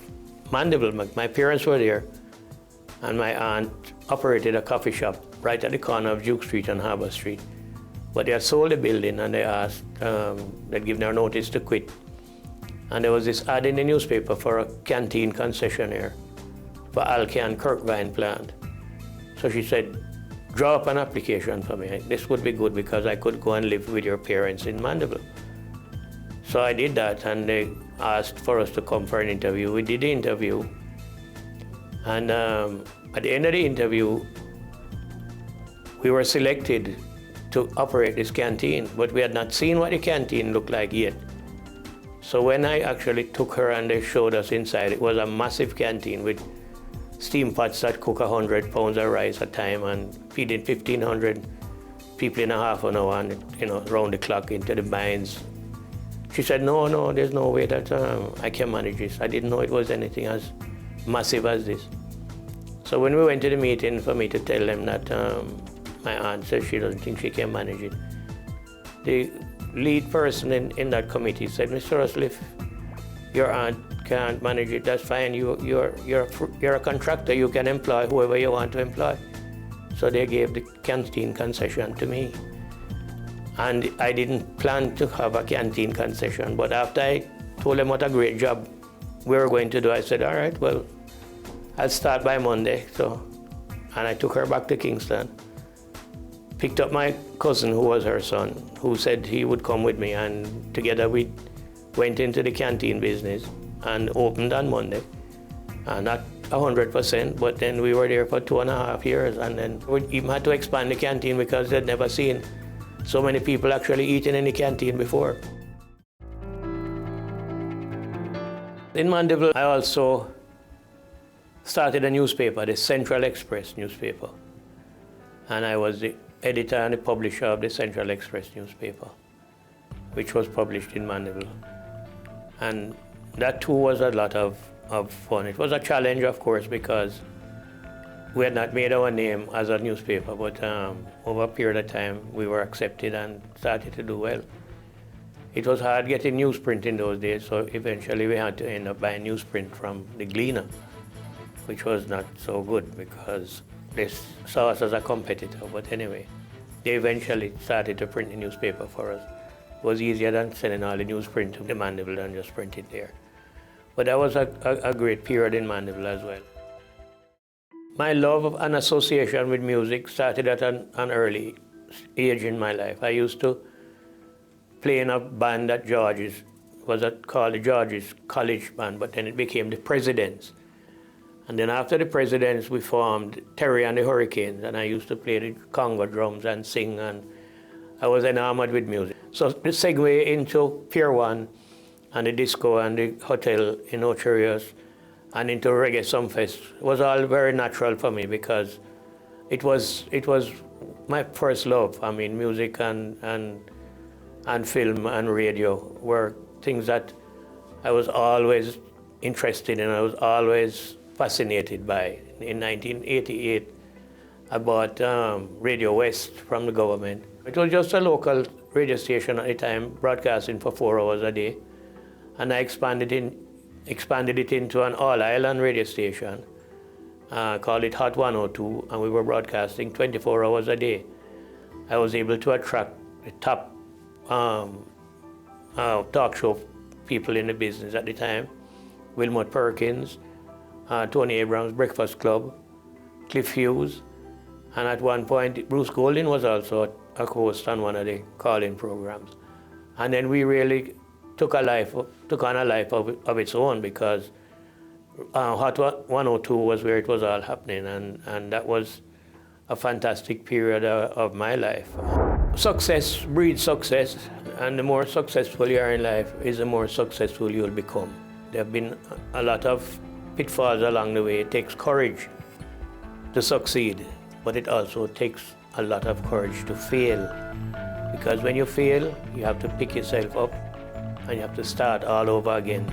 Mandeville. My parents were there, and my aunt operated a coffee shop right at the corner of Duke Street and Harbour Street. But they had sold the building, and they asked, they'd given their notice to quit. And there was this ad in the newspaper for a canteen concessionaire for Alcan Kirkvine plant. So she said, draw up an application for me. This would be good because I could go and live with your parents in Mandeville. So I did that, and they asked for us to come for an interview. We did the interview, and at the end of the interview, we were selected to operate this canteen, but we had not seen what the canteen looked like yet. So when I actually took her and they showed us inside, it was a massive canteen with steam pots that cook 100 pounds of rice at a time and feeding 1,500 people in a half an hour, and, you know, round the clock into the mines. She said, no, there's no way that I can manage this. I didn't know it was anything as massive as this. So when we went to the meeting for me to tell them that my aunt says she doesn't think she can manage it, the lead person in that committee said, Mr. Russell, your aunt can't manage it, that's fine. You're a contractor, you can employ whoever you want to employ. So they gave the canteen concession to me. And I didn't plan to have a canteen concession, but after I told them what a great job we were going to do, I said, all right, well, I'll start by Monday. And I took her back to Kingston, picked up my cousin who was her son, who said he would come with me, and together we went into the canteen business and opened on Monday. Not 100%, but then we were there for 2.5 years, and then we even had to expand the canteen because they'd never seen so many people actually eating in the canteen before. In Mandeville, I also started a newspaper, the Central Express newspaper. And I was the editor and the publisher of the Central Express newspaper, which was published in Mandeville. And that too was a lot of fun. It was a challenge, of course, because we had not made our name as a newspaper, but over a period of time, we were accepted and started to do well. It was hard getting newsprint in those days, so eventually we had to end up buying newsprint from the Gleaner, which was not so good because they saw us as a competitor. But anyway, they eventually started to print the newspaper for us. It was easier than sending all the newsprint to the Mandeville and just print it there. But that was a great period in Mandeville as well. My love and association with music started at an early age in my life. I used to play in a band at George's. It was called the George's College Band, but then it became the Presidents. And then after the Presidents, we formed Terry and the Hurricanes, and I used to play the conga drums and sing, and I was enamored with music. So the segue into Pier 1 and the disco and the hotel in Ocho Rios and into Reggae Sumfest was all very natural for me because it was my first love. I mean, music and film and radio were things that I was always interested in. I was always fascinated by. In 1988, I bought Radio West from the government. It was just a local radio station at the time, broadcasting for 4 hours a day. And I expanded it into an all-island radio station, called it Hot 102, and we were broadcasting 24 hours a day. I was able to attract the top talk show people in the business at the time: Wilmot Perkins, Tony Abrams' Breakfast Club, Cliff Hughes, and at one point Bruce Golding was also a host on one of the call-in programs. And then we really took on a life of its own because Hot 102 was where it was all happening, and that was a fantastic period of my life. Success breeds success, and the more successful you are in life is the more successful you'll become. There have been a lot of pitfalls along the way. It takes courage to succeed, but it also takes a lot of courage to fail. Because when you fail, you have to pick yourself up and you have to start all over again.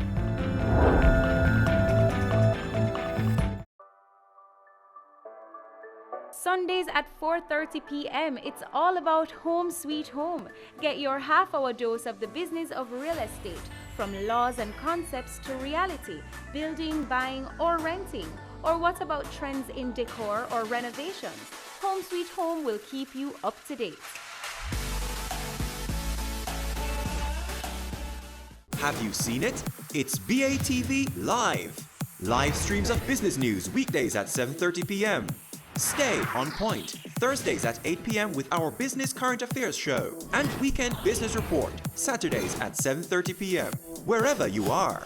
Sundays at 4:30 p.m. It's all about Home Sweet Home. Get your half-hour dose of the business of real estate, from laws and concepts to reality, building, buying, or renting. Or what about trends in decor or renovations? Home Sweet Home will keep you up to date. Have you seen it? It's BATV Live. Live streams of business news weekdays at 7:30 p.m. Stay on point Thursdays at 8 p.m. with our Business Current Affairs show, and Weekend Business Report Saturdays at 7:30 p.m. Wherever you are.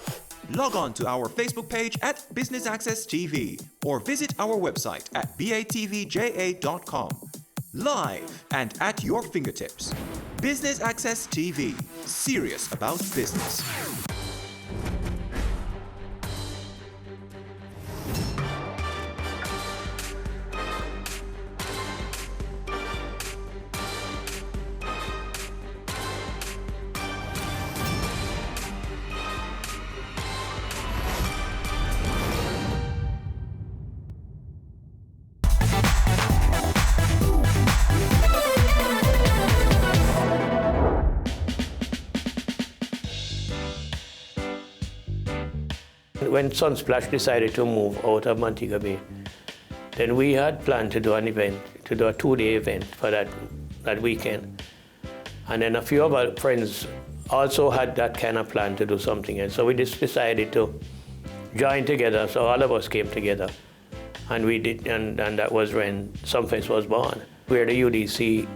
Log on to our Facebook page at Business Access TV or visit our website at batvja.com. Live and at your fingertips. Business Access TV. Serious about business. When Sunsplash decided to move out of Montego Bay, then we had planned to do an event, to do a 2-day event for that weekend. And then a few of our friends also had that kind of plan to do something else. So we just decided to join together, so all of us came together. And we did, and that was when Sunfest was born, where the UDC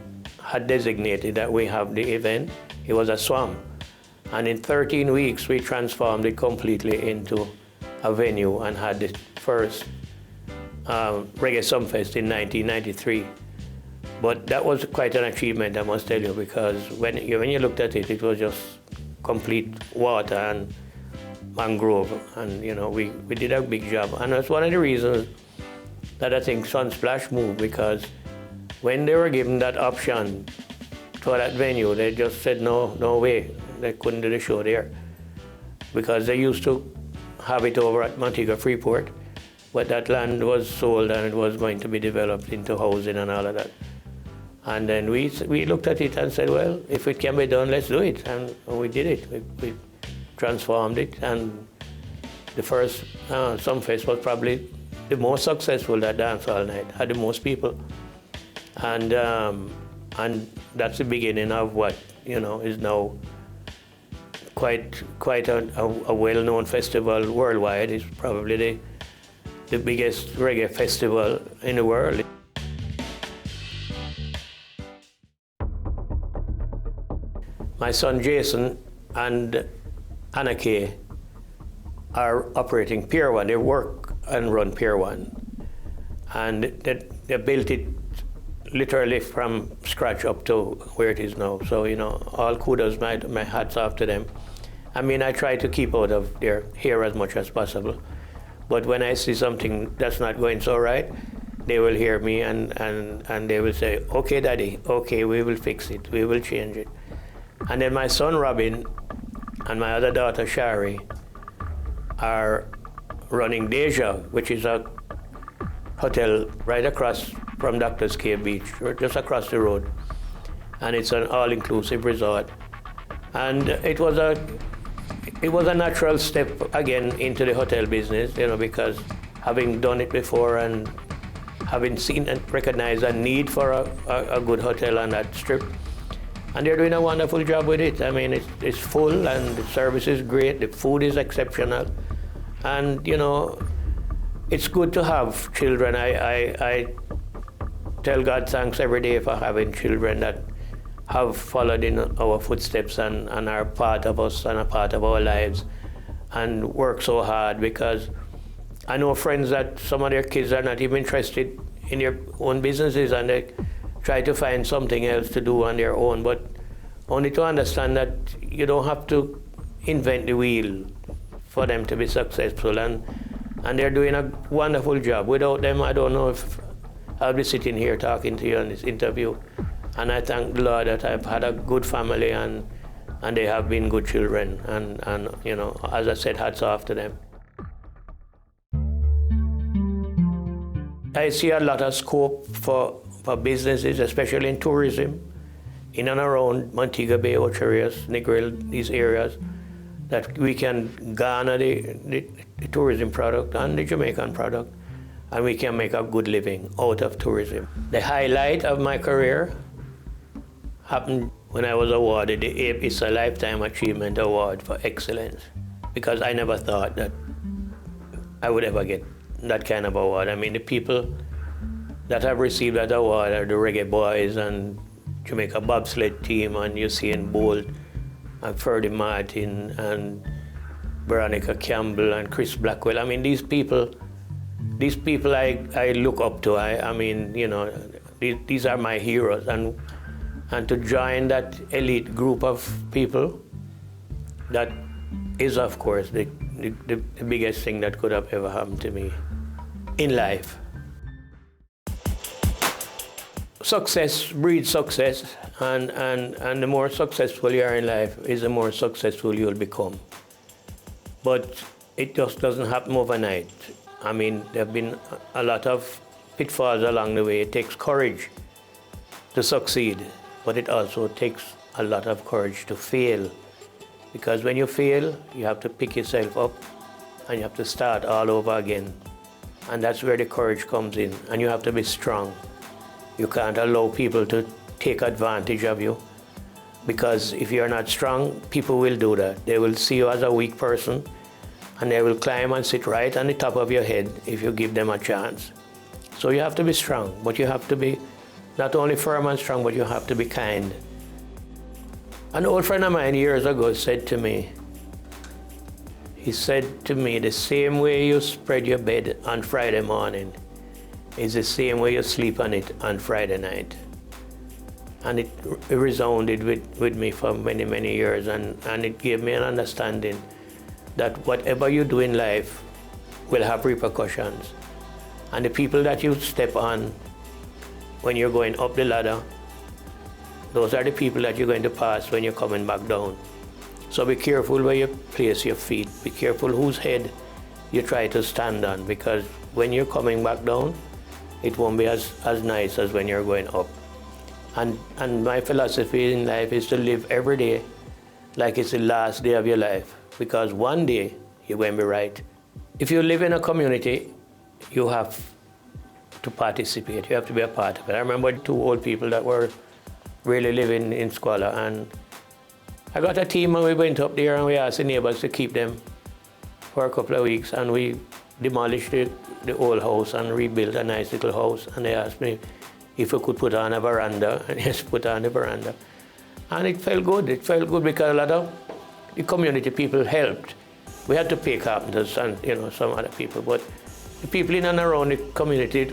had designated that we have the event. It was a swamp. And in 13 weeks, we transformed it completely into a venue and had the first Reggae Sunfest in 1993. But that was quite an achievement, I must tell you, because when you looked at it, it was just complete water and mangrove. And, you know, we did a big job. And that's one of the reasons that I think Sunsplash moved, because when they were given that option for that venue, they just said, no way, they couldn't do the show there. Because they used to have it over at Montego Freeport, but that land was sold and it was going to be developed into housing and all of that. And then we looked at it and said, well, if it can be done, let's do it. And we did it. We transformed it. And the first Sunfest was probably the most successful that dance all night, had the most people. And that's the beginning of what, you know, is now quite a well-known festival worldwide. It's probably the biggest reggae festival in the world. My son Jason and Anna Kay are operating Pier 1. They work and run Pier 1. And they built it literally from scratch up to where it is now. So, you know, all kudos, my hats off to them. I mean, I try to keep out of their hair as much as possible. But when I see something that's not going so right, they will hear me and they will say, okay, Daddy, okay, we will fix it, we will change it. And then my son Robin and my other daughter Shari are running Deja, which is a hotel right across from Doctor's Cave Beach, or just across the road. And it's an all-inclusive resort. And it was a natural step again into the hotel business, you know, because having done it before and having seen and recognized a need for a good hotel on that strip. And they're doing a wonderful job with it. I mean, it's full and the service is great, the food is exceptional. And, you know, it's good to have children. I tell God thanks every day for having children that have followed in our footsteps and are part of us and a part of our lives and work so hard, because I know friends that some of their kids are not even interested in their own businesses and they try to find something else to do on their own, but only to understand that you don't have to invent the wheel for them to be successful, and they're doing a wonderful job. Without them, I don't know if I'll be sitting here talking to you on this interview. And I thank the Lord that I've had a good family and they have been good children. And you know, as I said, hats off to them. I see a lot of scope for businesses, especially in tourism, in and around Montego Bay, Ocherius, Negril, these areas, that we can garner the tourism product and the Jamaican product, and we can make a good living out of tourism. The highlight of my career happened when I was awarded the It's a Lifetime Achievement Award for Excellence, because I never thought that I would ever get that kind of award. I mean, the people that have received that award are the Reggae Boys and Jamaica Bobsled Team and Usain Bolt and Ferdy Martin and Veronica Campbell and Chris Blackwell. I mean, these people I look up to. I mean, you know, these are my heroes. And to join that elite group of people, that is, of course, the biggest thing that could have ever happened to me in life. Success breeds success, and the more successful you are in life is the more successful you'll become. But it just doesn't happen overnight. I mean, there have been a lot of pitfalls along the way. It takes courage to succeed, but it also takes a lot of courage to fail. Because when you fail, you have to pick yourself up and you have to start all over again. And that's where the courage comes in, and you have to be strong. You can't allow people to take advantage of you, because if you're not strong, people will do that. They will see you as a weak person, and they will climb and sit right on the top of your head if you give them a chance. So you have to be strong, but you have to be not only firm and strong, but you have to be kind. An old friend of mine years ago said to me, the same way you spread your bed on Friday morning is the same way you sleep on it on Friday night. And it resounded with me for many, many years, and it gave me an understanding that whatever you do in life will have repercussions. And the people that you step on when you're going up the ladder, those are the people that you're going to pass when you're coming back down. So be careful where you place your feet. Be careful whose head you try to stand on, because when you're coming back down, it won't be as nice as when you're going up. And my philosophy in life is to live every day like it's the last day of your life, because one day you're going to be right. If you live in a community, you have to participate. You have to be a part of it. I remember 2 old people that were really living in squalor, and I got a team and we went up there and we asked the neighbors to keep them for a couple of weeks, and we demolished the old house and rebuilt a nice little house, and they asked me if we could put on a veranda, and yes, put on the veranda. And it felt good. It felt good because a lot of the community people helped. We had to pay carpenters and some other people, but the people in and around the community,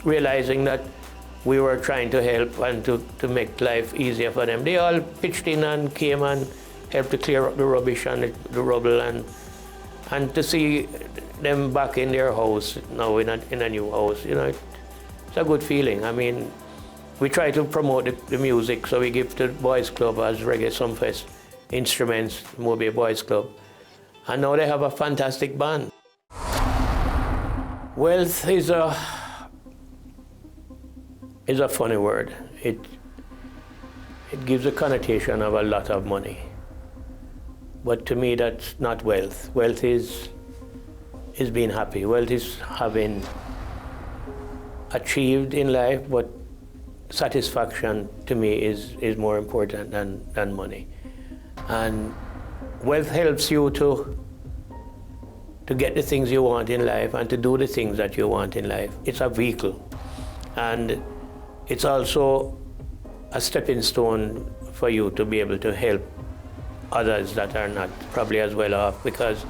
realizing that we were trying to help and to make life easier for them, they all pitched in and came and helped to clear up the rubbish and the rubble, and to see them back in their house now in a new house, it's a good feeling. I mean, we try to promote the music, so we give to Boys Club as Reggae Sumfest instruments, Mobile Boys Club, and now they have a fantastic band. Wealth is a funny word. It gives a connotation of a lot of money. But to me, that's not wealth. Wealth is being happy. Wealth is having achieved in life, but satisfaction to me is more important than money. And wealth helps you to get the things you want in life and to do the things that you want in life. It's a vehicle. And it's also a stepping stone for you to be able to help others that are not probably as well off, because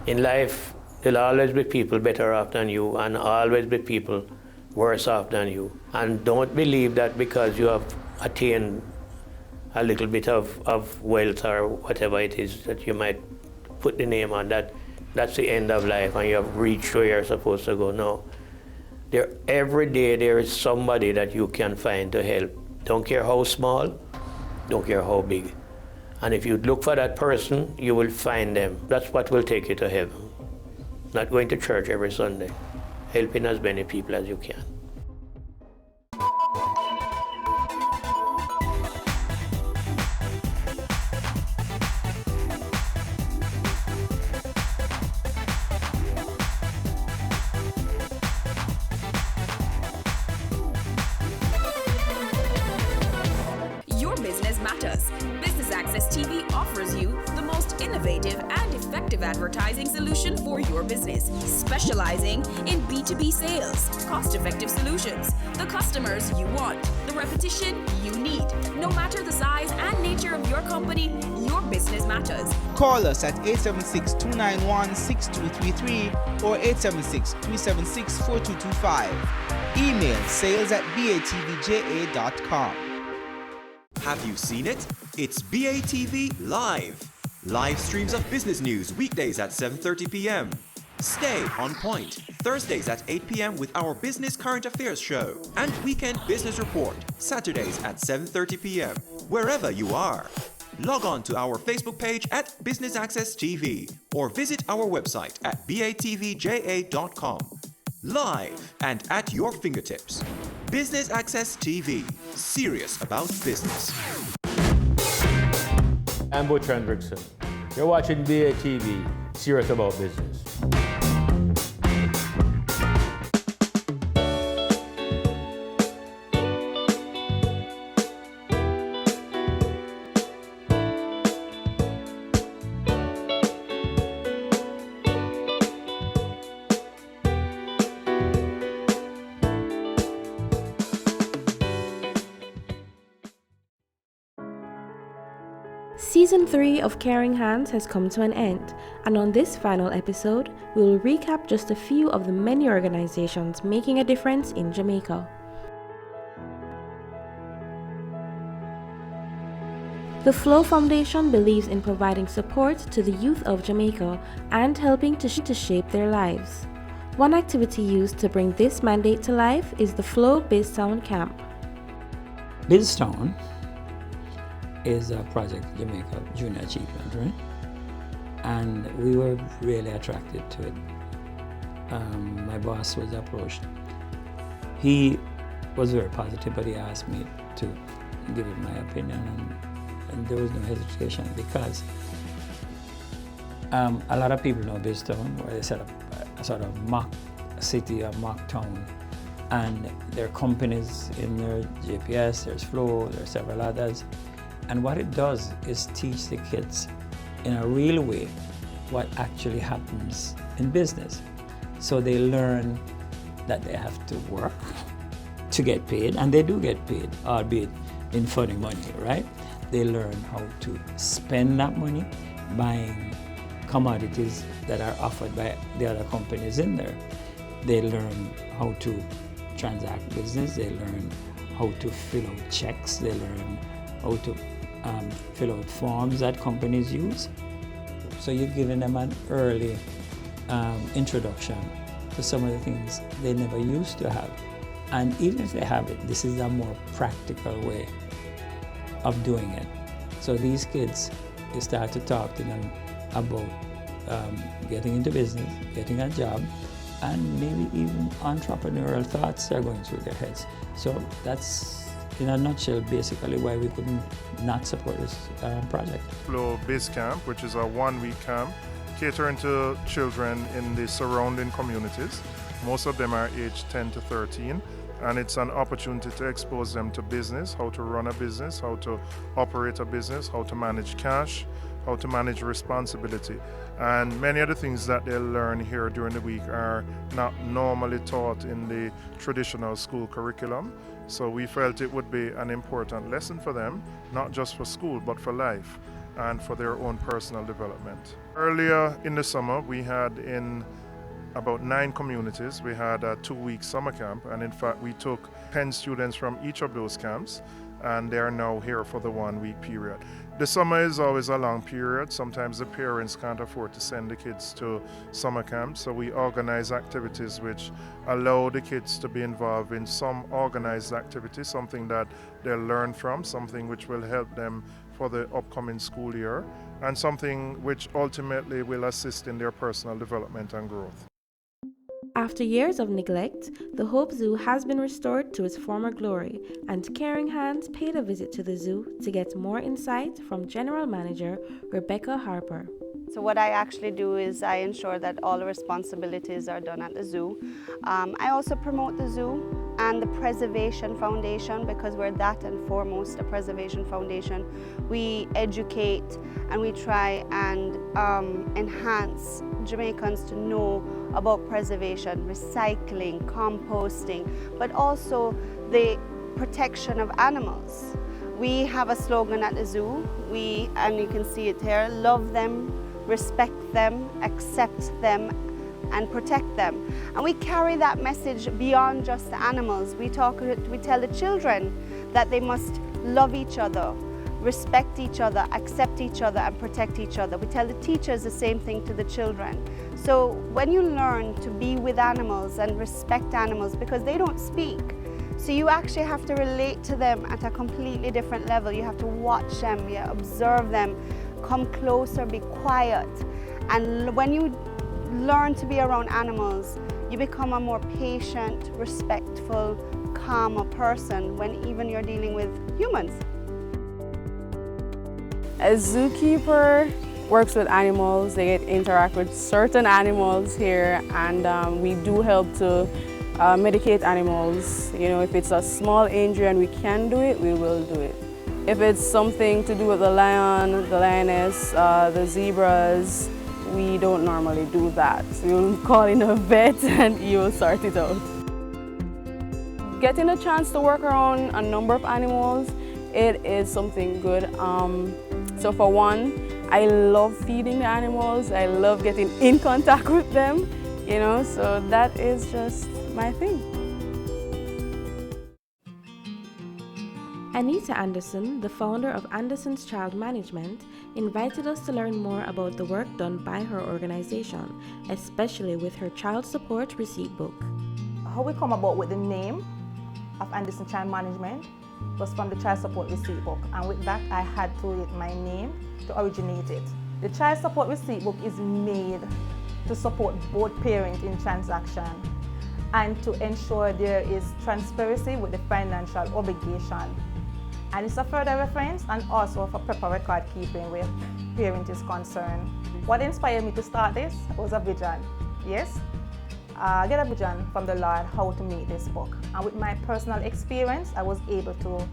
in life there'll always be people better off than you and always be people worse off than you. And don't believe that because you have attained a little bit of wealth or whatever it is that you might put the name on, that's the end of life and you have reached where you're supposed to go. No. Every day there is somebody that you can find to help. Don't care how small, don't care how big. And if you look for that person, you will find them. That's what will take you to heaven. Not going to church every Sunday, helping as many people as you can. Advertising solution for your business, specializing in B2B sales, cost-effective solutions, the customers you want, the repetition you need. No matter the size and nature of your company, your business matters. Call us at 876-291-6233 or 876-376-4225. Email sales@batvja.com. Have you seen it? It's BATV Live. Live streams of business news weekdays at 7:30 p.m. Stay on point Thursdays at 8 p.m. with our Business Current Affairs show, and Weekend Business Report Saturdays at 7:30 p.m. wherever you are. Log on to our Facebook page at Business Access TV or visit our website at batvja.com. Live and at your fingertips. Business Access TV. Serious about business. I'm Butch Hendrickson. You're watching BATV, serious about business. Season 3 of Caring Hands has come to an end, and on this final episode, we will recap just a few of the many organizations making a difference in Jamaica. The Flow Foundation believes in providing support to the youth of Jamaica and helping to shape their lives. One activity used to bring this mandate to life is the Flow BizTown Camp. BizTown is a Project Jamaica Junior Achievement, right? And we were really attracted to it. My boss was approached. He was very positive, but he asked me to give it my opinion, and there was no hesitation because a lot of people know BizTown, where they set up a sort of mock city or mock town, and there are companies in there, GPS, there's Flow, there's several others. And what it does is teach the kids in a real way what actually happens in business. So they learn that they have to work to get paid, and they do get paid, albeit in funny money, right? They learn how to spend that money buying commodities that are offered by the other companies in there. They learn how to transact business, they learn how to fill out checks, they learn how to fill out forms that companies use. So you're giving them an early introduction to some of the things they never used to have. And even if they have it, this is a more practical way of doing it. So these kids, you start to talk to them about getting into business, getting a job, and maybe even entrepreneurial thoughts are going through their heads. So that's, in a nutshell, basically why we couldn't not support this project. Flow Biz Camp, which is a one-week camp catering to children in the surrounding communities. Most of them are aged 10 to 13, and it's an opportunity to expose them to business, how to run a business, how to operate a business, how to manage cash, how to manage responsibility. And many of the things that they learn here during the week are not normally taught in the traditional school curriculum. So we felt it would be an important lesson for them, not just for school, but for life and for their own personal development. Earlier in the summer, we had in about 9 communities, we had a 2-week summer camp, and in fact we took 10 students from each of those camps, and they are now here for the 1-week period. The summer is always a long period. Sometimes the parents can't afford to send the kids to summer camps, so we organize activities which allow the kids to be involved in some organized activity, something that they'll learn from, something which will help them for the upcoming school year, and something which ultimately will assist in their personal development and growth. After years of neglect, the Hope Zoo has been restored to its former glory, and Caring Hands paid a visit to the zoo to get more insight from General Manager Rebecca Harper. So what I actually do is I ensure that all the responsibilities are done at the zoo. I also promote the zoo and the Preservation Foundation, because we're that and foremost a preservation foundation. We educate and we try and enhance Jamaicans to know about preservation, recycling, composting, but also the protection of animals. We have a slogan at the zoo, and you can see it here, love them, respect them, accept them, and protect them. And we carry that message beyond just the animals. We tell the children that they must love each other, respect each other, accept each other, and protect each other. We tell the teachers the same thing to the children. So when you learn to be with animals and respect animals, because they don't speak, so you actually have to relate to them at a completely different level. You have to watch them, you observe them, come closer, be quiet. And when you learn to be around animals, you become a more patient, respectful, calmer person when even you're dealing with humans. As zookeeper, works with animals. They get interact with certain animals here, and we do help to medicate animals. You know, if it's a small injury and we can do it, we will do it. If it's something to do with the lion, the lioness, the zebras, we don't normally do that. So you'll call in a vet and you will sort it out. Getting a chance to work around a number of animals, it is something good. So for one, I love feeding the animals. I love getting in contact with them, you know, so that is just my thing. Anita Anderson, the founder of Anderson's Child Management, invited us to learn more about the work done by her organization, especially with her child support receipt book. How we come about with the name of Anderson Child Management was from the child support receipt book, and with that I had to put my name to originate it. The child support receipt book is made to support both parents in transaction and to ensure there is transparency with the financial obligation. And it's a further reference and also for proper record keeping where parent is concerned. What inspired me to start this was a vision. Yes, I get a vision from the Lord how to make this book. And with my personal experience, I was able to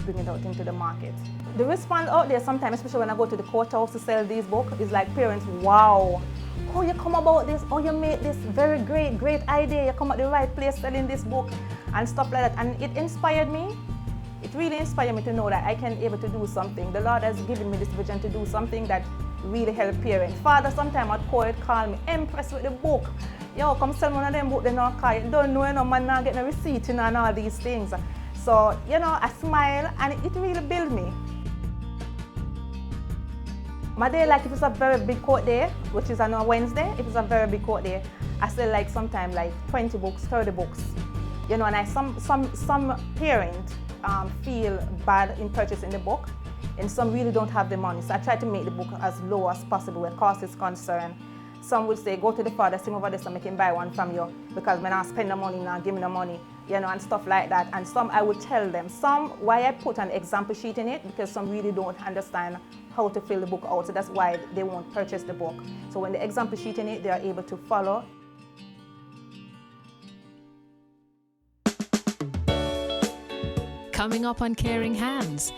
bring it out into the market. The response out there sometimes, especially when I go to the courthouse to sell these books, is like parents, wow, how you come about this, how you made this very great idea, you come at the right place selling this book and stuff like that. And it inspired me. It really inspired me to know that I can be able to do something. The Lord has given me this vision to do something that really help parents. Father, sometimes at court call me, impressed with the book. Yo, come sell one of them books, they not call you. Don't know, you know, man not getting a receipt, you know, and all these things. So, you know, I smile and it really built me. My day, like if it's a very big court day, which is on a Wednesday, if it's a very big court day, I sell like sometimes like 20 books, 30 books. You know, and some parents feel bad in purchasing the book, and some really don't have the money. So I try to make the book as low as possible where cost is concerned. Some will say, go to the father, see him over there so make him buy one from you because when I spend the money now, give me the money, you know, and stuff like that. And some I will tell them, some why I put an example sheet in it, because some really don't understand how to fill the book out. So that's why they won't purchase the book. So when the example sheet in it, they are able to follow. Coming up on Caring Hands.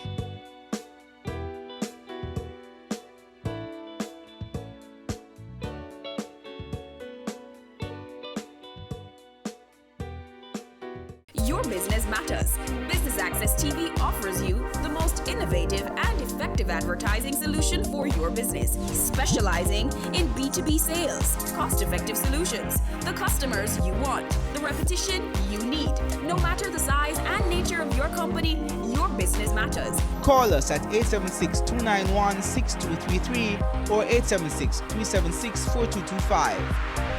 Your business matters. Business Access TV offers you the most innovative and effective advertising solution for your business, specializing in B2B sales, cost-effective solutions, the customers you want, the repetition you need. No matter the size and nature of your company, your business matters. Call us at 876-291-6233 or 876-376-4225.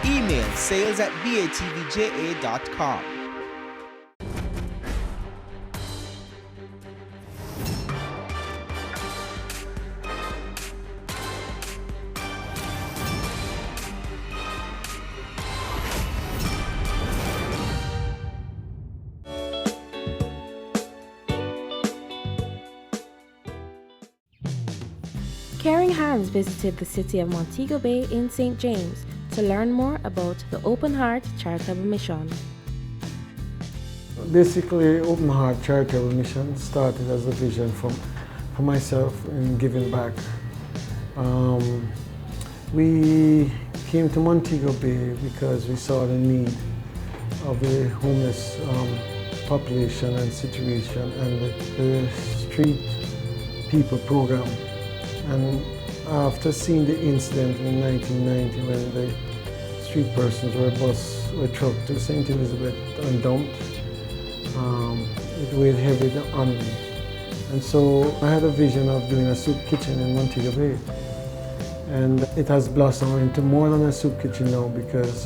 Email sales@batvja.com. Caring Hands visited the city of Montego Bay in St. James to learn more about the Open Heart Charitable Mission. Basically, Open Heart Charitable Mission started as a vision for myself in giving back. We came to Montego Bay because we saw the need of the homeless population and situation and the street people program. And after seeing the incident in 1990 when the street persons were trucked to St. Elizabeth and dumped, it weighed heavy on me. And so I had a vision of doing a soup kitchen in Montego Bay. And it has blossomed into more than a soup kitchen now because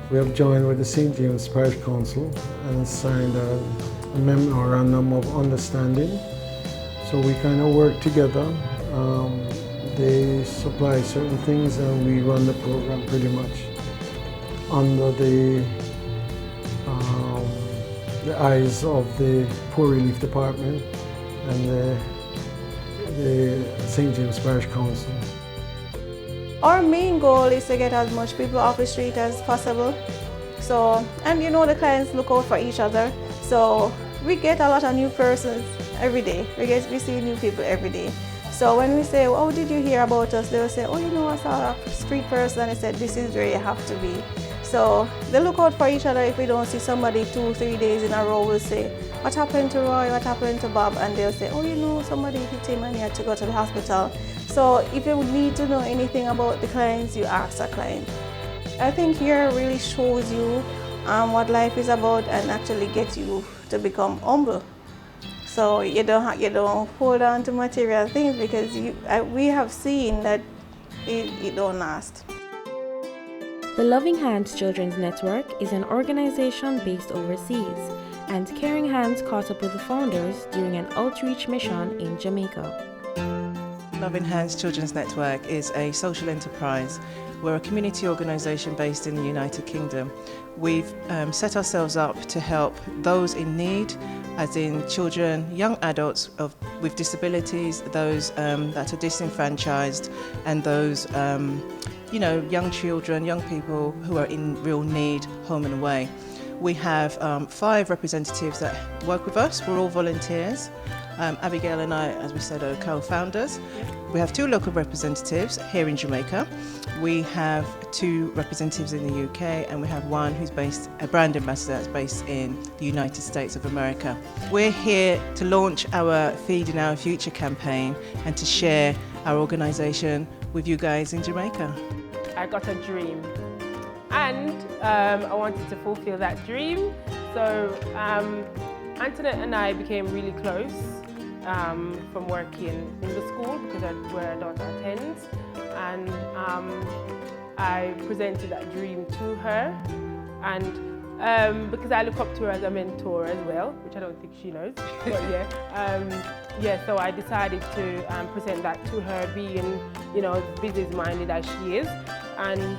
we have joined with the St. James Parish Council and signed a memorandum of understanding. So we kind of work together. They supply certain things and we run the program pretty much under the eyes of the Poor Relief Department and the St. James Parish Council. Our main goal is to get as much people off the street as possible. So, and you know, the clients look out for each other. So we get a lot of new persons every day. We see new people every day. So when we say, oh, did you hear about us? They will say, oh, you know, I saw a street person and they said, this is where you have to be. So they look out for each other. If we don't see somebody 2-3 days in a row, we'll say, what happened to Roy? What happened to Bob? And they'll say, oh, you know, somebody hit him and he had to go to the hospital. So if you need to know anything about the clients, you ask a client. I think here really shows you what life is about and actually gets you to become humble. So you don't hold on to material things because we have seen that it don't last. The Loving Hands Children's Network is an organization based overseas, and Caring Hands caught up with the founders during an outreach mission in Jamaica. Loving Hands Children's Network is a social enterprise. We're a community organisation based in the United Kingdom. We've set ourselves up to help those in need, as in children, young adults with disabilities, those that are disenfranchised, and those young children, young people who are in real need, home and away. We have 5 representatives that work with us. We're all volunteers. Abigail and I, as we said, are co-founders. We have 2 local representatives here in Jamaica. We have 2 representatives in the UK, and we have 1 who's based, a brand ambassador that's based in the United States of America. We're here to launch our Feeding Our Future campaign and to share our organisation with you guys in Jamaica. I got a dream, and I wanted to fulfill that dream. So Antoinette and I became really close from working in the school because that's where our daughter attends, and I presented that dream to her, and because I look up to her as a mentor as well, which I don't think she knows, but yeah, so I decided to present that to her, being, you know, business-minded as she is, and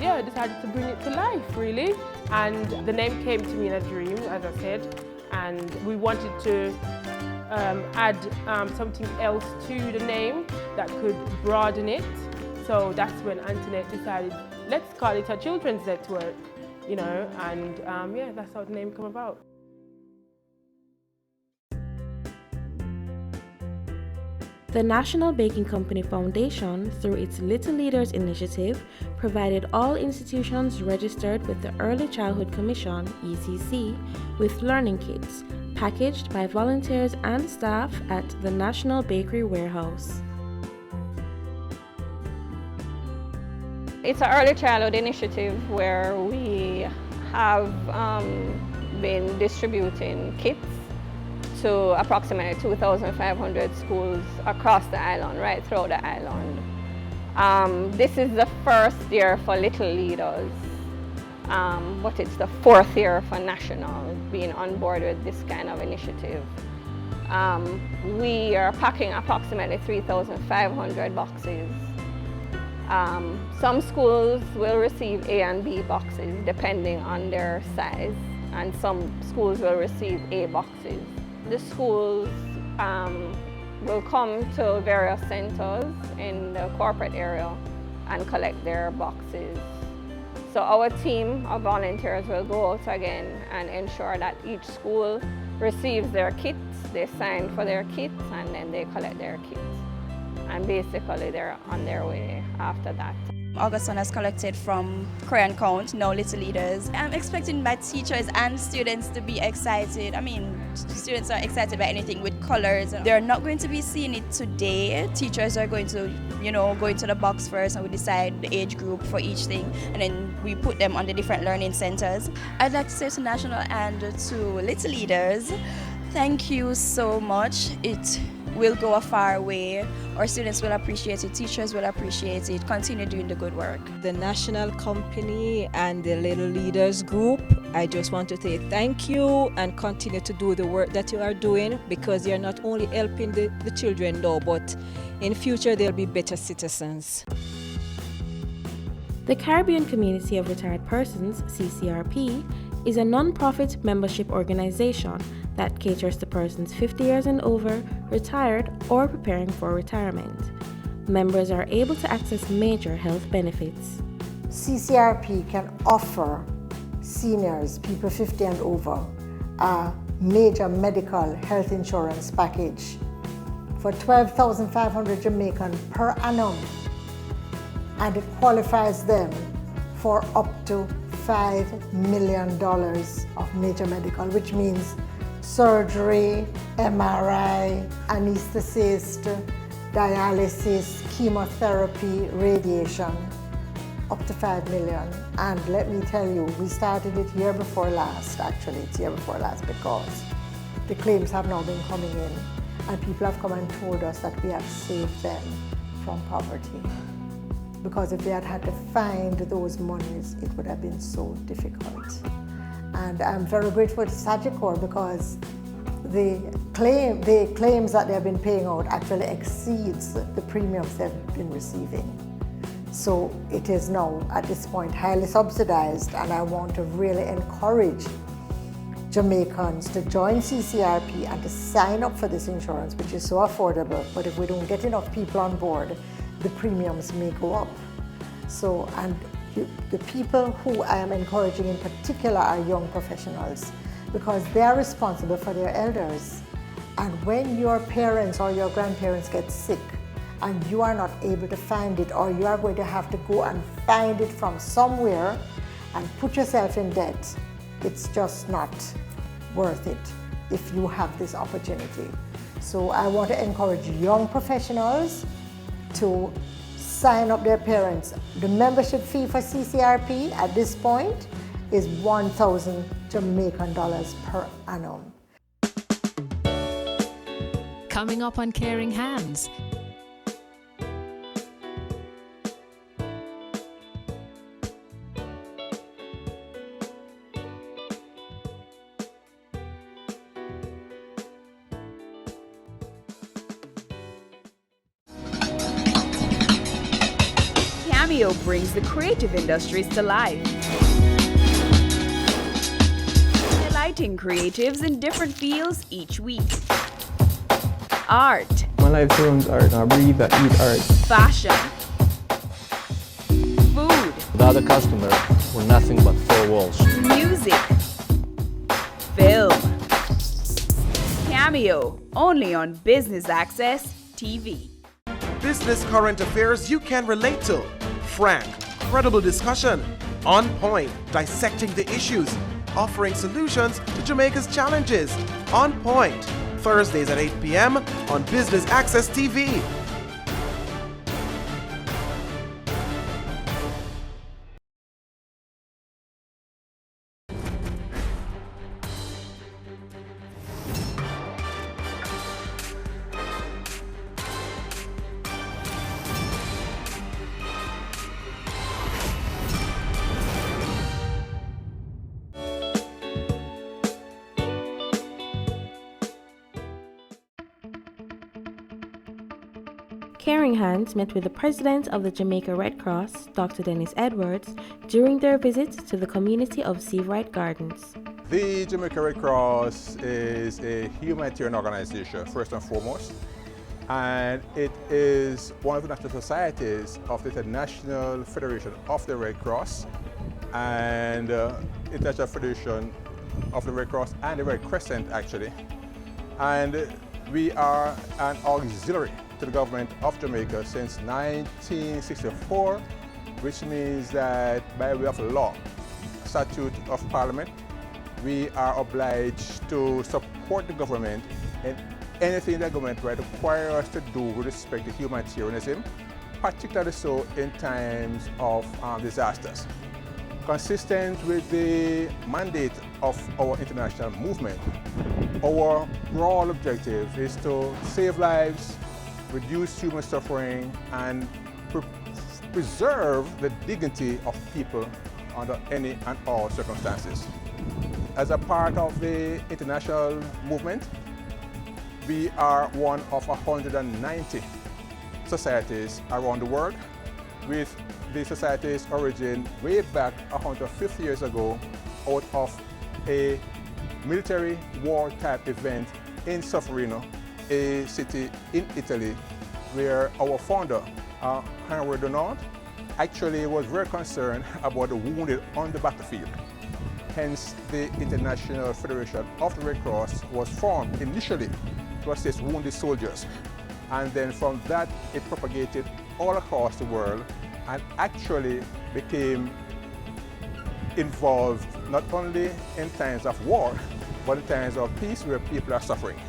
yeah, I decided to bring it to life, really. And the name came to me in a dream, as I said, and we wanted to add something else to the name that could broaden it. So that's when Antoinette decided, let's call it a children's network, you know, and yeah, that's how the name came about. The National Baking Company Foundation, through its Little Leaders initiative, provided all institutions registered with the Early Childhood Commission, ECC, with learning kits, packaged by volunteers and staff at the National Bakery Warehouse. It's an early childhood initiative where we have been distributing kits to approximately 2,500 schools across the island, right throughout the island. This is the first year for Little Leaders, but it's the 4th year for National being on board with this kind of initiative. We are packing approximately 3,500 boxes. Some schools will receive A and B boxes depending on their size, and some schools will receive A boxes. The schools will come to various centers in the corporate area and collect their boxes. So our team of volunteers will go out again and ensure that each school receives their kits, they sign for their kits, and then they collect their kits. And basically they're on their way after that. August 1 has collected from Crayon Count, now Little Leaders. I'm expecting my teachers and students to be excited. I mean, students are excited by anything with colors. They're not going to be seeing it today. Teachers are going to, you know, go into the box first, and we decide the age group for each thing, and then we put them on the different learning centers. I'd like to say to National and to Little Leaders, thank you so much. It will go a far way. Our students will appreciate it, teachers will appreciate it. Continue doing the good work. The National Company and the Little Leaders Group, I just want to say thank you and continue to do the work that you are doing, because you're not only helping the children now, but in future they'll be better citizens. The Caribbean Community of Retired Persons, CCRP, is a non-profit membership organization that caters to persons 50 years and over, retired, or preparing for retirement. members are able to access major health benefits. CCRP can offer seniors, people 50 and over, a major medical health insurance package for $12,500 Jamaican per annum, and it qualifies them for up to $5 million of major medical, which means surgery, MRI, anesthetist, dialysis, chemotherapy, radiation, up to $5 million. And let me tell you, we started it year before last, actually it's year before last, because the claims have now been coming in and people have come and told us that we have saved them from poverty. Because if they had had to find those monies, it would have been so difficult. And I'm very grateful to Sagicor because the claims that they've been paying out actually exceeds the premiums they've been receiving. So it is now, at this point, highly subsidized, and I want to really encourage Jamaicans to join CCRP and to sign up for this insurance, which is so affordable. But if we don't get enough people on board, the premiums may go up. So, and the people who I am encouraging in particular are young professionals, because they are responsible for their elders. And when your parents or your grandparents get sick, and you are not able to find it, or you are going to have to go and find it from somewhere and put yourself in debt, it's just not worth it if you have this opportunity. So I want to encourage young professionals to sign up their parents. The membership fee for CCRP at this point is $1,000 Jamaican dollars per annum. Coming up on Caring Hands. Cameo brings the creative industries to life, delighting creatives in different fields each week. Art. My life turns art. I breathe, I eat art. Fashion. Food. Without a customer, we're nothing but four walls. Music. Film. Cameo, only on Business Access TV. Business current affairs you can relate to. Frank, credible discussion. On point, dissecting the issues. Offering solutions to Jamaica's challenges. On Point, Thursdays at 8 p.m. on Business Access TV. Caring Hands met with the president of the Jamaica Red Cross, Dr. Dennis Edwards, during their visit to the community of Seawright Gardens. The Jamaica Red Cross is a humanitarian organization, first and foremost, and it is one of the national societies of the International Federation of the Red Cross and International Federation of the Red Cross and the Red Crescent, actually. And we are an auxiliary to the government of Jamaica since 1964, which means that by way of law, statute of parliament, we are obliged to support the government in anything the government requires us to do with respect to humanitarianism, particularly so in times of disasters. Consistent with the mandate of our international movement, our broad objective is to save lives, reduce human suffering, and preserve the dignity of people under any and all circumstances. As a part of the international movement, we are one of 190 societies around the world, with the society's origin way back 150 years ago out of a military war type event in Sofferino, a city in Italy, where our founder, Henry Donald, actually was very concerned about the wounded on the battlefield. Hence, the International Federation of the Red Cross was formed initially to assist wounded soldiers. And then from that, it propagated all across the world and actually became involved not only in times of war, but in times of peace where people are suffering.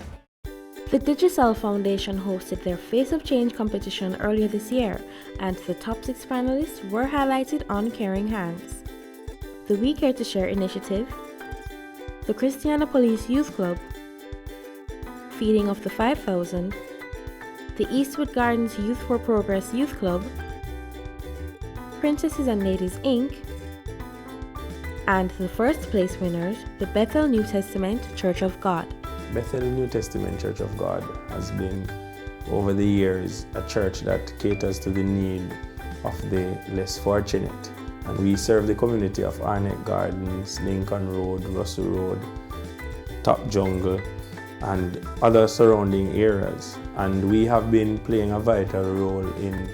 The Digicel Foundation hosted their Face of Change competition earlier this year, and the top 6 finalists were highlighted on Caring Hands. The We Care to Share initiative, the Christianapolis Youth Club, Feeding of the 5,000, the Eastwood Gardens Youth for Progress Youth Club, Princesses and Ladies Inc., and the first place winners, the Bethel New Testament Church of God. Bethel New Testament Church of God has been, over the years, a church that caters to the need of the less fortunate. And we serve the community of Arnett Gardens, Lincoln Road, Russell Road, Top Jungle, and other surrounding areas. And we have been playing a vital role in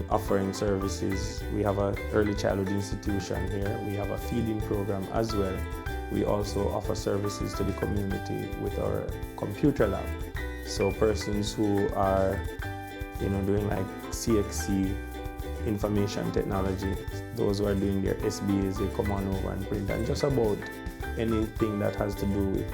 offering services. We have an early childhood institution here. We have a feeding program as well. We also offer services to the community with our computer lab. So persons who are, doing like CXC, information technology, those who are doing their SBAs, they come on over and print, and just about anything that has to do with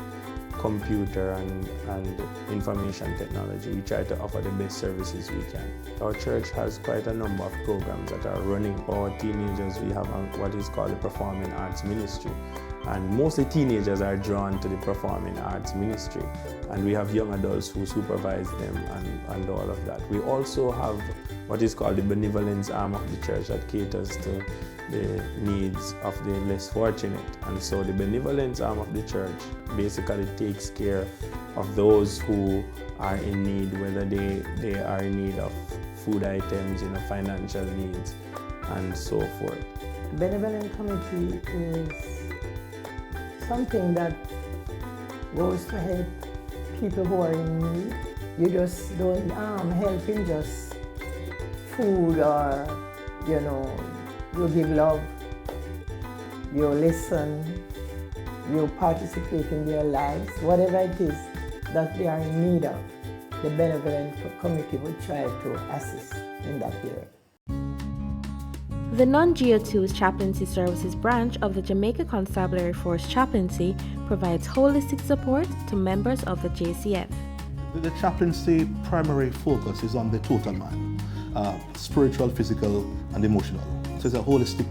computer and information technology. We try to offer the best services we can. Our church has quite a number of programs that are running for our teenagers. We have what is called the Performing Arts Ministry. And mostly teenagers are drawn to the performing arts ministry. And we have young adults who supervise them and all of that. We also have what is called the benevolence arm of the church that caters to the needs of the less fortunate. And so the benevolence arm of the church basically takes care of those who are in need, whether they are in need of food items, financial needs, and so forth. Benevolent committee is something that goes to help people who are in need. You just don't help in just food or, you give love, you listen, you participate in their lives, whatever it is that they are in need of. The benevolent committee will try to assist in that area. The Non-GO2's Chaplaincy Services branch of the Jamaica Constabulary Force Chaplaincy provides holistic support to members of the JCF. The chaplaincy primary focus is on the total man, spiritual, physical, and emotional. So it's a holistic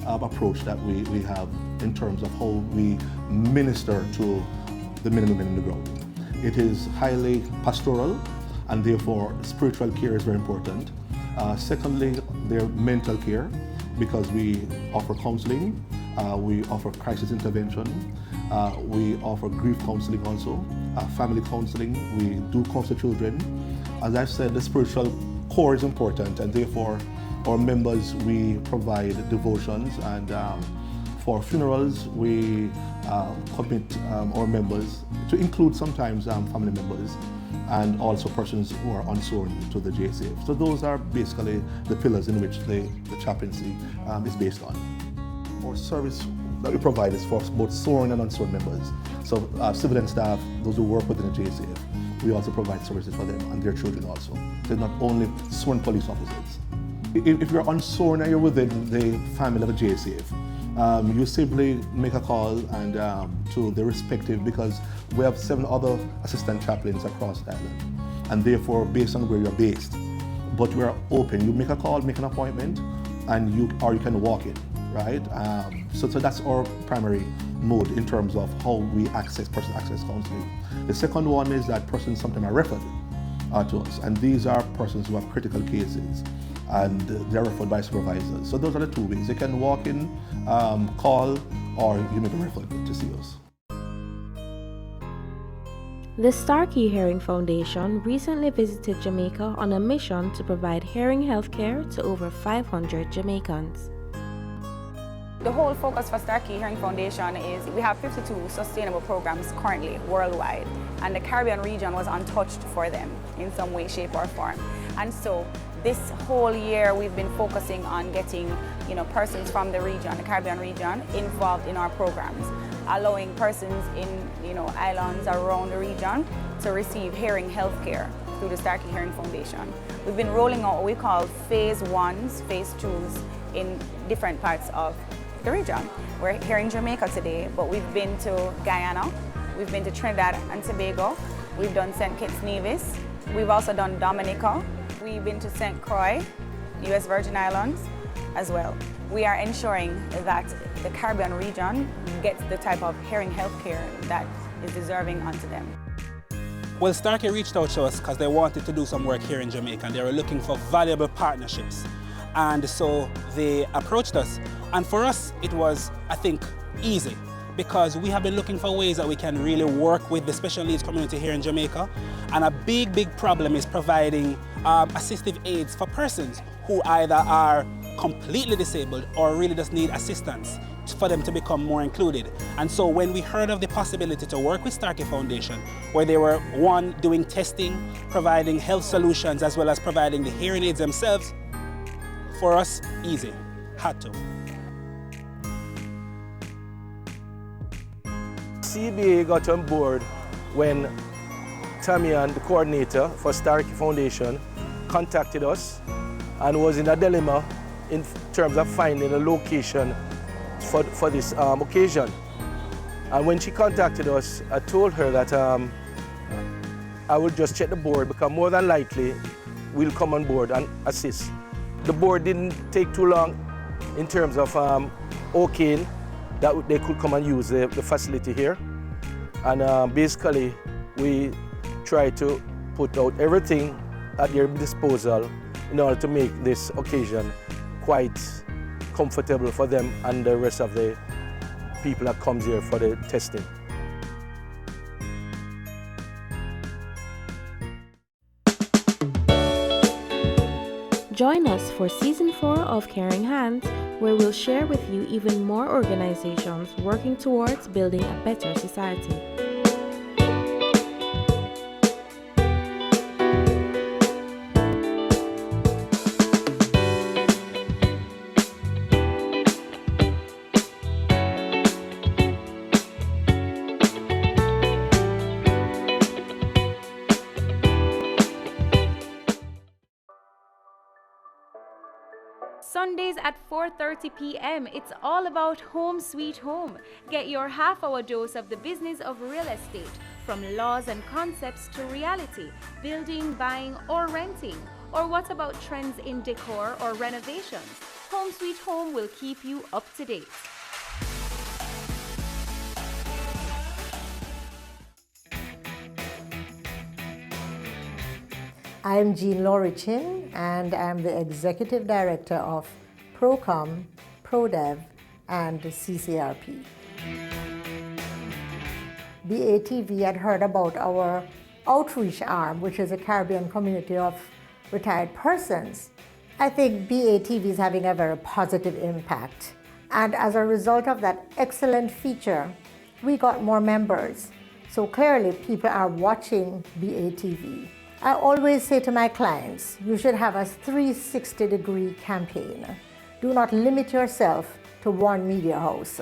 approach that we have in terms of how we minister to the men and women in the ground. It is highly pastoral, and therefore spiritual care is very important. Secondly, their mental care, because we offer counseling, we offer crisis intervention, we offer grief counseling also, family counseling, we do counsel children. As I said, the spiritual core is important, and therefore our members, we provide devotions, and for funerals we commit our members to include sometimes family members and also persons who are unsworn to the JCF. So those are basically the pillars in which the chaplaincy is based on. Our service that we provide is for both sworn and unsworn members. So civilian staff, those who work within the JCF, we also provide services for them and their children also. So not only sworn police officers. If you're unsworn and you're within the family of a JCF, you simply make a call and to the respective, because we have 7 other assistant chaplains across the island, and therefore based on where you're based. But we're open. You make a call, make an appointment, and you can walk in, right? So that's our primary mode in terms of how we access counseling. The second one is that persons sometimes are referred to us, and these are persons who have critical cases, and they're referred by supervisors. So those are the 2 ways. You can walk in, call, or you may be referred to see us. The Starkey Hearing Foundation recently visited Jamaica on a mission to provide hearing health care to over 500 Jamaicans. The whole focus for Starkey Hearing Foundation is we have 52 sustainable programs currently worldwide, and the Caribbean region was untouched for them in some way, shape or form. And so This whole year we've been focusing on getting persons from the region, the Caribbean region, involved in our programs, allowing persons in islands around the region to receive hearing health care through the Starkey Hearing Foundation. We've been rolling out what we call phase 1s, phase 2s in different parts of the region. We're here in Jamaica today, but we've been to Guyana, we've been to Trinidad and Tobago, we've done St. Kitts Nevis, we've also done Dominica, we've been to St. Croix, US Virgin Islands as well. We are ensuring that the Caribbean region gets the type of hearing health care that is deserving unto them. Well, Starkey reached out to us because they wanted to do some work here in Jamaica and they were looking for valuable partnerships. And so they approached us. And for us, it was, I think, easy because we have been looking for ways that we can really work with the special needs community here in Jamaica. And a big problem is providing assistive aids for persons who either are completely disabled or really just need assistance for them to become more included. And so when we heard of the possibility to work with Starkey Foundation, where they were, one, doing testing, providing health solutions, as well as providing the hearing aids themselves, for us, easy, had to. CBA got on board when Tamian, the coordinator for Starkey Foundation, contacted us and was in a dilemma in terms of finding a location for this occasion. And when she contacted us, I told her that I would just check the board because more than likely we'll come on board and assist. The board didn't take too long in terms of okaying that they could come and use the facility here. And basically we try to put out everything at their disposal in order to make this occasion quite comfortable for them and the rest of the people that comes here for the testing. Join us for Season 4 of Caring Hands, where we'll share with you even more organizations working towards building a better society. Sundays at 4:30 p.m. It's all about Home Sweet Home. Get your half-hour dose of the business of real estate, from laws and concepts to reality, building, buying, or renting. Or what about trends in decor or renovations? Home Sweet Home will keep you up to date. I'm Jean Laurichin, and I'm the Executive Director of ProCom, ProDev, and CCRP. BATV had heard about our outreach arm, which is a Caribbean community of retired persons. I think BATV is having a very positive impact. And as a result of that excellent feature, we got more members. So clearly people are watching BATV. I always say to my clients, you should have a 360-degree campaign. Do not limit yourself to one media house.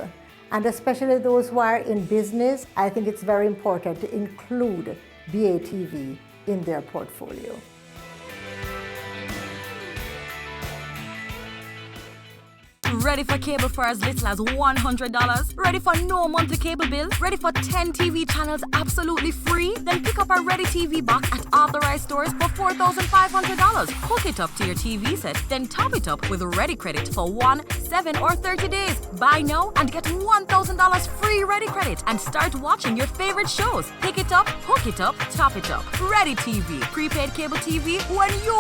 And especially those who are in business, I think it's very important to include BATV in their portfolio. Ready for cable for as little as $100? Ready for no monthly cable bill? Ready for 10 TV channels absolutely free? Then pick up our Ready TV box at authorized stores for $4,500. Hook it up to your TV set, then top it up with Ready Credit for 1, 7, or 30 days. Buy now and get $1,000 free Ready Credit and start watching your favorite shows. Pick it up, hook it up, top it up. Ready TV, prepaid cable TV when you